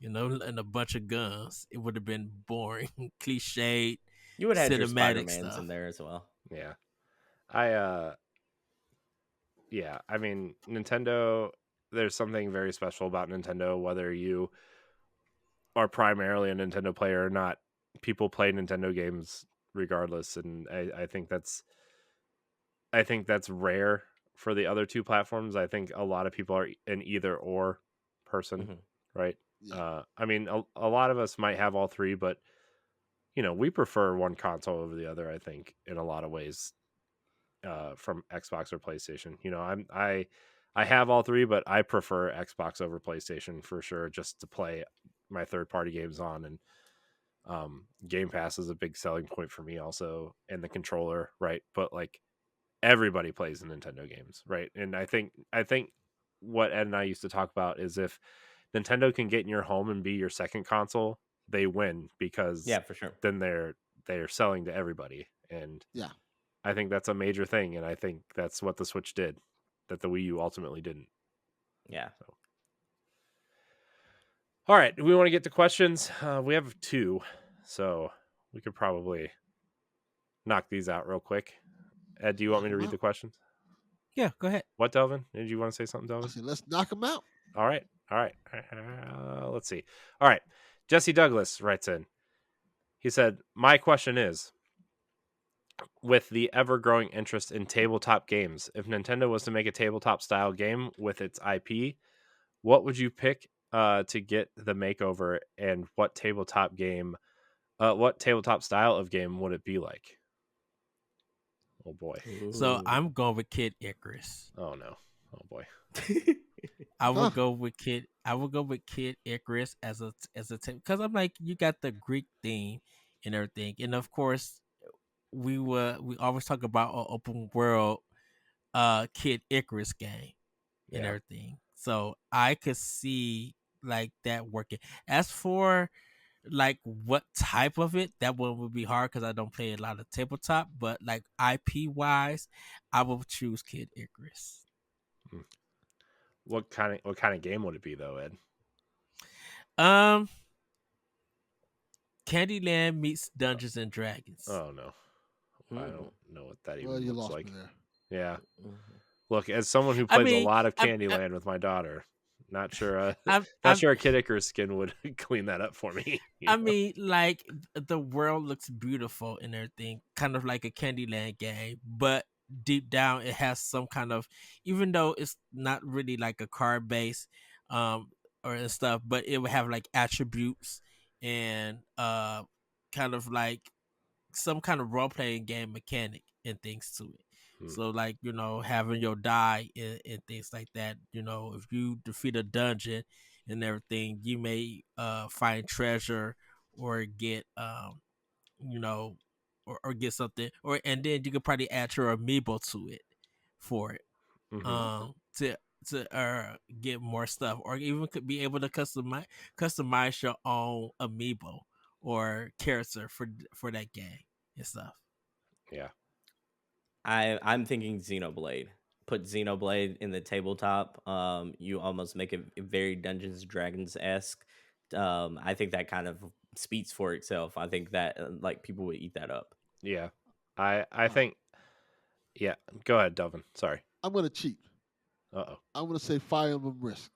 and a bunch of guns. It would have been boring, cliched. You would have had your cinematic Spider-Mans stuff in there as well. Yeah, I mean, Nintendo. There's something very special about Nintendo, whether you are primarily a Nintendo player or not. People play Nintendo games regardless, and I think that's rare for the other two platforms. I think a lot of people are an either or person, right? Yeah. I mean, a lot of us might have all three, but we prefer one console over the other, I think, in a lot of ways, from Xbox or PlayStation. I have all three, but I prefer Xbox over PlayStation for sure, just to play my third-party games on. And Game Pass is a big selling point for me also, and the controller, right? But everybody plays the Nintendo games, right? And I think what Ed and I used to talk about is, if Nintendo can get in your home and be your second console, they win, because for sure. Then they're selling to everybody, and I think that's a major thing, and I think that's what the Switch did that the Wii U ultimately didn't. Yeah. So. All right, we want to get to questions. We have 2, so we could probably knock these out real quick. Ed, do you want me to read the questions? Yeah, go ahead. What, Delvin? Did you want to say something, Delvin? I said, let's knock them out. All right. Let's see. All right. Jesse Douglas writes in. He said, my question is, with the ever-growing interest in tabletop games, if Nintendo was to make a tabletop-style game with its IP, what would you pick to get the makeover, and what tabletop style of game would it be like? Oh boy. So I'm going with Kid Icarus. Oh no. Oh boy. I would go with Kid Icarus as a because I'm like, you got the Greek theme and everything, and of course we always talk about an open world Kid Icarus game and everything. So I could see that working. As for what type of it, that one would be hard because I don't play a lot of tabletop, but IP wise, I will choose Kid Icarus. What kind of game would it be though, Ed? Candyland meets Dungeons and Dragons. Oh no. I don't know what that even looks like. There. Yeah. Look, as someone who plays a lot of Candyland with my daughter, not sure not sure a Kid Icarus skin would clean that up for me. I mean, the world looks beautiful and everything, kind of like a Candyland game, but deep down it has some kind of, even though it's not really like a card base or stuff, but it would have attributes and kind of some kind of role-playing game mechanic and things to it. So having your die and things like that, if you defeat a dungeon and everything, you may find treasure or get or get something, and then you could probably add your amiibo to it for it. To get more stuff, or even could be able to customize your own amiibo or character for that game and stuff. Yeah. I'm thinking Xenoblade. Put Xenoblade in the tabletop. You almost make it very Dungeons and Dragons esque. I think that kind of speaks for itself. I think that like people would eat that up. Yeah, I think. Yeah, go ahead, Delvin. Sorry. I'm gonna cheat. Uh-oh. I'm gonna say Fire Emblem Risk.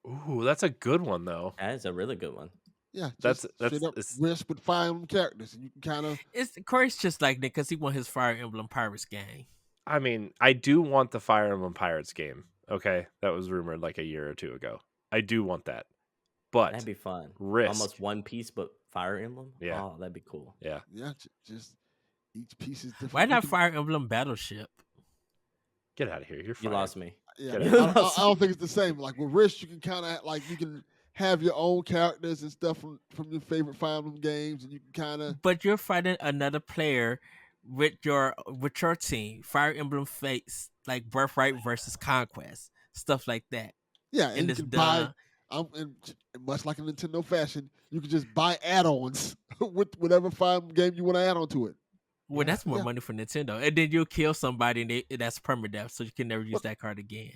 Ooh, that's a good one though. That is a really good one. Yeah, That's straight up Risk with Fire Emblem characters, and you can kind of. Corey's just like Nick because he won his Fire Emblem Pirates game. I mean, I do want the Fire Emblem Pirates game. Okay, that was rumored like a year or two ago. I do want that, but That'd be fun. Risk. Almost One Piece, but Fire Emblem. Yeah. Oh, that'd be cool. Yeah. Just each piece is different. Why not Fire Emblem Battleship? Get out of here! You're You fired. lost me. Yeah, I don't think it's the same. Like with Risk, you can kind of like you can have your own characters and stuff from your favorite Fire Emblem games, and you can kind of. But you're fighting another player with your team. Fire Emblem Fates, like Birthright versus Conquest, stuff like that. Yeah, and you can buy. And much like in Nintendo fashion, you can just buy add-ons with whatever Fire Emblem game you want to add on to it. Well, that's more money for Nintendo, and then you'll kill somebody, and that's permadeath, so you can never use that card again.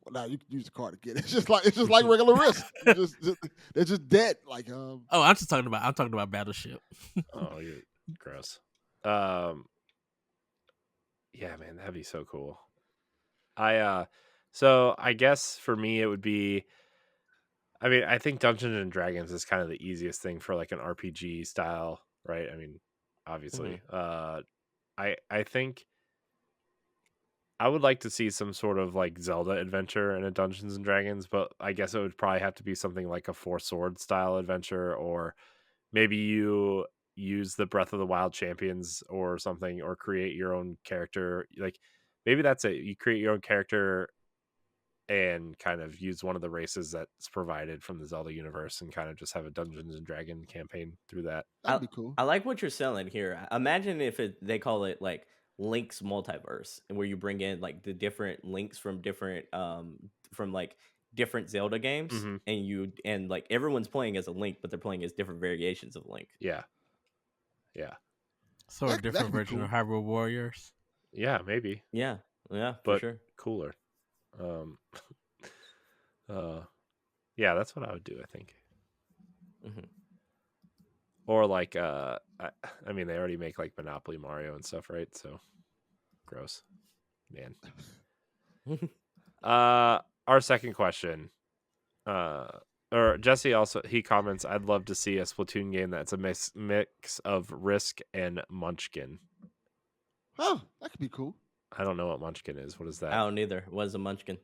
Well, now you can use the card again. It's just like regular Risk. They're just dead. Like Oh, I'm talking about Battleship. Oh, you're gross. Yeah, man, that'd be so cool. So I guess for me it would be. I mean, I think Dungeons and Dragons is kind of the easiest thing for like an RPG style, right? I mean, obviously. I think I would like to see some sort of like Zelda adventure in a Dungeons and Dragons, but I guess it would probably have to be something like a Four Swords style adventure, or maybe you use the Breath of the Wild champions or something, or create your own character. Like maybe that's it. You create your own character and kind of use one of the races that's provided from the Zelda universe and kind of just have a Dungeons and Dragon campaign through that. That'd be cool. I like what you're selling here. Imagine if they call it like Link's Multiverse, and where you bring in like the different links from different different Zelda games, and like everyone's playing as a Link, but they're playing as different variations of Link. Yeah. So a different version of Hyrule Warriors. Yeah, maybe. Yeah, for but sure. Cooler. Yeah, that's what I would do, I think. Or like I mean, they already make like Monopoly Mario and stuff, right? So gross, man. Our second question, or Jesse also, he comments, I'd love to see a Splatoon game that's a mix of Risk and Munchkin. Oh, that could be cool. I don't know what Munchkin is. What is that? I don't either. What is a Munchkin?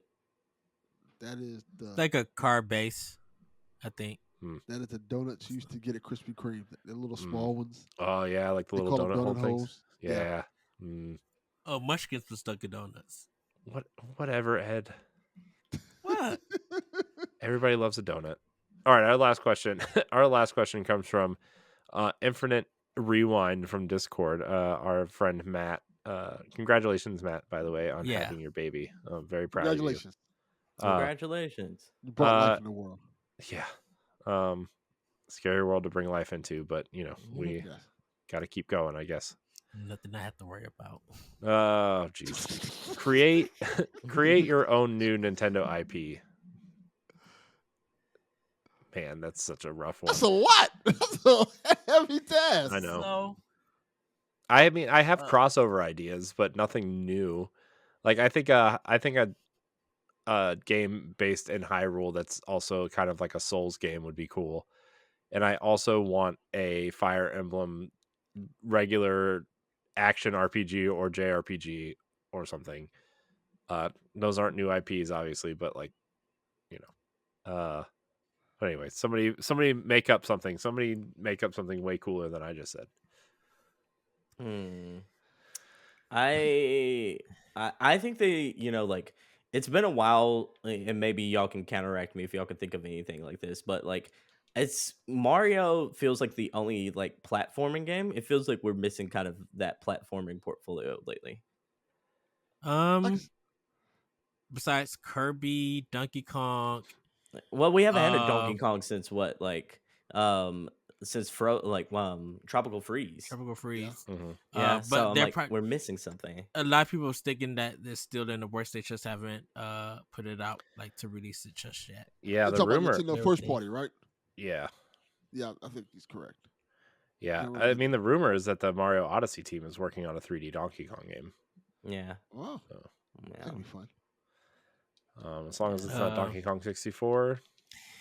That is like a card base, I think. That is the donuts you used to get at Krispy Kreme. The little small ones. Oh yeah, like the little donut hole things. Yeah. Oh, Munchkins was Dunkin' Donuts. Whatever, Ed. What? Everybody loves a donut. All right, our last question. Our last question comes from Infinite Rewind from Discord. Our friend Matt. Congratulations, Matt, by the way, on having your baby. I'm very proud of you. Congratulations. You brought life in the world. Yeah. Scary world to bring life into, but you know, we got to keep going, I guess. Nothing I have to worry about. Oh, jeez. create your own new Nintendo IP. Man, that's such a rough one. That's a lot. That's a heavy task. I know. So, I mean, I have crossover ideas, but nothing new. Like I think a game based in Hyrule that's also kind of like a Souls game would be cool. And I also want a Fire Emblem regular action RPG or JRPG or something. Those aren't new IPs, obviously, but like, you know. But anyway, somebody make up something. Somebody make up something way cooler than I just said. I think they, you know, like it's been a while, and maybe y'all can counteract me if y'all can think of anything like this, but like it's Mario feels like the only like platforming game. It feels like we're missing kind of that platforming portfolio lately. Besides Kirby, Donkey Kong. Well, we haven't had a Donkey Kong since what, like Tropical Freeze. Tropical Freeze. Mm-hmm. Yeah, But so I'm they're like, we're missing something. a lot of people are thinking that they're still in the works. They just haven't put it out like to release it just yet. Yeah, You're the talking rumor. about Nintendo first party, right? Yeah. Yeah, I think he's correct. Yeah, I mean the rumor is that the Mario Odyssey team is working on a 3D Donkey Kong game. Yeah. Wow, So, that'd be fun. as long as it's not Donkey Kong 64,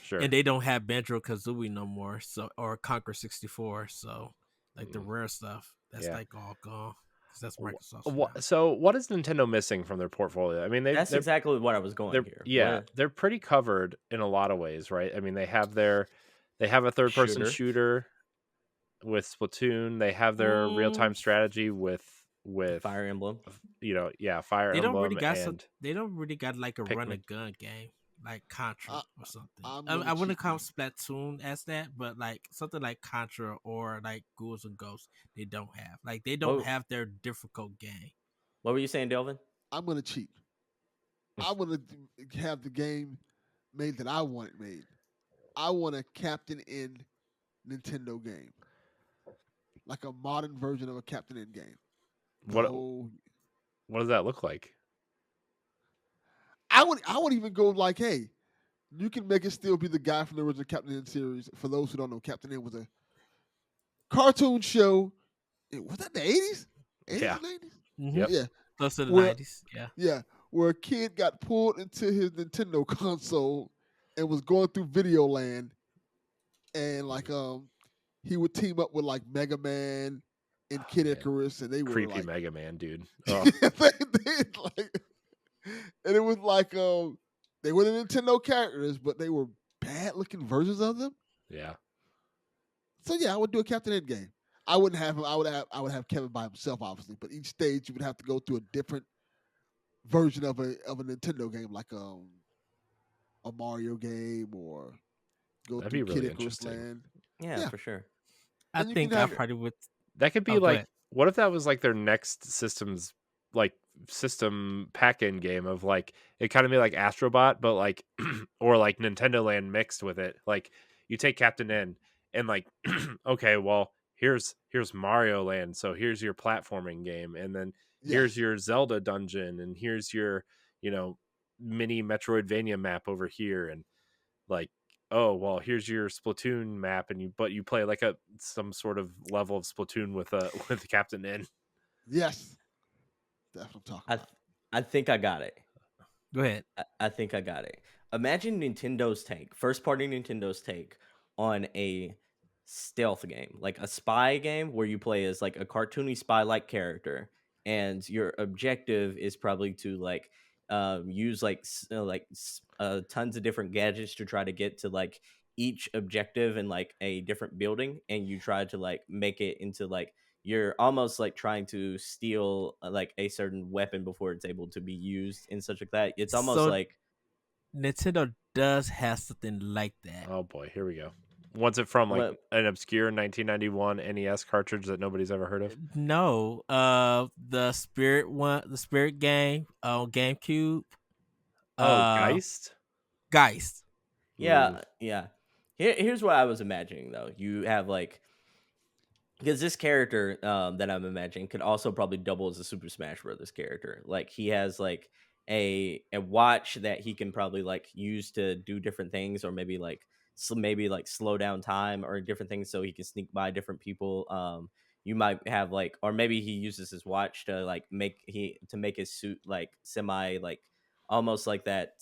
sure. And they don't have Banjo Kazooie no more, so or Conquer 64, so like the rare stuff that's like all gone. That's Microsoft. So what is Nintendo missing from their portfolio? I mean, that's exactly what I was going here. Yeah, they're pretty covered in a lot of ways, right? I mean, they have a third-person shooter with Splatoon. They have their real-time strategy with Fire Emblem. Fire Emblem. They don't really got like a Pikmin. run and gun game like Contra or something. I wouldn't count Splatoon as that, but like something like Contra or like Ghouls and Ghosts, they don't have. Like they don't have their difficult game. What were you saying, Delvin? I'm gonna cheat. I want to have the game made that I want it made. I want a Captain N Nintendo game, like a modern version of a Captain N game. What does that look like? I would even go like, hey, you can make it still be the guy from the original Captain N series. For those who don't know, Captain N was a cartoon show. Was that the 80s? 80s Yeah. 90s? Yep. Yeah. Close to the 90s. Yeah. Yeah. Where a kid got pulled into his Nintendo console and was going through Video Land, and like he would team up with like Mega Man and Kid Icarus, and they were creepy like, Mega Man, dude. Oh. And it was like they were the Nintendo characters, but they were bad looking versions of them. Yeah. So yeah, I would do a Captain N game. I wouldn't have him. I would have Kevin by himself, obviously. But each stage you would have to go through a different version of a Nintendo game, like a Mario game, or go That'd through be really Kid Icarus interesting. Land. Yeah, for sure. I think I probably would. That could be like, what if that was like their next system pack-in game of like, it kind of be like Astrobot, but like, or like Nintendo Land mixed with it. Like you take Captain N and like, okay, well, here's Mario Land, so here's your platforming game, and then here's your Zelda dungeon, and here's your mini Metroidvania map over here, and like, oh well, here's your Splatoon map, and you play like some sort of level of Splatoon with Captain N. Yes, that's what I'm talking about. I think I got it. Go ahead. I think I got it. Imagine Nintendo's take, first party Nintendo's take on a stealth game, like a spy game where you play as like a cartoony spy-like character, and your objective is probably to like use tons of different gadgets to try to get to like each objective in like a different building, and you try to like make it into like you're almost like trying to steal like a certain weapon before it's able to be used and such like that. It's almost like Nintendo does have something like that. Oh boy, here we go. Was it from like an obscure 1991 NES cartridge that nobody's ever heard of? No, the Spirit game on GameCube. Geist. Yeah, yeah. Here's what I was imagining though. You have like, because this character that I'm imagining could also probably double as a Super Smash Brothers character. Like he has like a watch that he can probably like use to do different things, or maybe like slow down time or different things so he can sneak by different people. You might have like, or maybe he uses his watch to like make his suit like semi like almost like that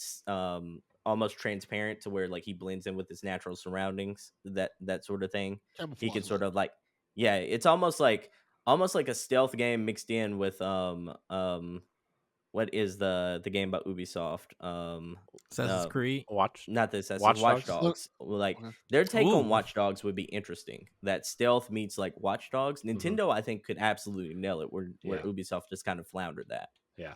almost transparent to where like he blends in with his natural surroundings, that sort of thing. He can sort of like, yeah, it's almost like a stealth game mixed in with what is the game about Ubisoft? Assassin's Creed. Not the Assassin's Watch Dogs. Like their take on Watch Dogs would be interesting. That stealth meets like Watch Dogs. Nintendo, I think, could absolutely nail it. Where Ubisoft just kind of floundered that. Yeah.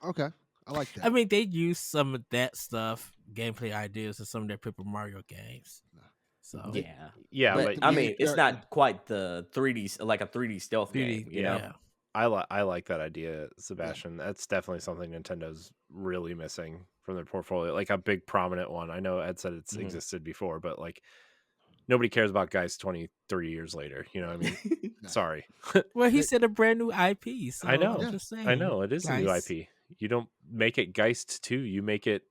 Okay. I like that. I mean, they use some of that stuff, gameplay ideas, in some of their Paper Mario games. So yeah. But, I mean, it's not quite the 3D like a 3D stealth game. You know? Yeah. I like that idea, Sebastian. Yeah. That's definitely something Nintendo's really missing from their portfolio, like a big prominent one. I know Ed said it's existed before, but like nobody cares about Geist 23 years later. You know what I mean? No. Sorry. Well, he said a brand new IP. So I know. I'm just saying. I know. It is a new Geist. IP. You don't make it Geist 2. You make it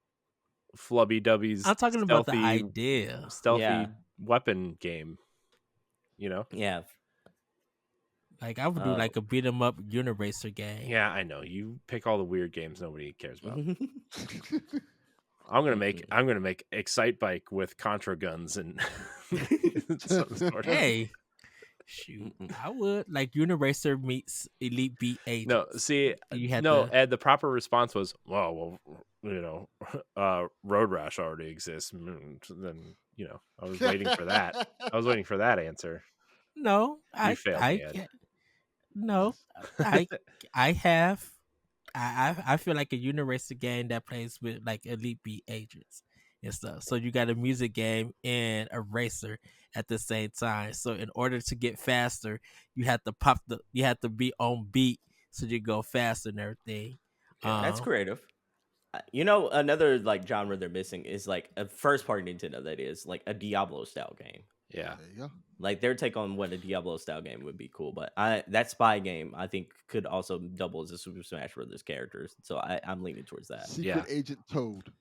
Flubby Dubby's I'm talking about the idea. stealthy weapon game. You know? Yeah. Like I would do like a beat 'em up Uniracer game. Yeah, I know. You pick all the weird games nobody cares about. I'm gonna make Excite Bike with Contra guns and some sort of... Hey, shoot, I would like Uniracer meets Elite Beat Agents. No, see, Ed. The proper response was, "Well, Road Rash already exists." Then I was waiting for that. I was waiting for that answer. No, I failed me, Ed. No, I have. I feel like a Uniracer game that plays with like Elite Beat Agents and stuff. So you got a music game and a racer at the same time. So in order to get faster, you have to be on beat so you go faster and everything. That's creative. Another like genre they're missing is like a first party Nintendo that is like a Diablo style game. Yeah. There you go. Like their take on what a Diablo style game would be cool, but that spy game I think could also double as a Super Smash Brothers characters. So I'm leaning towards that. Secret Agent Toad.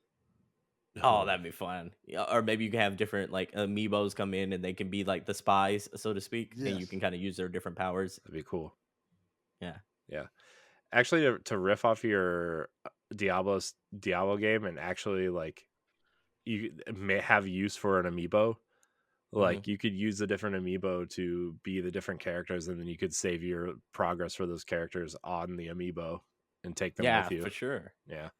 Oh, that'd be fun. Yeah, or maybe you can have different like amiibos come in and they can be like the spies, so to speak, and you can kind of use their different powers. That'd be cool. Yeah. Actually, to riff off your Diablo game and actually like you may have use for an amiibo. Like you could use the different amiibo to be the different characters, and then you could save your progress for those characters on the amiibo and take them with you. Yeah, for sure. Yeah,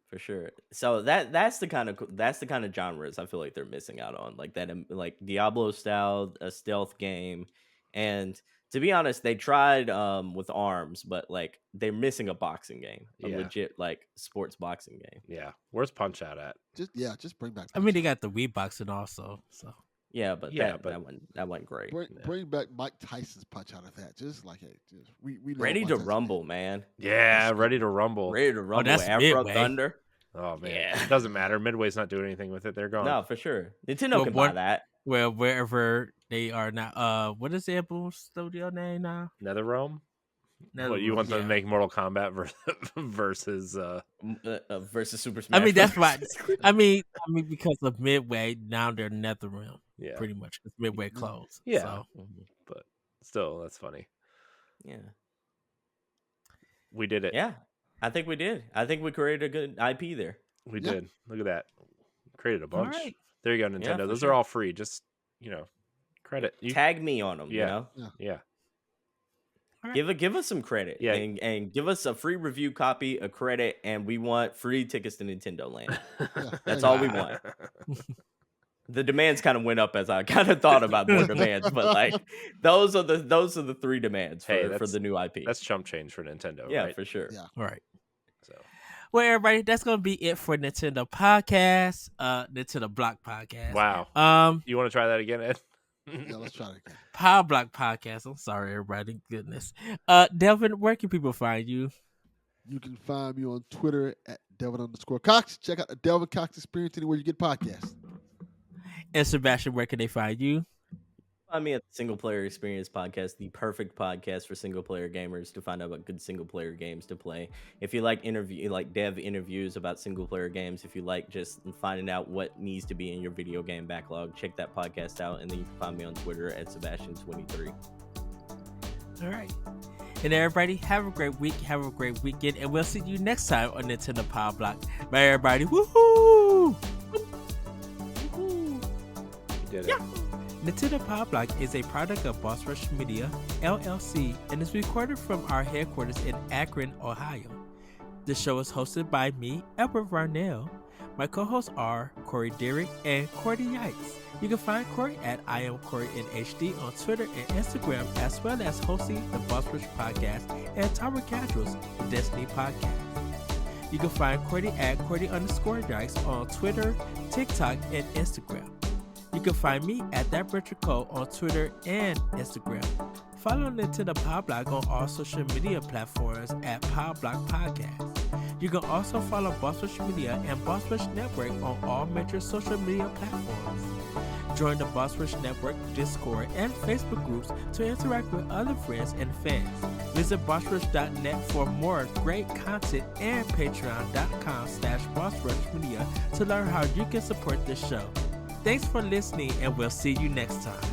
for sure. So that's the kind of genres I feel like they're missing out on, like that, like Diablo style, a stealth game, and to be honest, they tried with ARMS, but like they're missing a boxing game, a legit like sports boxing game. Yeah, where's Punch Out at? Just bring back. I mean, they got the Wii boxing also, so. Yeah, but that went great. Bring back Mike Tyson's Punch Out of that. Just like we Ready to Rumble, man. Yeah, Ready to Rumble. Ready to Rumble. That's Afro Midway. Thunder. Oh man, it doesn't matter. Midway's not doing anything with it. They're gone. No, for sure. Nintendo can buy that. Well, wherever they are now. What is the Apple studio name now? NetherRealm. What you want them to make Mortal Kombat versus Super Smash? I mean, that's why. I mean, because of Midway, now they're NetherRealm. Yeah, pretty much because Midway closed. Yeah, so. But still, that's funny. Yeah, we did it. Yeah, I think we did. I think we created a good IP there. We did. Look at that. Created a bunch. Right. There you go, Nintendo. Yeah, Those are all free. Just credit. Tag me on them. Yeah. Yeah. Give us some credit. Yeah. And give us a free review copy, a credit, and we want free tickets to Nintendo Land. That's all we want. The demands kind of went up as I kind of thought about more demands, but like those are the three demands for the new IP. That's chump change for Nintendo. Yeah, right? for sure. Yeah. All right. So, well, everybody, that's gonna be it for Nintendo Podcast, Nintendo Block Podcast. Wow. You want to try that again, Ed? Yeah, let's try it again. Power Block Podcast. I'm sorry, everybody. Goodness. Delvin, where can people find you? You can find me on Twitter at Delvin_Cox. Check out the Delvin Cox Experience anywhere you get podcasts. And Sebastian, where can they find you? Find me at the Single Player Experience Podcast, the perfect podcast for single player gamers to find out about good single player games to play. If you like dev interviews about single player games, if you like just finding out what needs to be in your video game backlog, check that podcast out. And then you can find me on Twitter at Sebastian23. All right. And everybody, have a great week, have a great weekend, and we'll see you next time on Nintendo Power Block. Bye, everybody. Woohoo! Did it. Yeah. Nintendo Power Block is a product of Boss Rush Media, LLC, and is recorded from our headquarters in Akron, Ohio. The show is hosted by me, Edward Varnell. My co-hosts are Corey Derrick and Cordy Yikes. You can find Corey at I am Corey in HD on Twitter and Instagram, as well as hosting the Boss Rush Podcast and Tower Casuals, the Destiny Podcast. You can find Cordy at Cordy_Yikes on Twitter, TikTok, and Instagram. You can find me at ThatRichardCole on Twitter and Instagram. Follow Nintendo Power Block on all social media platforms at Power Block Podcast. You can also follow Boss Rush Media and Boss Rush Network on all major social media platforms. Join the Boss Rush Network, Discord, and Facebook groups to interact with other friends and fans. Visit bossrush.net for more great content and patreon.com/bossrushmedia to learn how you can support this show. Thanks for listening, and we'll see you next time.